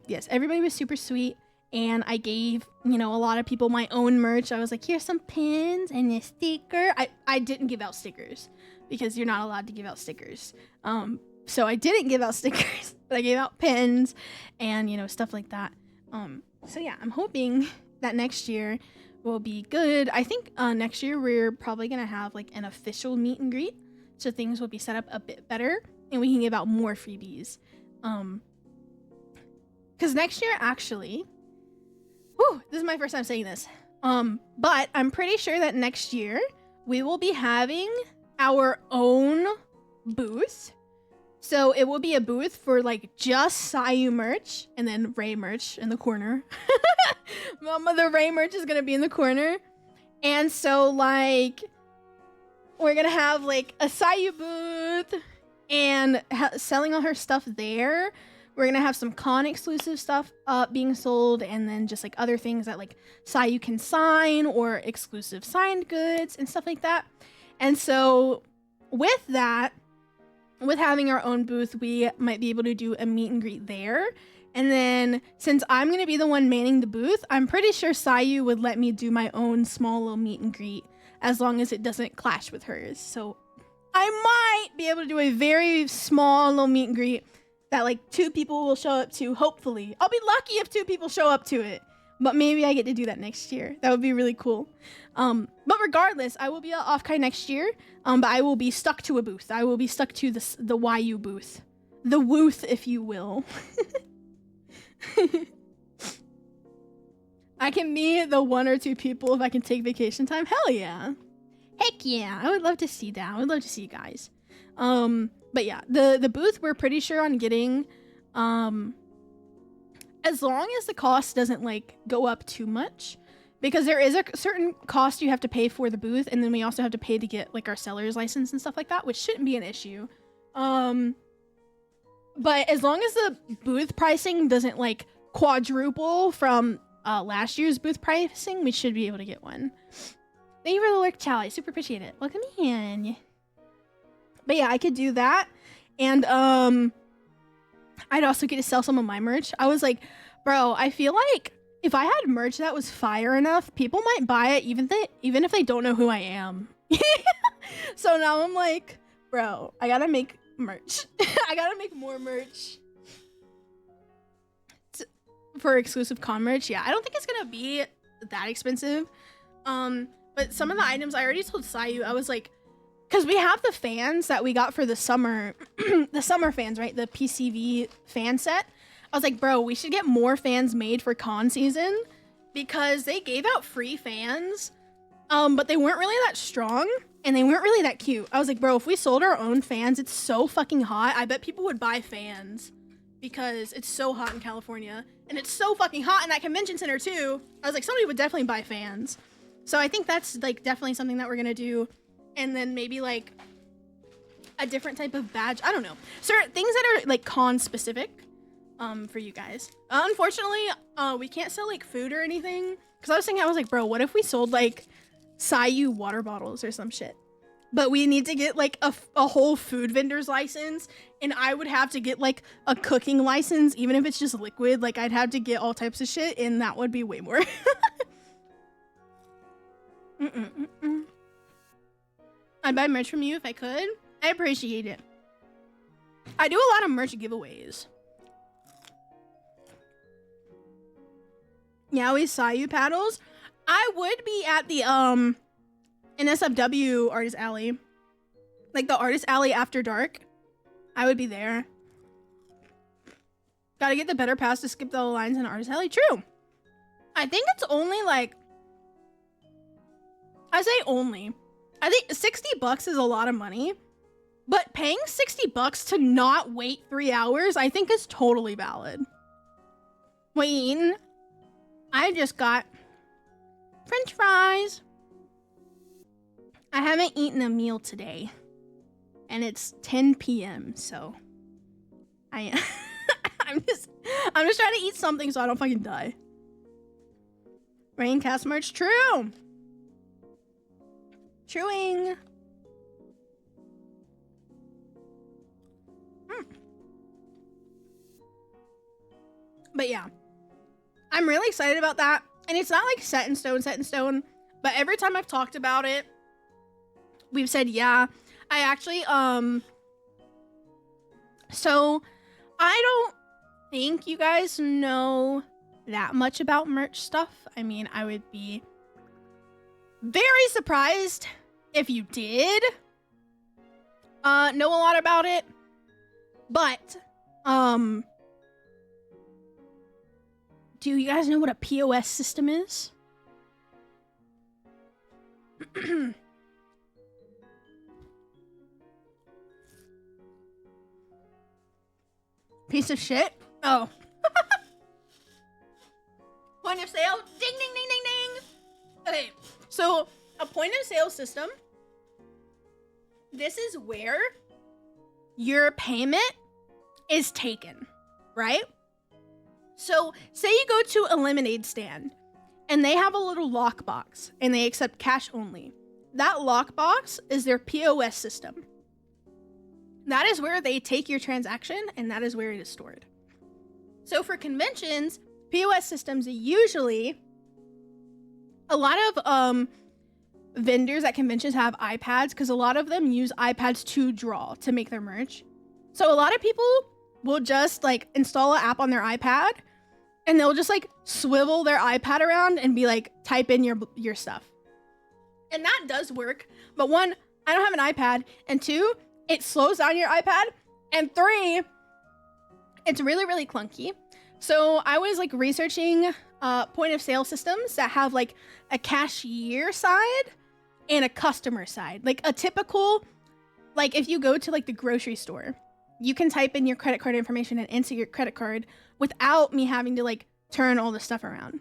yes, everybody was super sweet. And I gave, you know, a lot of people my own merch. I was like, here's some pins and a sticker. I didn't give out stickers because you're not allowed to give out stickers. So I didn't give out stickers, but I gave out pins and, you know, stuff like that. So yeah, I'm hoping that next year will be good. I think next year we're probably going to have like an official meet and greet. So things will be set up a bit better and we can give out more freebies. Because next year, actually... Whew, this is my first time saying this. But I'm pretty sure that next year we will be having our own booth. So it will be a booth for like just Sayu merch and then Ray merch in the corner. Mama, the Ray merch is gonna be in the corner. And so like we're gonna have like a Sayu booth and selling all her stuff there. We're gonna have some con exclusive stuff being sold, and then just like other things that like Sayu can sign or exclusive signed goods and stuff like that. And so with that, with having our own booth, we might be able to do a meet and greet there. And then since I'm gonna be the one manning the booth, I'm pretty sure Sayu would let me do my own small little meet and greet as long as it doesn't clash with hers. So I might be able to do a very small little meet and greet that like 2 people will show up to. Hopefully, I'll be lucky if 2 people show up to it, but maybe I get to do that next year. That would be really cool. But regardless, I will be at Offkai next year. But I will be stuck to a booth. I will be stuck to the YU booth, the wooth, if you will. I can be the 1 or 2 people if I can take vacation time. Hell yeah. Heck yeah. I would love to see that. I would love to see you guys. But yeah, the booth we're pretty sure on getting, as long as the cost doesn't like go up too much, because there is a certain cost you have to pay for the booth, and then we also have to pay to get like our seller's license and stuff like that, which shouldn't be an issue. But as long as the booth pricing doesn't like quadruple from last year's booth pricing, we should be able to get one. Thank you for the lurk, Charlie. Super appreciate it. Welcome in. But yeah, I could do that. And I'd also get to sell some of my merch. I was like, bro, I feel like if I had merch that was fire enough, people might buy it even if they don't know who I am. So now I'm like, bro, I gotta make merch. I gotta make more merch for exclusive con merch. Yeah, I don't think it's gonna be that expensive. But some of the items I already told Sayu, I was like, because we have the fans that we got for the summer, the summer fans, right? The PCV fan set. I was like, bro, we should get more fans made for con season because they gave out free fans, but they weren't really that strong and they weren't really that cute. I was like, bro, if we sold our own fans, it's so fucking hot. I bet people would buy fans because it's so hot in California and it's so fucking hot in that convention center too. I was like, somebody would definitely buy fans. So I think that's like definitely something that we're gonna do. And then maybe like a different type of badge. I don't know. Certain things that are like con specific for you guys. Unfortunately, we can't sell like food or anything. Cause I was thinking, I was like, bro, what if we sold like Sayu water bottles or some shit? But we need to get like a whole food vendor's license. And I would have to get like a cooking license, even if it's just liquid. Like I'd have to get all types of shit and that would be way more. I'd buy merch from you if I could. I appreciate it. I do a lot of merch giveaways. Yeah, we saw you paddles. I would be at the NSFW Artist Alley. Like the Artist Alley after dark. I would be there. Gotta get the better pass to skip the lines in Artist Alley. True. I think it's only like, I say only. I think $60 is a lot of money, but paying $60 to not wait 3 hours, I think is totally valid. What you eating? I just got French fries. I haven't eaten a meal today, and it's 10 p.m. So I'm just trying to eat something so I don't fucking die. Raincast merch, true. Truing. But yeah, I'm really excited about that. And it's not like set in stone, but every time I've talked about it, we've said, yeah. I actually, so I don't think you guys know that much about merch stuff. I mean, I would be very surprised if you did know a lot about it, but do you guys know what a POS system is? Piece of shit? Oh. Point of sale? Ding, ding, ding, ding, ding. Okay, so a point of sale system, this is where your payment is taken, right? So say you go to a lemonade stand and they have a little lockbox and they accept cash only. That lockbox is their POS system. That is where they take your transaction and that is where it is stored. So for conventions, POS systems usually, a lot of vendors at conventions have iPads because a lot of them use iPads to draw to make their merch. So a lot of people will just like install an app on their iPad and they'll just like swivel their iPad around and be like, type in your stuff. And that does work. But one, I don't have an iPad. And two, it slows down your iPad. And three, it's really, really clunky. So I was like researching point of sale systems that have like a cashier side and a customer side. Like a typical, like if you go to like the grocery store, you can type in your credit card information and enter your credit card without me having to like turn all the stuff around.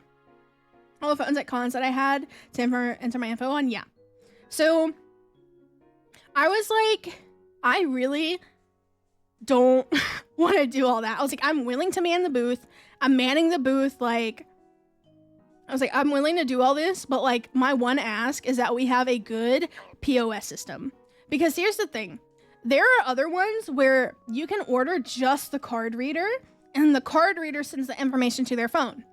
All the phones at cons that I had to enter my info on, yeah. So I was like, I really don't want to do all that. I was like, I'm willing to man the booth. I'm manning the booth. Like, I was like, I'm willing to do all this, but like my one ask is that we have a good POS system. Because here's the thing. There are other ones where you can order just the card reader and the card reader sends the information to their phone.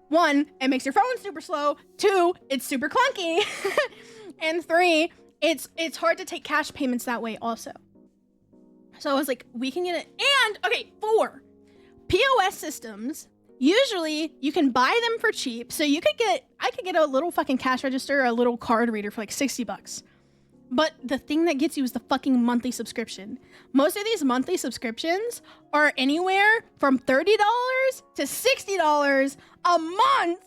One, it makes your phone super slow. Two, it's super clunky. And three, it's hard to take cash payments that way also. So I was like, we can get it. And okay, 4, POS systems. Usually you can buy them for cheap. So I could get a little fucking cash register or a little card reader for like $60. But the thing that gets you is the fucking monthly subscription. Most of these monthly subscriptions are anywhere from $30 to $60 a month,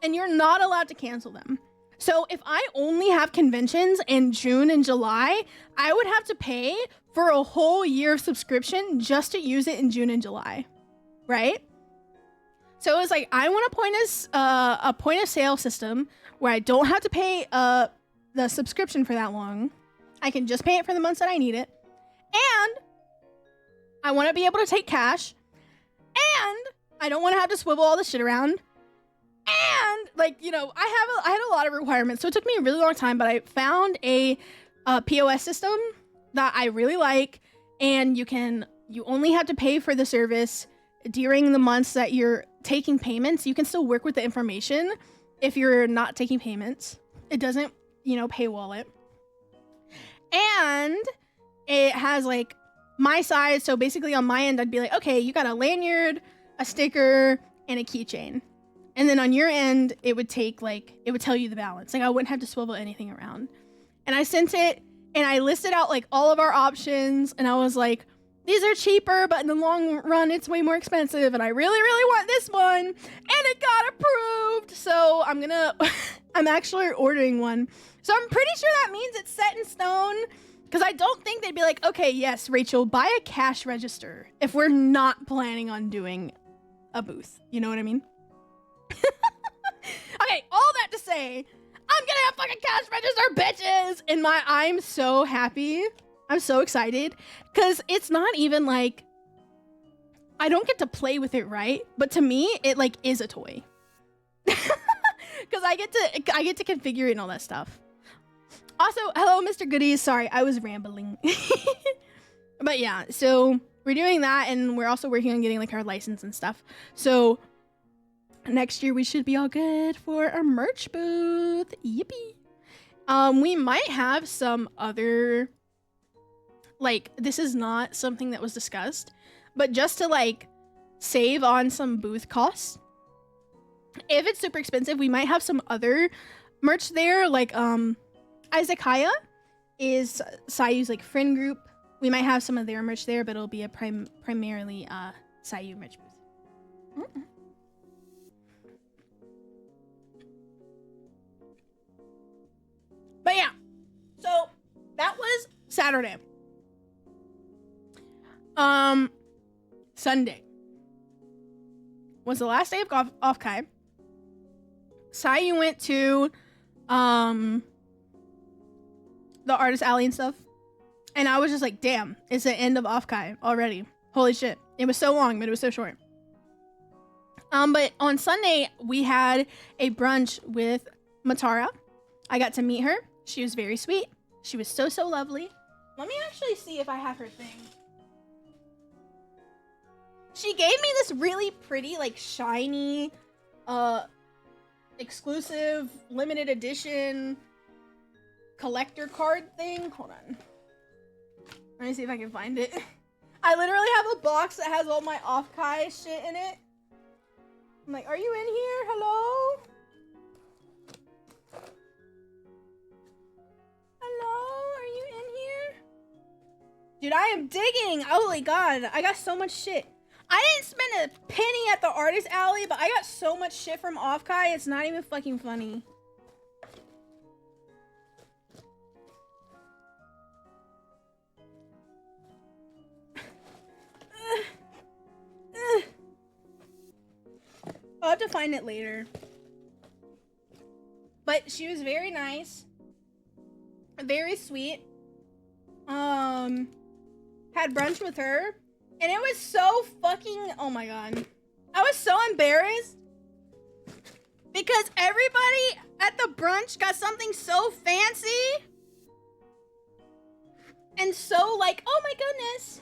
and you're not allowed to cancel them. So if I only have conventions in June and July, I would have to pay for a whole year of subscription just to use it in June and July, right? So it was like, I want a point of sale system where I don't have to pay the subscription for that long. I can just pay it for the months that I need it. And I want to be able to take cash. And I don't want to have to swivel all this shit around. And like, you know, I had a lot of requirements. So it took me a really long time, but I found a POS system that I really like. And you only have to pay for the service during the months that you're taking payments. You can still work with the information if you're not taking payments. It doesn't, paywall it. And it has like my size. So basically on my end, I'd be like, okay, you got a lanyard, a sticker, and a keychain. And then on your end, it would tell you the balance. Like I wouldn't have to swivel anything around. And I sent it and I listed out like all of our options. And I was like, these are cheaper, but in the long run, it's way more expensive. And I really, really want this one. And it got approved. So I'm actually ordering one. So I'm pretty sure that means it's set in stone. Because I don't think they'd be like, okay, yes, Rachel, buy a cash register if we're not planning on doing a booth. You know what I mean? Okay, all that to say, I'm gonna have fucking cash register, bitches! And I'm so happy. I'm so excited. Because it's not even like, I don't get to play with it, right? But to me, it like is a toy. Because I get to configure it and all that stuff. Also, hello, Mr. Goodies. Sorry, I was rambling. But yeah, so we're doing that, and we're also working on getting like our license and stuff. So next year we should be all good for a merch booth. Yippee. We might have some other, like, this is not something that was discussed, but just to like save on some booth costs. If it's super expensive, we might have some other merch there, like Izakaya is Sayu's like friend group. We might have some of their merch there, but it'll be a primarily Sayu merch booth. Mm-mm. But yeah, so that was Saturday. Sunday was the last day of off-kai. Sayu went to the artist alley and stuff, and I was just like, damn, it's the end of off-kai already. Holy shit, it was so long, but it was so short. But on Sunday we had a brunch with Matara. I got to meet her. She was very sweet. She was so lovely. Let me actually see if I have her thing. She gave me this really pretty, like, shiny, exclusive, limited edition collector card thing. Hold on. Let me see if I can find it. I literally have a box that has all my off-kai shit in it. I'm like, are you in here? Hello? Hello? Are you in here? Dude, I am digging. Holy God. I got so much shit. I didn't spend a penny at the artist alley, but I got so much shit from off-kai. It's not even fucking funny. I'll have to find it later. But she was very nice. Very sweet. Had brunch with her. And it was so fucking... Oh my God. I was so embarrassed. Because everybody at the brunch got something so fancy. And so like, oh my goodness.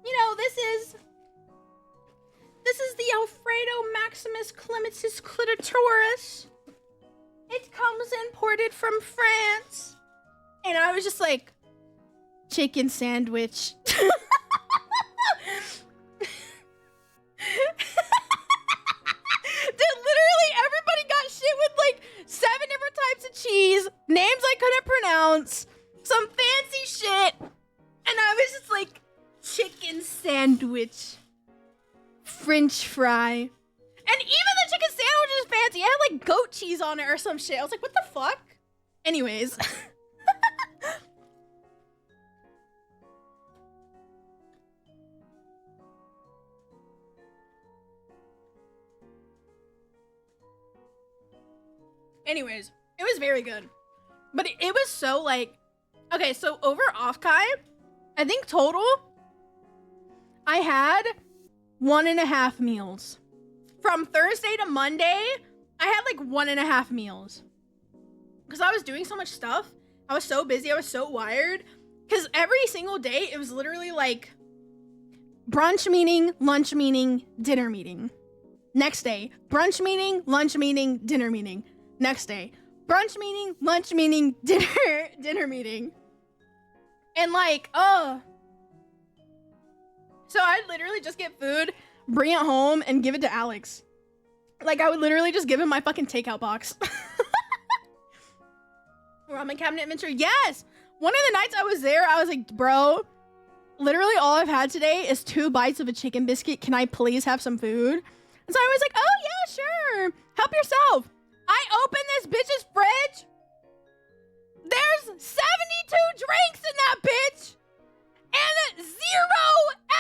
You know, this is the Alfredo Maximus Clematis Clitoris. It comes imported from France. And I was just like, chicken sandwich. Dude, literally everybody got shit with like 7 different types of cheese, names I couldn't pronounce, some fancy shit. And I was just like, chicken sandwich. French fry. And even the chicken sandwich is fancy. It had like goat cheese on it or some shit. I was like, what the fuck? Anyways. Anyways, it was very good. But it was so like, okay, so over off-kai, I think total, I had 1.5 meals. From Thursday to Monday, I had like 1.5 meals. Because I was doing so much stuff. I was so busy. I was so wired. Because every single day, it was literally like brunch meeting, lunch meeting, dinner meeting. Next day, brunch meeting, lunch meeting, dinner meeting. Next day, brunch meeting, lunch meeting, dinner meeting. And like, oh. So I'd literally just get food, bring it home, and give it to Alex. Like, I would literally just give him my fucking takeout box. Ramen cabinet adventure, yes! One of the nights I was there, I was like, bro, literally all I've had today is 2 bites of a chicken biscuit. Can I please have some food? And so I was like, oh yeah, sure. Help yourself. I opened this bitch's fridge. There's 72 drinks in that bitch. And 0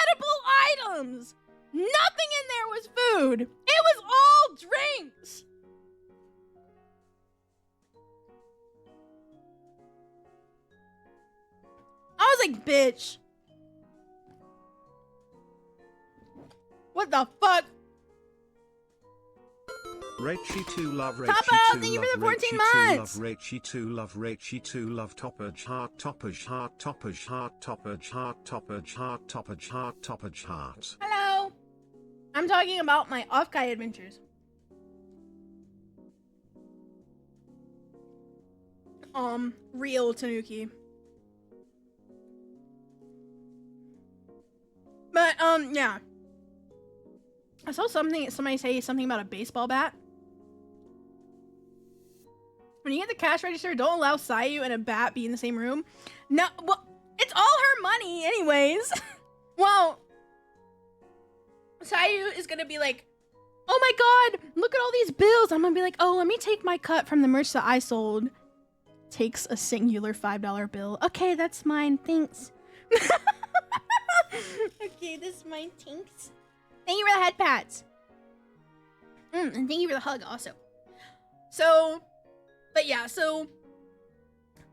edible items. Nothing in there was food. It was all drinks. I was like, bitch. What the fuck? Raechit love Topo, Raechit thank you love for the 14 Raechit months. love Raechit love Raechit love toppage heart toppage heart toppage heart toppage heart toppage heart toppage heart toppage heart. Hello. I'm talking about my off-kai adventures. Real Tanuki. But yeah. I saw somebody say something about a baseball bat. When you get the cash register, don't allow Sayu and a bat be in the same room. No, well, it's all her money anyways. Well, Sayu is gonna be like, oh my god, look at all these bills. I'm gonna be like, oh, let me take my cut from the merch that I sold. Takes a singular $5 bill. Okay, that's mine, thanks. Okay, this is mine, thanks. Thank you for the head pats. And thank you for the hug also. So, but yeah, so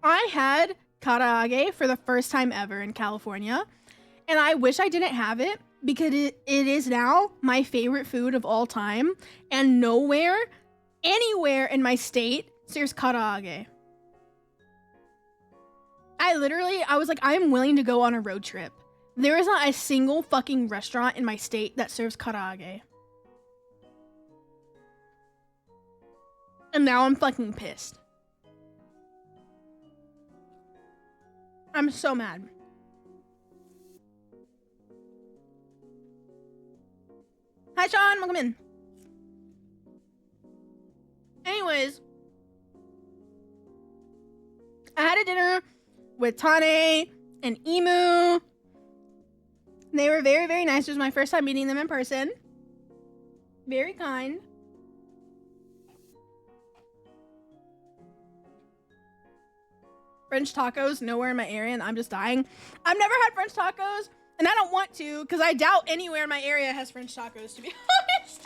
I had karaage for the first time ever in California. And I wish I didn't have it because it is now my favorite food of all time. And nowhere, anywhere in my state serves karaage. I was like, I am willing to go on a road trip. There is not a single fucking restaurant in my state that serves karaage. And now I'm fucking pissed. I'm so mad. Hi, Sean. Welcome in. Anyways, I had a dinner with Tane and Emu. They were very, very nice. It was my first time meeting them in person. Very kind. French tacos, nowhere in my area, and I'm just dying. I've never had French tacos, and I don't want to, because I doubt anywhere in my area has French tacos, to be honest.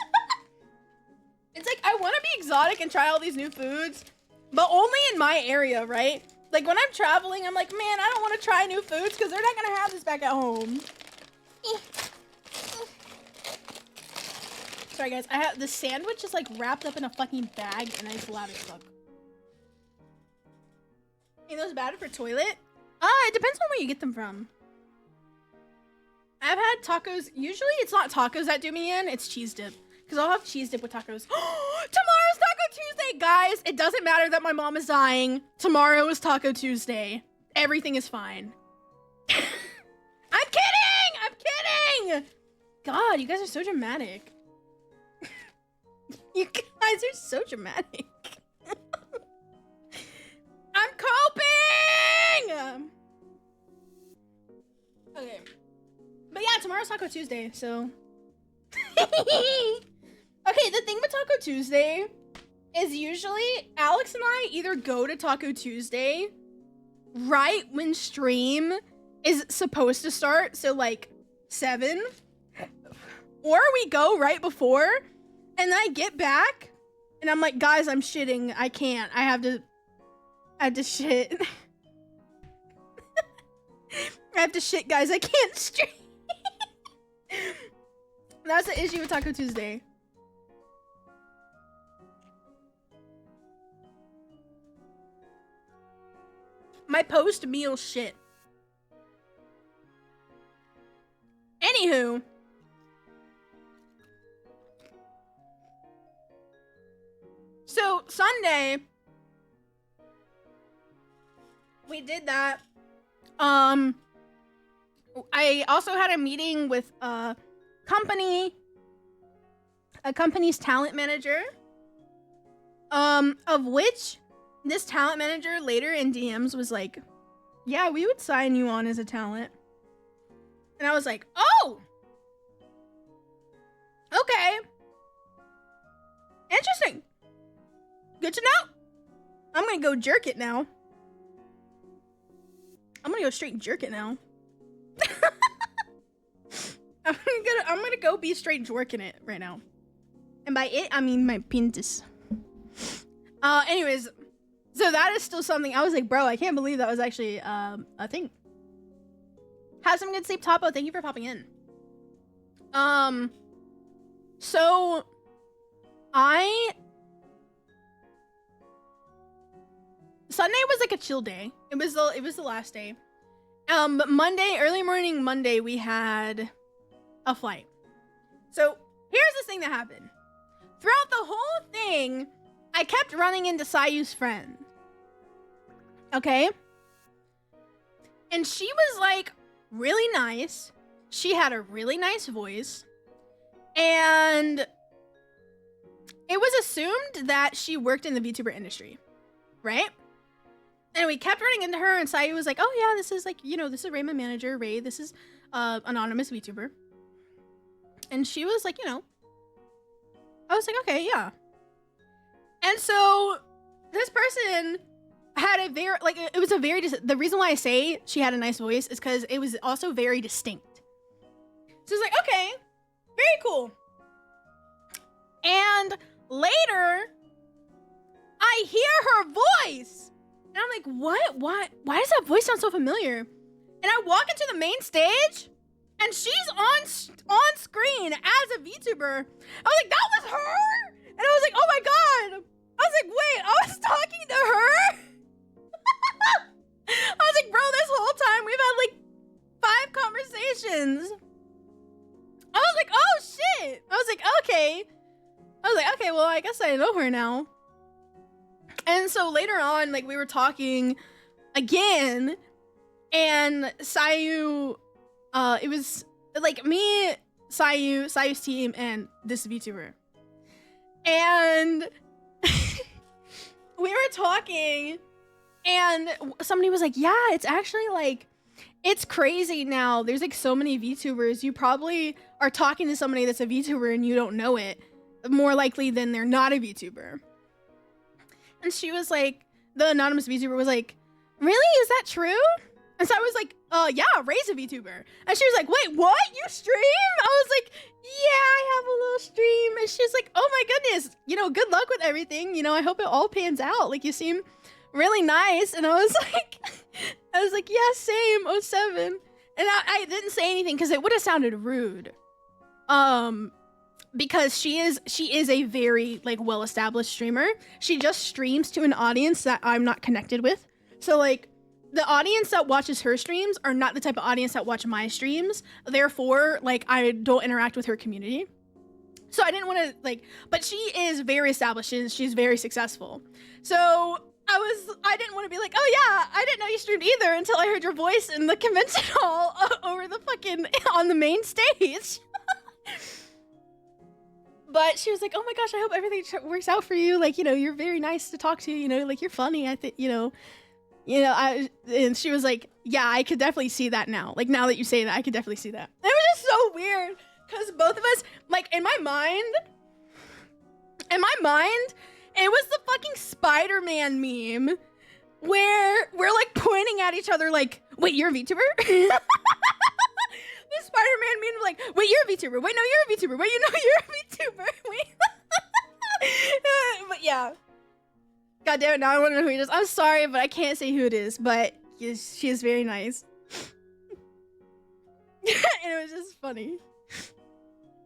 It's like, I want to be exotic and try all these new foods, but only in my area, right? Like, when I'm traveling, I'm like, man, I don't want to try new foods, because they're not going to have this back at home. Sorry, guys. I have the sandwich is, like, wrapped up in a fucking bag, and it's loud as fuck. Ain't those bad for toilet? It depends on where you get them from. I've had tacos. Usually, it's not tacos that do me in. It's cheese dip. Because I'll have cheese dip with tacos. Tomorrow's Taco Tuesday, guys. It doesn't matter that my mom is dying. Tomorrow is Taco Tuesday. Everything is fine. I'm kidding! I'm kidding! God, you guys are so dramatic. You guys are so dramatic. I'm coping! Okay. But yeah, tomorrow's Taco Tuesday, so... Okay, the thing with Taco Tuesday is usually Alex and I either go to Taco Tuesday right when stream is supposed to start, so like 7, or we go right before, and then I get back, and I'm like, guys, I'm shitting. I can't. I have to shit. I have to shit, guys. I can't stream. That's the issue with Taco Tuesday. My post-meal shit. Anywho. So, Sunday, we did that. I also had a meeting with a company's talent manager, of which this talent manager later in DMs was like, yeah, we would sign you on as a talent. And I was like, oh, okay, interesting, good to know. I'm gonna go jerk it now. I'm gonna go straight and jerk it now. I'm gonna go be straight jerking it right now. And by it, I mean my penis. Anyways, so that is still something. I was like, bro, I can't believe that was actually a thing. Have some good sleep, Topo. Thank you for popping in. So Sunday was like a chill day. It was the last day. But Monday, early morning Monday, we had a flight. So here's the thing that happened. Throughout the whole thing, I kept running into Sayu's friend. Okay? And she was like really nice. She had a really nice voice. And it was assumed that she worked in the VTuber industry. Right? And we kept running into her, and Sayu was like, oh yeah, this is like, you know, this is Ray, my manager. Ray, this is anonymous VTuber. And she was like, you know, I was like, okay, yeah. And so this person had a very, like, it was a very, the reason why I say she had a nice voice is because it was also very distinct. So it's like, okay, very cool. And later, I hear her voice. And I'm like, what? Why does that voice sound so familiar? And I walk into the main stage, and she's on screen as a VTuber. I was like, that was her? And I was like, oh my god. I was like, wait, I was talking to her? I was like, bro, this whole time we've had like 5 conversations. I was like, oh shit. I was like, okay. I was like, okay, well, I guess I know her now. And so later on, like, we were talking again, and Sayu, it was like me, Sayu's team, and this VTuber. And we were talking, and somebody was like, yeah, it's actually like, it's crazy now. There's like so many VTubers. You probably are talking to somebody that's a VTuber and you don't know it, more likely than they're not a VTuber. And she was like, the anonymous VTuber was like, really? Is that true? And so I was like, yeah, Ray's a VTuber. And she was like, wait, what? You stream? I was like, yeah, I have a little stream. And she's like, oh my goodness, you know, good luck with everything. You know, I hope it all pans out. Like, you seem really nice. And I was like, yeah, same, '07. And I didn't say anything because it would have sounded rude. Because she is a very like well-established streamer. She just streams to an audience that I'm not connected with. So like, the audience that watches her streams are not the type of audience that watch my streams. Therefore, like, I don't interact with her community. So I didn't want to, like, but she is very established and she's very successful. So I didn't want to be like, oh yeah, I didn't know you streamed either until I heard your voice in the convention hall over the fucking, on the main stage. But she was like, oh my gosh, I hope everything works out for you. Like, you know, you're very nice to talk to, you know, like, you're funny. I think, and she was like, yeah, I could definitely see that now. Like, now that you say that, I could definitely see that. It was just so weird because both of us, like, in my mind, it was the fucking Spider-Man meme where we're like pointing at each other like, wait, you're a VTuber? The Spider-Man meme like, wait, you're a VTuber. Wait, no, you're a VTuber. Wait, you know, you're a VTuber. Wait. But yeah. God damn it, now I want to know who it is. I'm sorry, but I can't say who it is, but she is very nice. And it was just funny.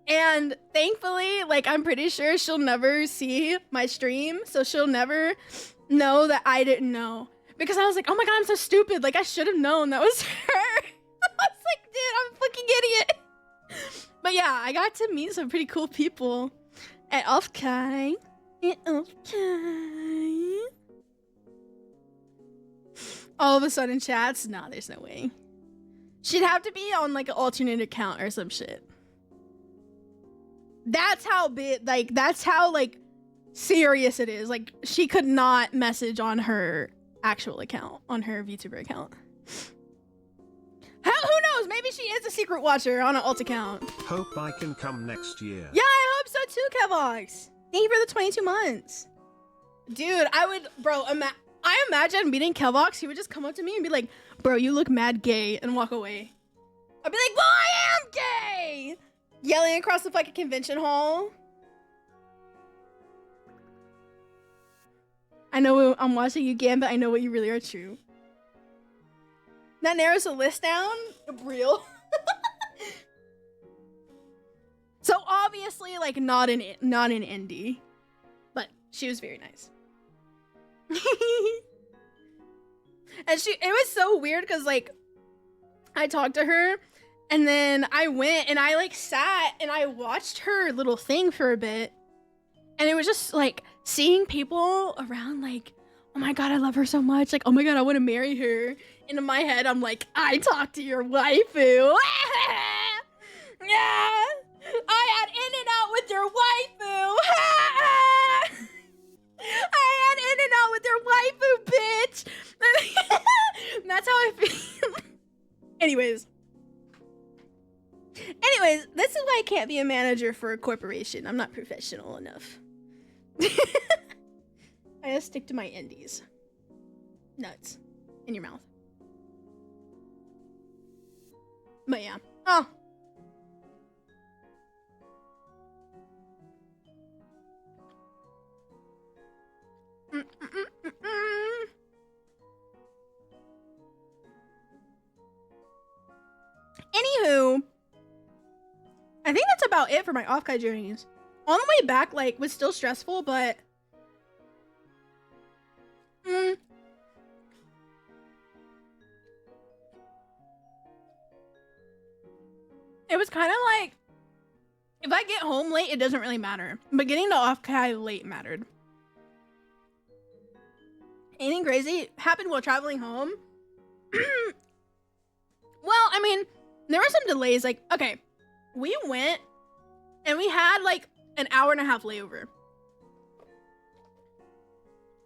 And thankfully, like, I'm pretty sure she'll never see my stream, so she'll never know that I didn't know. Because I was like, oh my god, I'm so stupid. Like, I should have known that was her. I was like, dude, I'm a fucking idiot. But yeah, I got to meet some pretty cool people at Offkai. Okay. All of a sudden chats? Nah, there's no way. She'd have to be on like an alternate account or some shit. That's how big, like, that's how like serious it is. Like, she could not message on her actual account, on her VTuber account. Hell, who knows? Maybe she is a secret watcher on an alt account. Hope I can come next year. Yeah, I hope so too, Kevox. Thank you for the 22 months. Dude, I would, bro, I imagine meeting Kevox, he would just come up to me and be like, bro, you look mad gay, and walk away. I'd be like, well, I am gay! Yelling across the fucking convention hall. I know I'm watching you, Gambit, I know what you really are true. That narrows the list down? Real. So obviously, like, not an indie, but she was very nice. And it was so weird because, like, I talked to her and then I went and I like sat and I watched her little thing for a bit, and it was just like seeing people around like, oh my god, I love her so much, like, oh my god, I want to marry her. And in my head I'm like, I talked to your waifu. Yeah, I had In-N-Out with your waifu. I had In-N-Out with your waifu, bitch. That's how I feel. Anyways, this is why I can't be a manager for a corporation. I'm not professional enough. I just stick to my indies. Nuts. In your mouth. But yeah. Oh. Anywho, I think that's about it for my Offkai journeys. On the way back, like, was still stressful, but it was kind of like, if I get home late, it doesn't really matter. But getting to Offkai late mattered. Anything crazy happened while traveling home? Well, I mean, there were some delays. Like, okay, we went and we had like an hour and a half layover.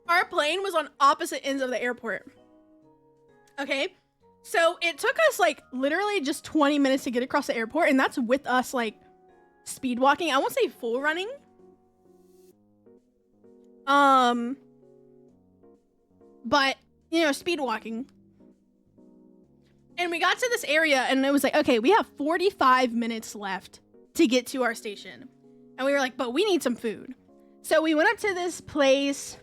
Our plane was on opposite ends of the airport. Okay, so it took us like literally just 20 minutes to get across the airport, and that's with us like speed walking. I won't say full running. But you know, speed walking. And we got to this area and it was like, okay, we have 45 minutes left to get to our station. And we were like, but we need some food. So we went up to this place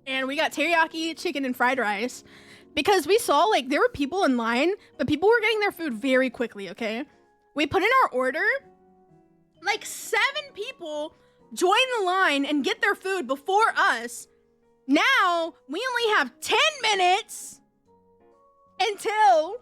and we got teriyaki chicken and fried rice because we saw like there were people in line, but people were getting their food very quickly, okay? We put in our order. Like 7 people join the line and get their food before us. Now we only have 10 minutes until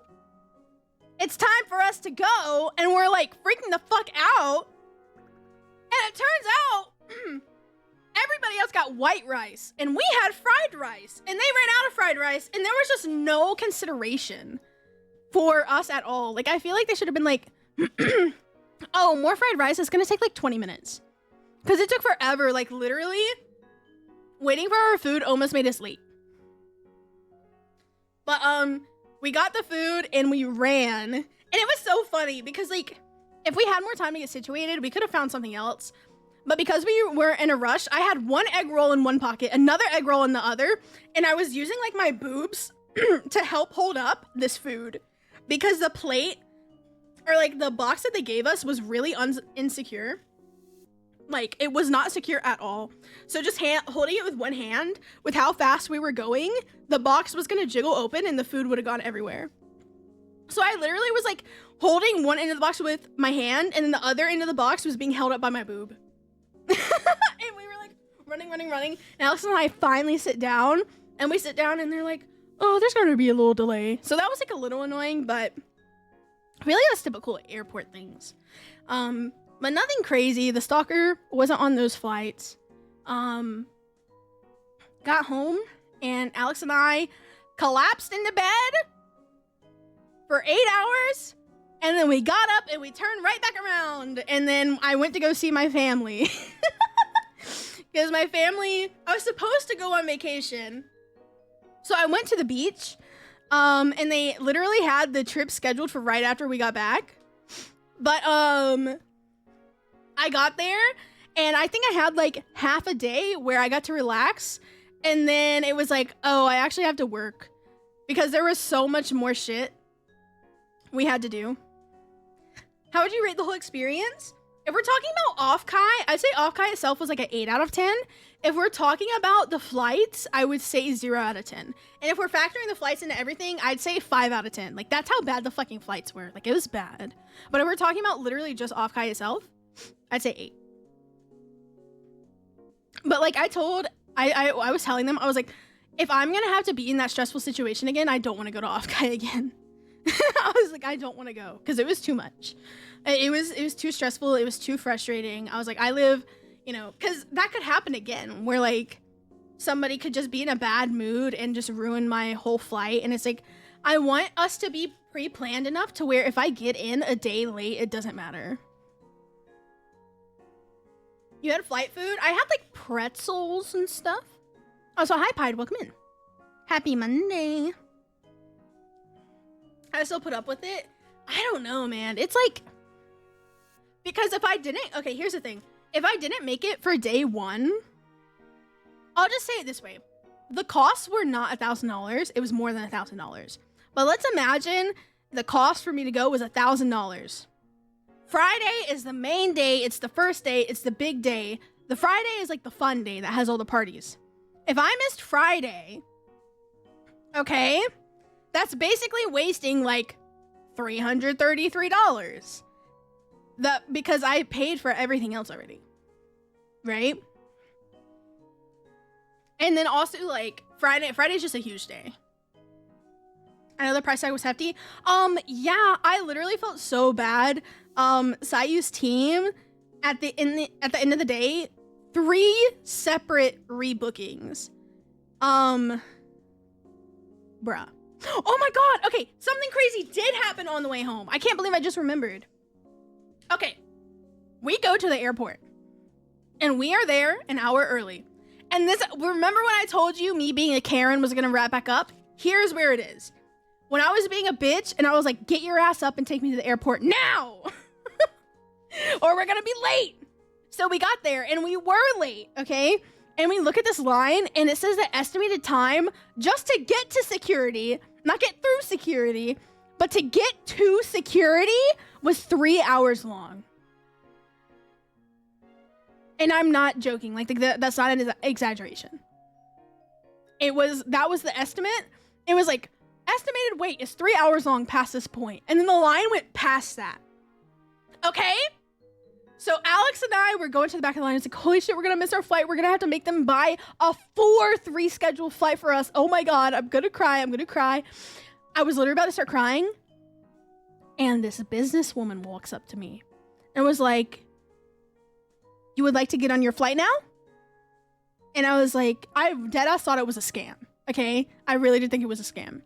it's time for us to go, and we're like freaking the fuck out. And it turns out everybody else got white rice and we had fried rice, and they ran out of fried rice, and there was just no consideration for us at all. Like I feel like they should have been like, oh, more fried rice is gonna take like 20 minutes. Because it took forever, like literally waiting for our food almost made us late. But we got the food and we ran. And it was so funny because like if we had more time to get situated, we could have found something else. But because we were in a rush, I had one egg roll in one pocket, another egg roll in the other, and I was using like my boobs to help hold up this food because the plate or like the box that they gave us was really insecure. Like it was not secure at all. So just holding it with one hand, with how fast we were going, the box was gonna jiggle open and the food would have gone everywhere. So I literally was like holding one end of the box with my hand, and then the other end of the box was being held up by my boob. And we were like running. And Alex and I finally sit down, and we sit down and they're like, oh, there's gonna be a little delay. So that was like a little annoying, but really that's typical airport things. But nothing crazy. The stalker wasn't on those flights. Got home and Alex and I collapsed into bed for 8 hours. And then we got up and we turned right back around. And then I went to go see my family. Because my family, I was supposed to go on vacation. So I went to the beach. And they literally had the trip scheduled for right after we got back. But, I got there and I think I had like half a day where I got to relax, and then it was like, oh, I actually have to work because there was so much more shit we had to do. How would you rate the whole experience? If we're talking about off-kai, I'd say off-kai itself was like an 8 out of 10. If we're talking about the flights, I would say 0 out of 10. And if we're factoring the flights into everything, I'd say 5 out of 10. Like that's how bad the fucking flights were. Like it was bad. But if we're talking about literally just off-kai itself, I'd say 8. But like I was telling them, I was like, if I'm gonna have to be in that stressful situation again, I don't want to go to off-kai again. I was like, I don't want to go because it was too much. It was too stressful. It was too frustrating. I was like, I live, you know, because that could happen again where like somebody could just be in a bad mood and just ruin my whole flight. And it's like, I want us to be pre-planned enough to where if I get in a day late, it doesn't matter. You had flight food? I had like pretzels and stuff. Oh, so hi Pied, welcome in. Happy Monday. I still put up with it. I don't know, man. It's like, because if I didn't, okay, here's the thing. If I didn't make it for day 1, I'll just say it this way. The costs were not $1,000. It was more than $1,000. But let's imagine the cost for me to go was $1,000. Friday is the main day. It's the first day. It's the big day. The Friday is like the fun day that has all the parties. If I missed Friday, okay, that's basically wasting like $333. Because I paid for everything else already. Right? And then also like Friday's just a huge day. I know the price tag was hefty. Yeah, I literally felt so bad. Sayu's team at the end of the day, 3 separate rebookings. Bruh. Oh my god. Okay, something crazy did happen on the way home. I can't believe I just remembered. Okay, we go to the airport, and we are there an hour early. And this, remember when I told you me being a Karen was gonna wrap back up? Here's where it is. When I was being a bitch and I was like, get your ass up and take me to the airport now, or we're gonna be late. So we got there and we were late, okay? And we look at this line and it says the estimated time just to get to security, not get through security, but to get to security was 3 hours long. And I'm not joking, like that's not an exaggeration. That was the estimate. It was like, estimated wait is 3 hours long past this point. And then the line went past that. Okay? So Alex and I were going to the back of the line. It's like, holy shit, we're gonna miss our flight. We're gonna have to make them buy a 4th rescheduled flight for us. Oh my God, I'm gonna cry. I was literally about to start crying. And this businesswoman walks up to me and was like, you would like to get on your flight now? And I was like, I deadass thought it was a scam. Okay? I really did think it was a scam.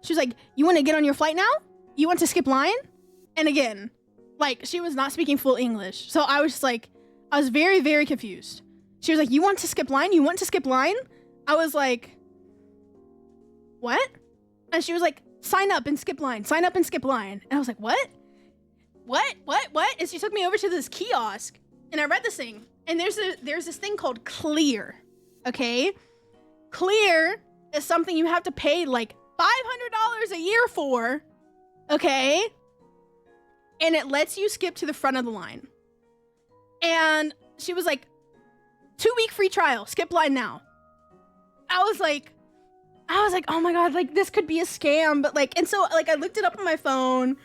She was like, you want to get on your flight now? You want to skip line? And again, like, she was not speaking full English. So I was just like, I was very, very confused. She was like, you want to skip line? You want to skip line? I was like, what? And she was like, sign up and skip line. Sign up and skip line. And I was like, what? What? And she took me over to this kiosk. And I read this thing, and there's this thing called Clear, okay? Clear is something you have to pay like $500 a year for, okay? And it lets you skip to the front of the line. And she was like, 2-week free trial, skip line now. I was like, oh my God, like this could be a scam, but like, and so like I looked it up on my phone.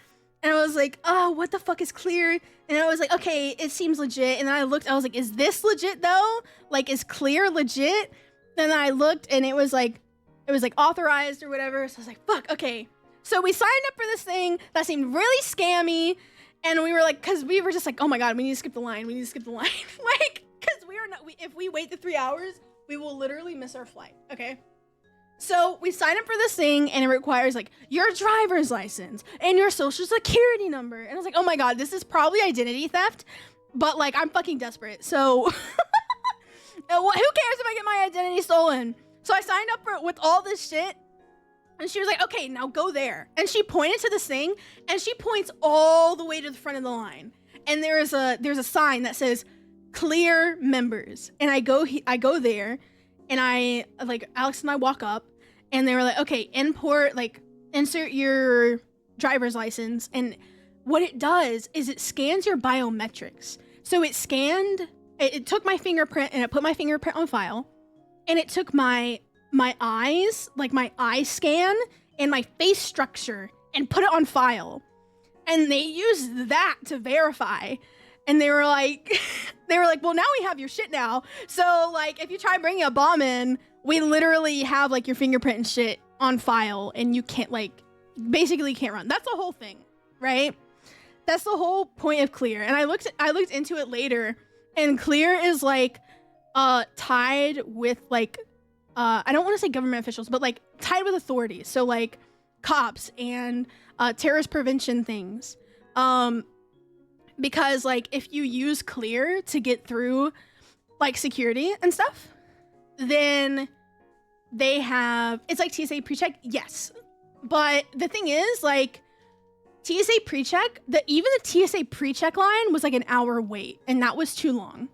And I was like, oh, what the fuck is Clear? And I was like, okay, it seems legit. And then I looked, I was like, is this legit though? Like, is Clear legit? And then I looked and it was like authorized or whatever. So I was like, fuck, okay. So we signed up for this thing that seemed really scammy. And we were like, cause we were just like, oh my God, we need to skip the line. Like, cause if we wait the 3 hours, we will literally miss our flight, okay? So we sign up for this thing and it requires like your driver's license and your social security number. And I was like, oh my God, this is probably identity theft, but like I'm fucking desperate. So who cares if I get my identity stolen? So I signed up with all this shit and she was like, okay, now go there. And she pointed to this thing and she points all the way to the front of the line. And there's a sign that says Clear members. And I go there. And Alex and I walk up and they were like, okay, insert your driver's license. And what it does is it scans your biometrics. So it took my fingerprint and it put my fingerprint on file. And it took my eyes, like my eye scan and my face structure and put it on file. And they used that to verify. And they were like, well, now we have your shit now. So, like, if you try bringing a bomb in, we literally have, like, your fingerprint and shit on file. And you can't, like, basically can't run. That's the whole thing, right? That's the whole point of Clear. And I looked into it later. And Clear is, like, tied with, like, I don't want to say government officials, but, like, tied with authorities. So, like, cops and terrorist prevention things. Because, like, if you use Clear to get through, like, security and stuff, then they have... It's like TSA PreCheck, yes. But the thing is, like, TSA PreCheck, even the TSA PreCheck line was, like, an hour wait, and that was too long.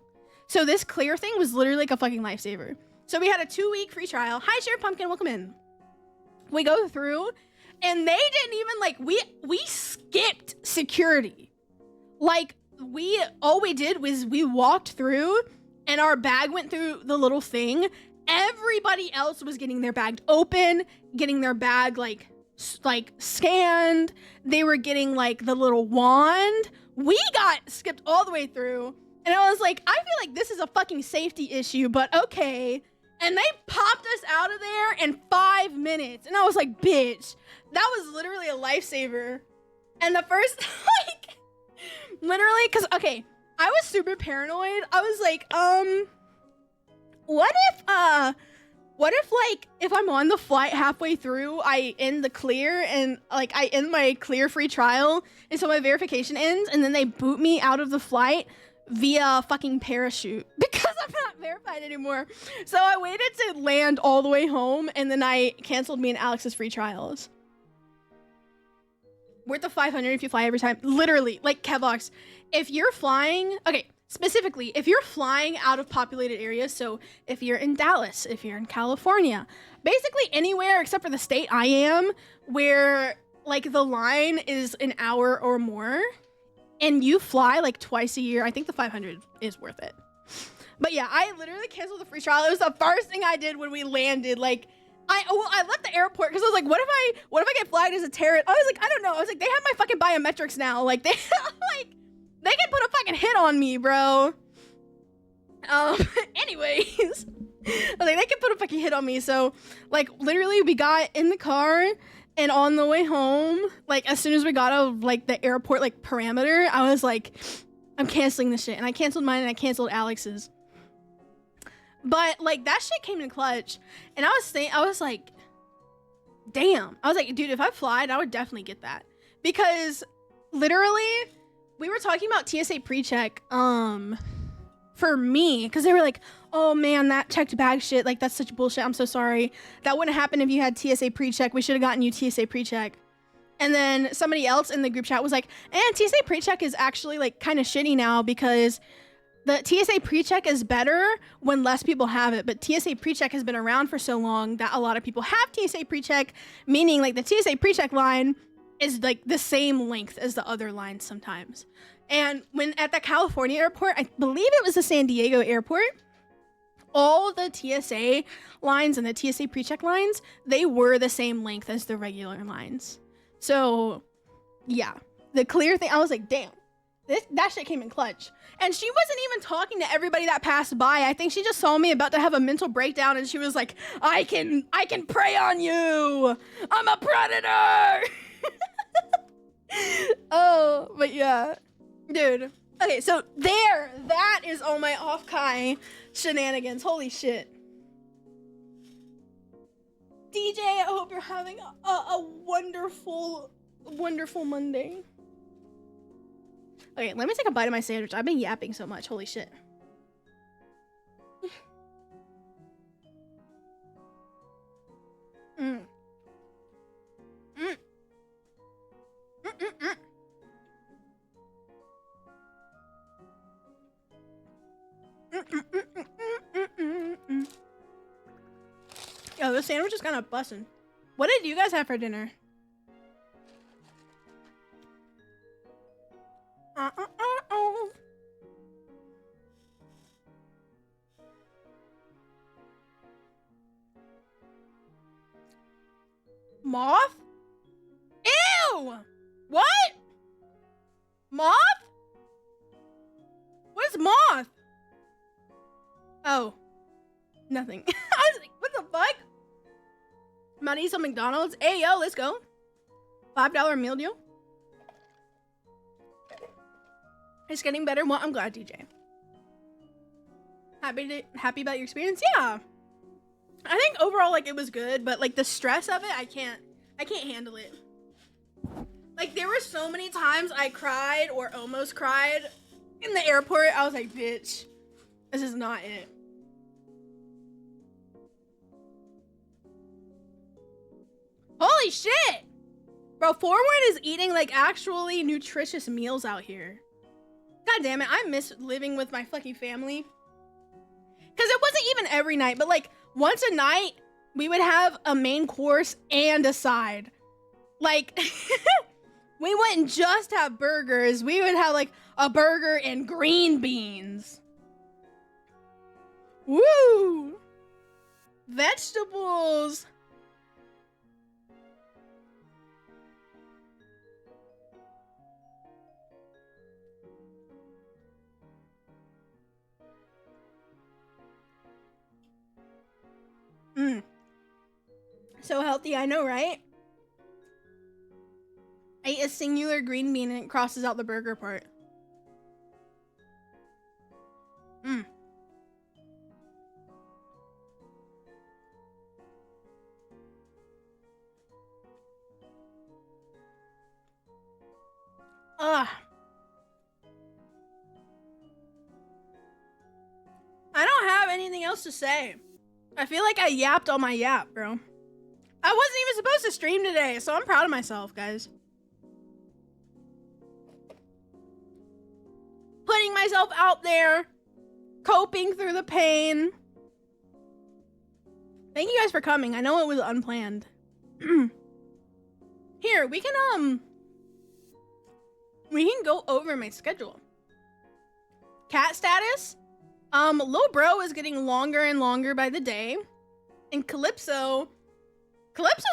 So this Clear thing was literally, like, a fucking lifesaver. So we had a 2-week free trial. Hi, Sheriff Pumpkin, welcome in. We go through, and they didn't even, like, we skipped security. Like, all we did was we walked through and our bag went through the little thing. Everybody else was getting their bag open, getting their bag, like scanned. They were getting, like, the little wand. We got skipped all the way through. And I was like, I feel like this is a fucking safety issue, but okay. And they popped us out of there in 5 minutes. And I was like, bitch, that was literally a lifesaver. And the first, like... Literally, because, okay, I was super paranoid. I was like, what What if, like, if I'm on the flight halfway through, I end the clear and, like, I end my clear free trial, and so my verification ends, and then they boot me out of the flight via fucking parachute because I'm not verified anymore. So I waited to land all the way home, and then I canceled me and Alex's free trials. Worth the 500 if you fly every time. Literally, like, Kevbox, if you're flying, okay, specifically, if you're flying out of populated areas, so if you're in Dallas, if you're in California, basically anywhere except for the state I am, where, like, the line is an hour or more, and you fly, like, twice a year, I think the 500 is worth it. But yeah, I literally canceled the free trial. It was the first thing I did when we landed, like, I left the airport because I was like, what if I get flagged as a terrorist? I was like, I don't know. I was like, they have my fucking biometrics now. Like, they can put a fucking hit on me, bro. Anyways, I was like, they can put a fucking hit on me. So, like, literally, we got in the car, and on the way home, like, as soon as we got out of, like, the airport, like, parameter, I was like, I'm canceling this shit. And I canceled mine, and I canceled Alex's. But, like, that shit came in clutch. And I was like, damn. I was like, dude, if I flied, I would definitely get that. Because, literally, we were talking about TSA pre-check, for me. Because they were like, oh, man, that checked bag shit. Like, that's such bullshit. I'm so sorry. That wouldn't happen if you had TSA pre-check. We should have gotten you TSA pre-check. And then somebody else in the group chat was like, and TSA pre-check is actually, like, kind of shitty now because the TSA pre-check is better when less people have it, but TSA pre-check has been around for so long that a lot of people have TSA pre-check, meaning, like, the TSA pre-check line is, like, the same length as the other lines sometimes. And when at the California airport, I believe it was the San Diego airport, all the TSA lines and the TSA pre-check lines, they were the same length as the regular lines. So, yeah. The clear thing, I was like, damn. That shit came in clutch. And she wasn't even talking to everybody that passed by. I think she just saw me about to have a mental breakdown, and she was like, I can prey on you. I'm a predator. Oh, but yeah. Dude. Okay, so that is all my off-Kai shenanigans. Holy shit. DJ, I hope you're having a wonderful, wonderful Monday. Okay, let me take a bite of my sandwich. I've been yapping so much. Holy shit. Mm. Mm. Mm-mm-mm. Mm-mm-mm-mm-mm-mm-mm. Yo, this sandwich is kind of bussin'. What did you guys have for dinner? Moth? Ew! What? Moth? What is moth? Oh. Nothing. I was like, what the fuck? I'm about to eat some McDonald's. Hey, yo, let's go. $5 meal deal. It's getting better. Well, I'm glad, DJ. Happy about your experience? Yeah. I think overall, like, it was good, but, like, the stress of it, I can't handle it. Like, there were so many times I cried or almost cried in the airport. I was like, bitch, this is not it. Holy shit! Bro, Forward is eating, like, actually nutritious meals out here. God damn it, I miss living with my fucking family. Because it wasn't even every night, but, like, once a night, we would have a main course and a side. Like, we wouldn't just have burgers. We would have, like, a burger and green beans. Woo! Vegetables. So healthy, I know, right? I ate a singular green bean and it crosses out the burger part. Ugh. I don't have anything else to say. I feel like I yapped all my yap, bro. I wasn't even supposed to stream today, so I'm proud of myself, guys. Putting myself out there, coping through the pain. Thank you guys for coming. I know it was unplanned. Here, we can go over my schedule. Cat status. Lil Bro is getting longer and longer by the day. And Calypso's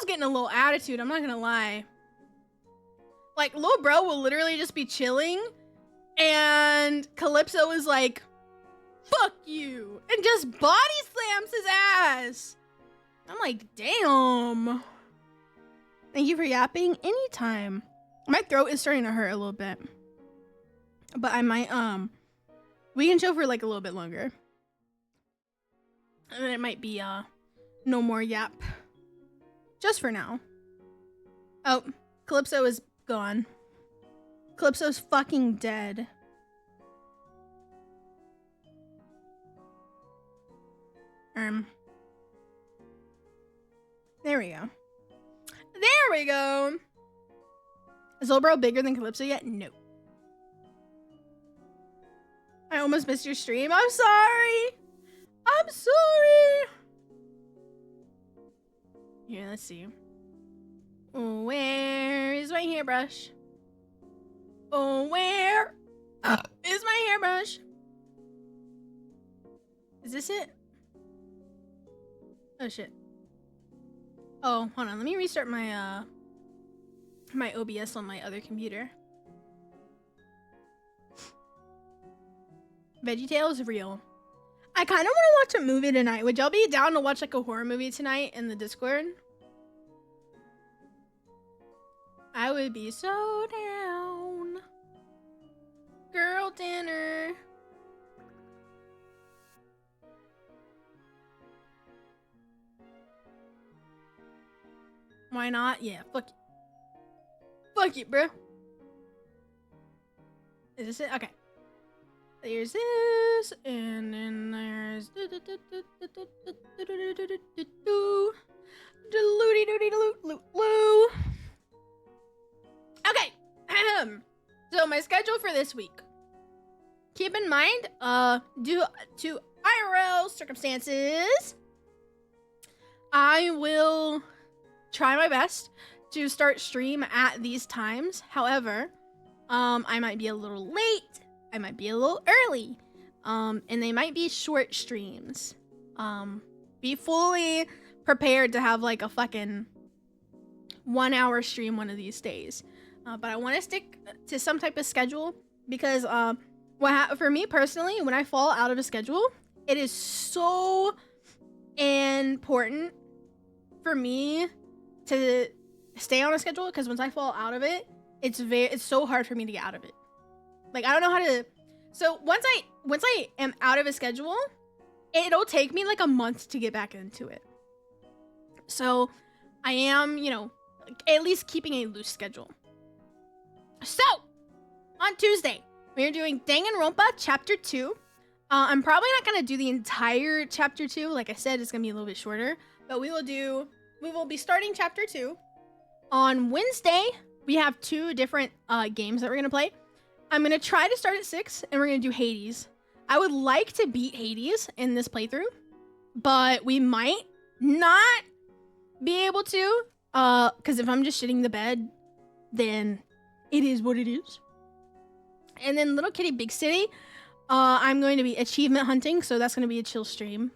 getting a little attitude, I'm not gonna lie. Like, Lil Bro will literally just be chilling, and Calypso is like, fuck you, and just body slams his ass. I'm like, damn. Thank you for yapping. Anytime. My throat is starting to hurt a little bit. But I might, we can chill for like a little bit longer. And then it might be, no more yap. Just for now. Oh, Calypso is gone. Calypso's fucking dead. There we go. There we go. Is Lil Bro bigger than Calypso yet? No. I almost missed your stream. I'm sorry. I'm sorry. Here, let's see. Where is my hairbrush? Oh, where is my hairbrush? Is this it? Oh, shit. Oh, hold on. Let me restart my, my OBS on my other computer. VeggieTales is real. I kind of want to watch a movie tonight. Would y'all be down to watch like a horror movie tonight in the Discord? I would be so down. Girl dinner. Why not? Yeah, fuck it. Fuck it, bro. Is this it? Okay. There's this, and then there's okay. So my schedule for this week. Keep in mind, due to IRL circumstances, I will try my best to start stream at these times. However, I might be a little late. I might be a little early. And they might be short streams. Be fully prepared to have like a fucking 1 hour stream one of these days. But I want to stick to some type of schedule because for me personally, when I fall out of a schedule, it is so important for me to stay on a schedule because once I fall out of it, it's so hard for me to get out of it. Like, I don't know how to. So once I am out of a schedule, it'll take me like a month to get back into it. So I am, you know, at least keeping a loose schedule. So on Tuesday, we're doing Danganronpa Chapter 2. I'm probably not gonna do the entire Chapter 2. Like I said, it's gonna be a little bit shorter. But we will be starting Chapter 2. On Wednesday, we have 2 different games that we're gonna play. I'm going to try to start at 6, and we're going to do Hades. I would like to beat Hades in this playthrough, but we might not be able to, because if I'm just shitting the bed, then it is what it is. And then Little Kitty Big City, I'm going to be achievement hunting, so that's going to be a chill stream.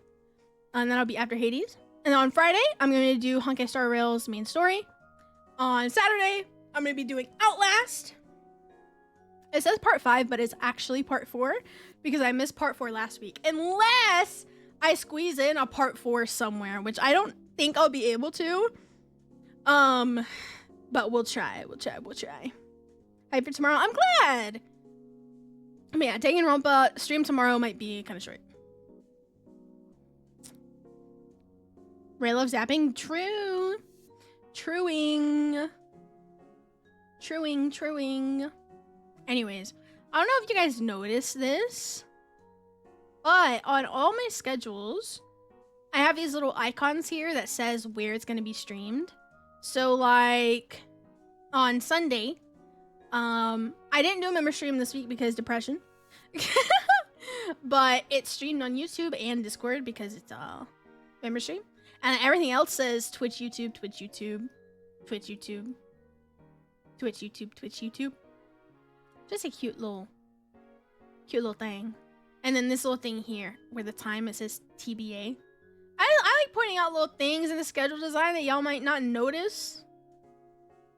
And that'll be after Hades. And on Friday, I'm going to do Honkai Star Rail's main story. On Saturday, I'm going to be doing Outlast. It says part 5, but it's actually part 4 because I missed part 4 last week. Unless I squeeze in a part 4 somewhere, which I don't think I'll be able to. But we'll try. Hype for tomorrow. I'm glad. But yeah, Danganronpa stream tomorrow might be kind of short. Ray loves zapping. True. Truing. Anyways, I don't know if you guys noticed this, but on all my schedules, I have these little icons here that says where it's going to be streamed. So like on Sunday, I didn't do a member stream this week because depression. But it's streamed on YouTube and Discord because it's a member stream. And everything else says Twitch, YouTube, Twitch, YouTube, Twitch, YouTube, Twitch, YouTube, Twitch, YouTube. Just a cute little thing. And then this little thing here where the time it says TBA. I like pointing out little things in the schedule design that y'all might not notice.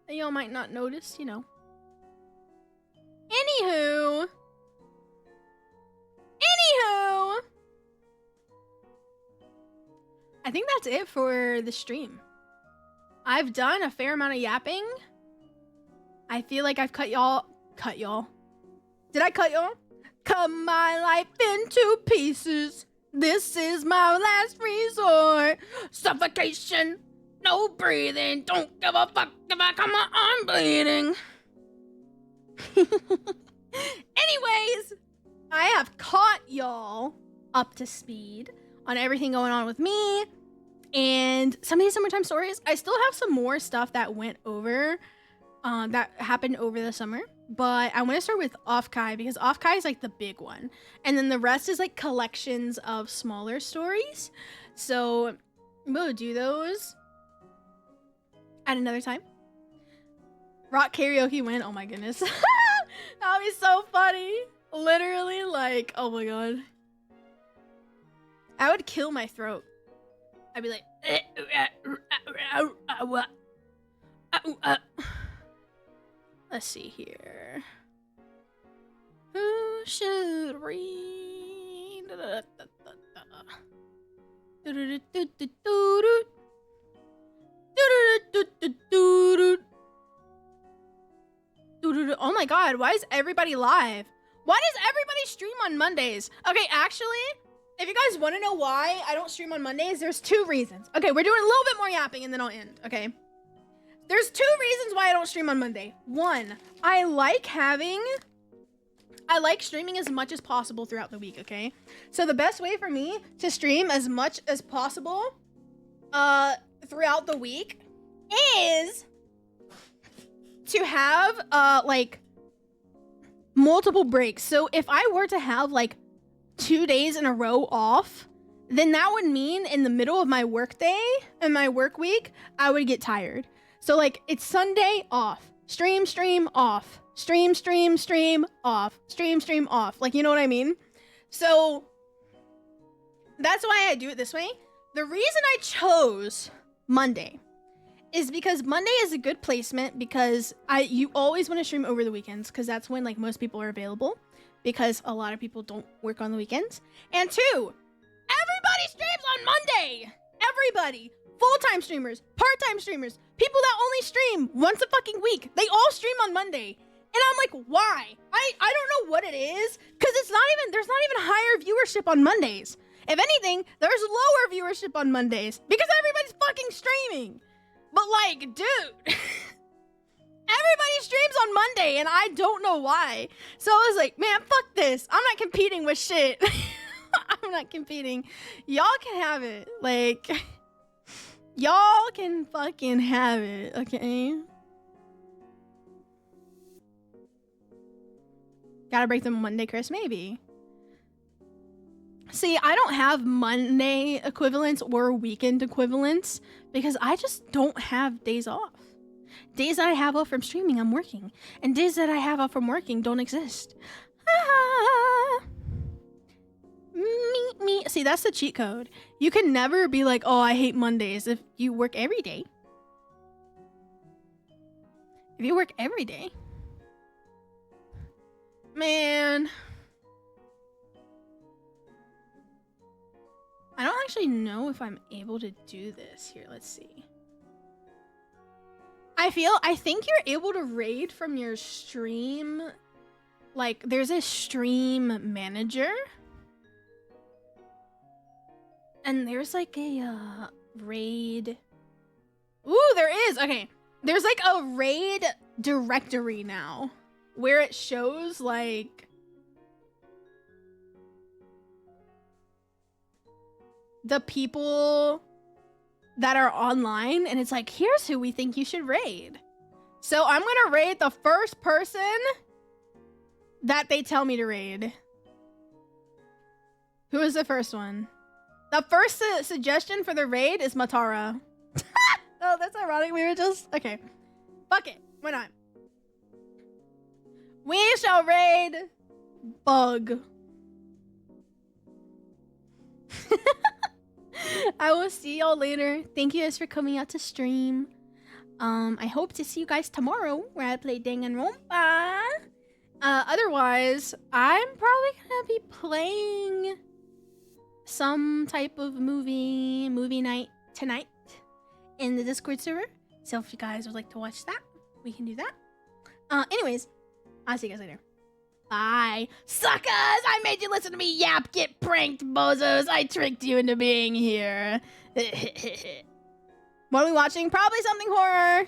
You know. Anywho. I think that's it for the stream. I've done a fair amount of yapping. I feel like I've cut y'all. Did I cut y'all? Cut my life into pieces. This is my last resort. Suffocation. No breathing. Don't give a fuck if I come on bleeding. Anyways, I have caught y'all up to speed on everything going on with me and some of these summertime stories. I still have some more stuff that went over, that happened over the summer. But I want to start with Off-Kai because Off-Kai is like the big one. And then the rest is like collections of smaller stories. So we'll do those at another time. Rock karaoke win. Oh my goodness. That would be so funny. Literally like, oh my god. I would kill my throat. I'd be like, let's see here. Who should read? Oh my god, why is everybody live? Why does everybody stream on Mondays? Okay, actually, if you guys want to know why I don't stream on Mondays, there's 2 reasons. Okay, we're doing a little bit more yapping and then I'll end, okay? There's 2 reasons why I don't stream on Monday. 1, I like streaming as much as possible throughout the week, okay? So the best way for me to stream as much as possible throughout the week is to have like multiple breaks. So if I were to have like 2 days in a row off, then that would mean in the middle of my work day and my work week, I would get tired. So like it's Sunday off, stream off, stream off, stream off. Like, you know what I mean? So that's why I do it this way. The reason I chose Monday is because Monday is a good placement because you always want to stream over the weekends because that's when like most people are available because a lot of people don't work on the weekends. And 2, everybody streams on Monday. Everybody. Full-time streamers, part-time streamers, people that only stream once a fucking week. They all stream on Monday. And I'm like, why? I don't know what it is because there's not even higher viewership on Mondays. If anything, there's lower viewership on Mondays because everybody's fucking streaming. But like, dude, everybody streams on Monday and I don't know why. So I was like, man, fuck this. I'm not competing with shit. I'm not competing. Y'all can have it. Like, y'all can fucking have it, okay? Gotta break the Monday curse, maybe. See, I don't have Monday equivalents or weekend equivalents because I just don't have days off. Days that I have off from streaming, I'm working. And days that I have off from working don't exist. Me. See, that's the cheat code. You can never be like, oh, I hate Mondays if you work every day. If you work every day. Man. I don't actually know if I'm able to do this. Here, let's see. I think you're able to raid from your stream. Like, there's a stream manager. And there's like a raid. Ooh, there is. Okay. There's like a raid directory now. where it shows like the people that are online, and it's like, here's who we think you should raid. So I'm gonna raid the first person that they tell me to raid. Who is the first one? The first suggestion for the raid is Matara. Oh, that's ironic. We were just... Okay. Fuck it. Why not? We shall raid Bug. I will see y'all later. Thank you guys for coming out to stream. I hope to see you guys tomorrow where I play Danganronpa. Otherwise, I'm probably gonna be playing some type of movie night tonight in the Discord server. So if you guys would like to watch that, we can do that. Anyways, I'll see you guys later. Bye. Suckers! I made you listen to me yap. Get pranked, bozos. I tricked you into being here. What are we watching? Probably something horror.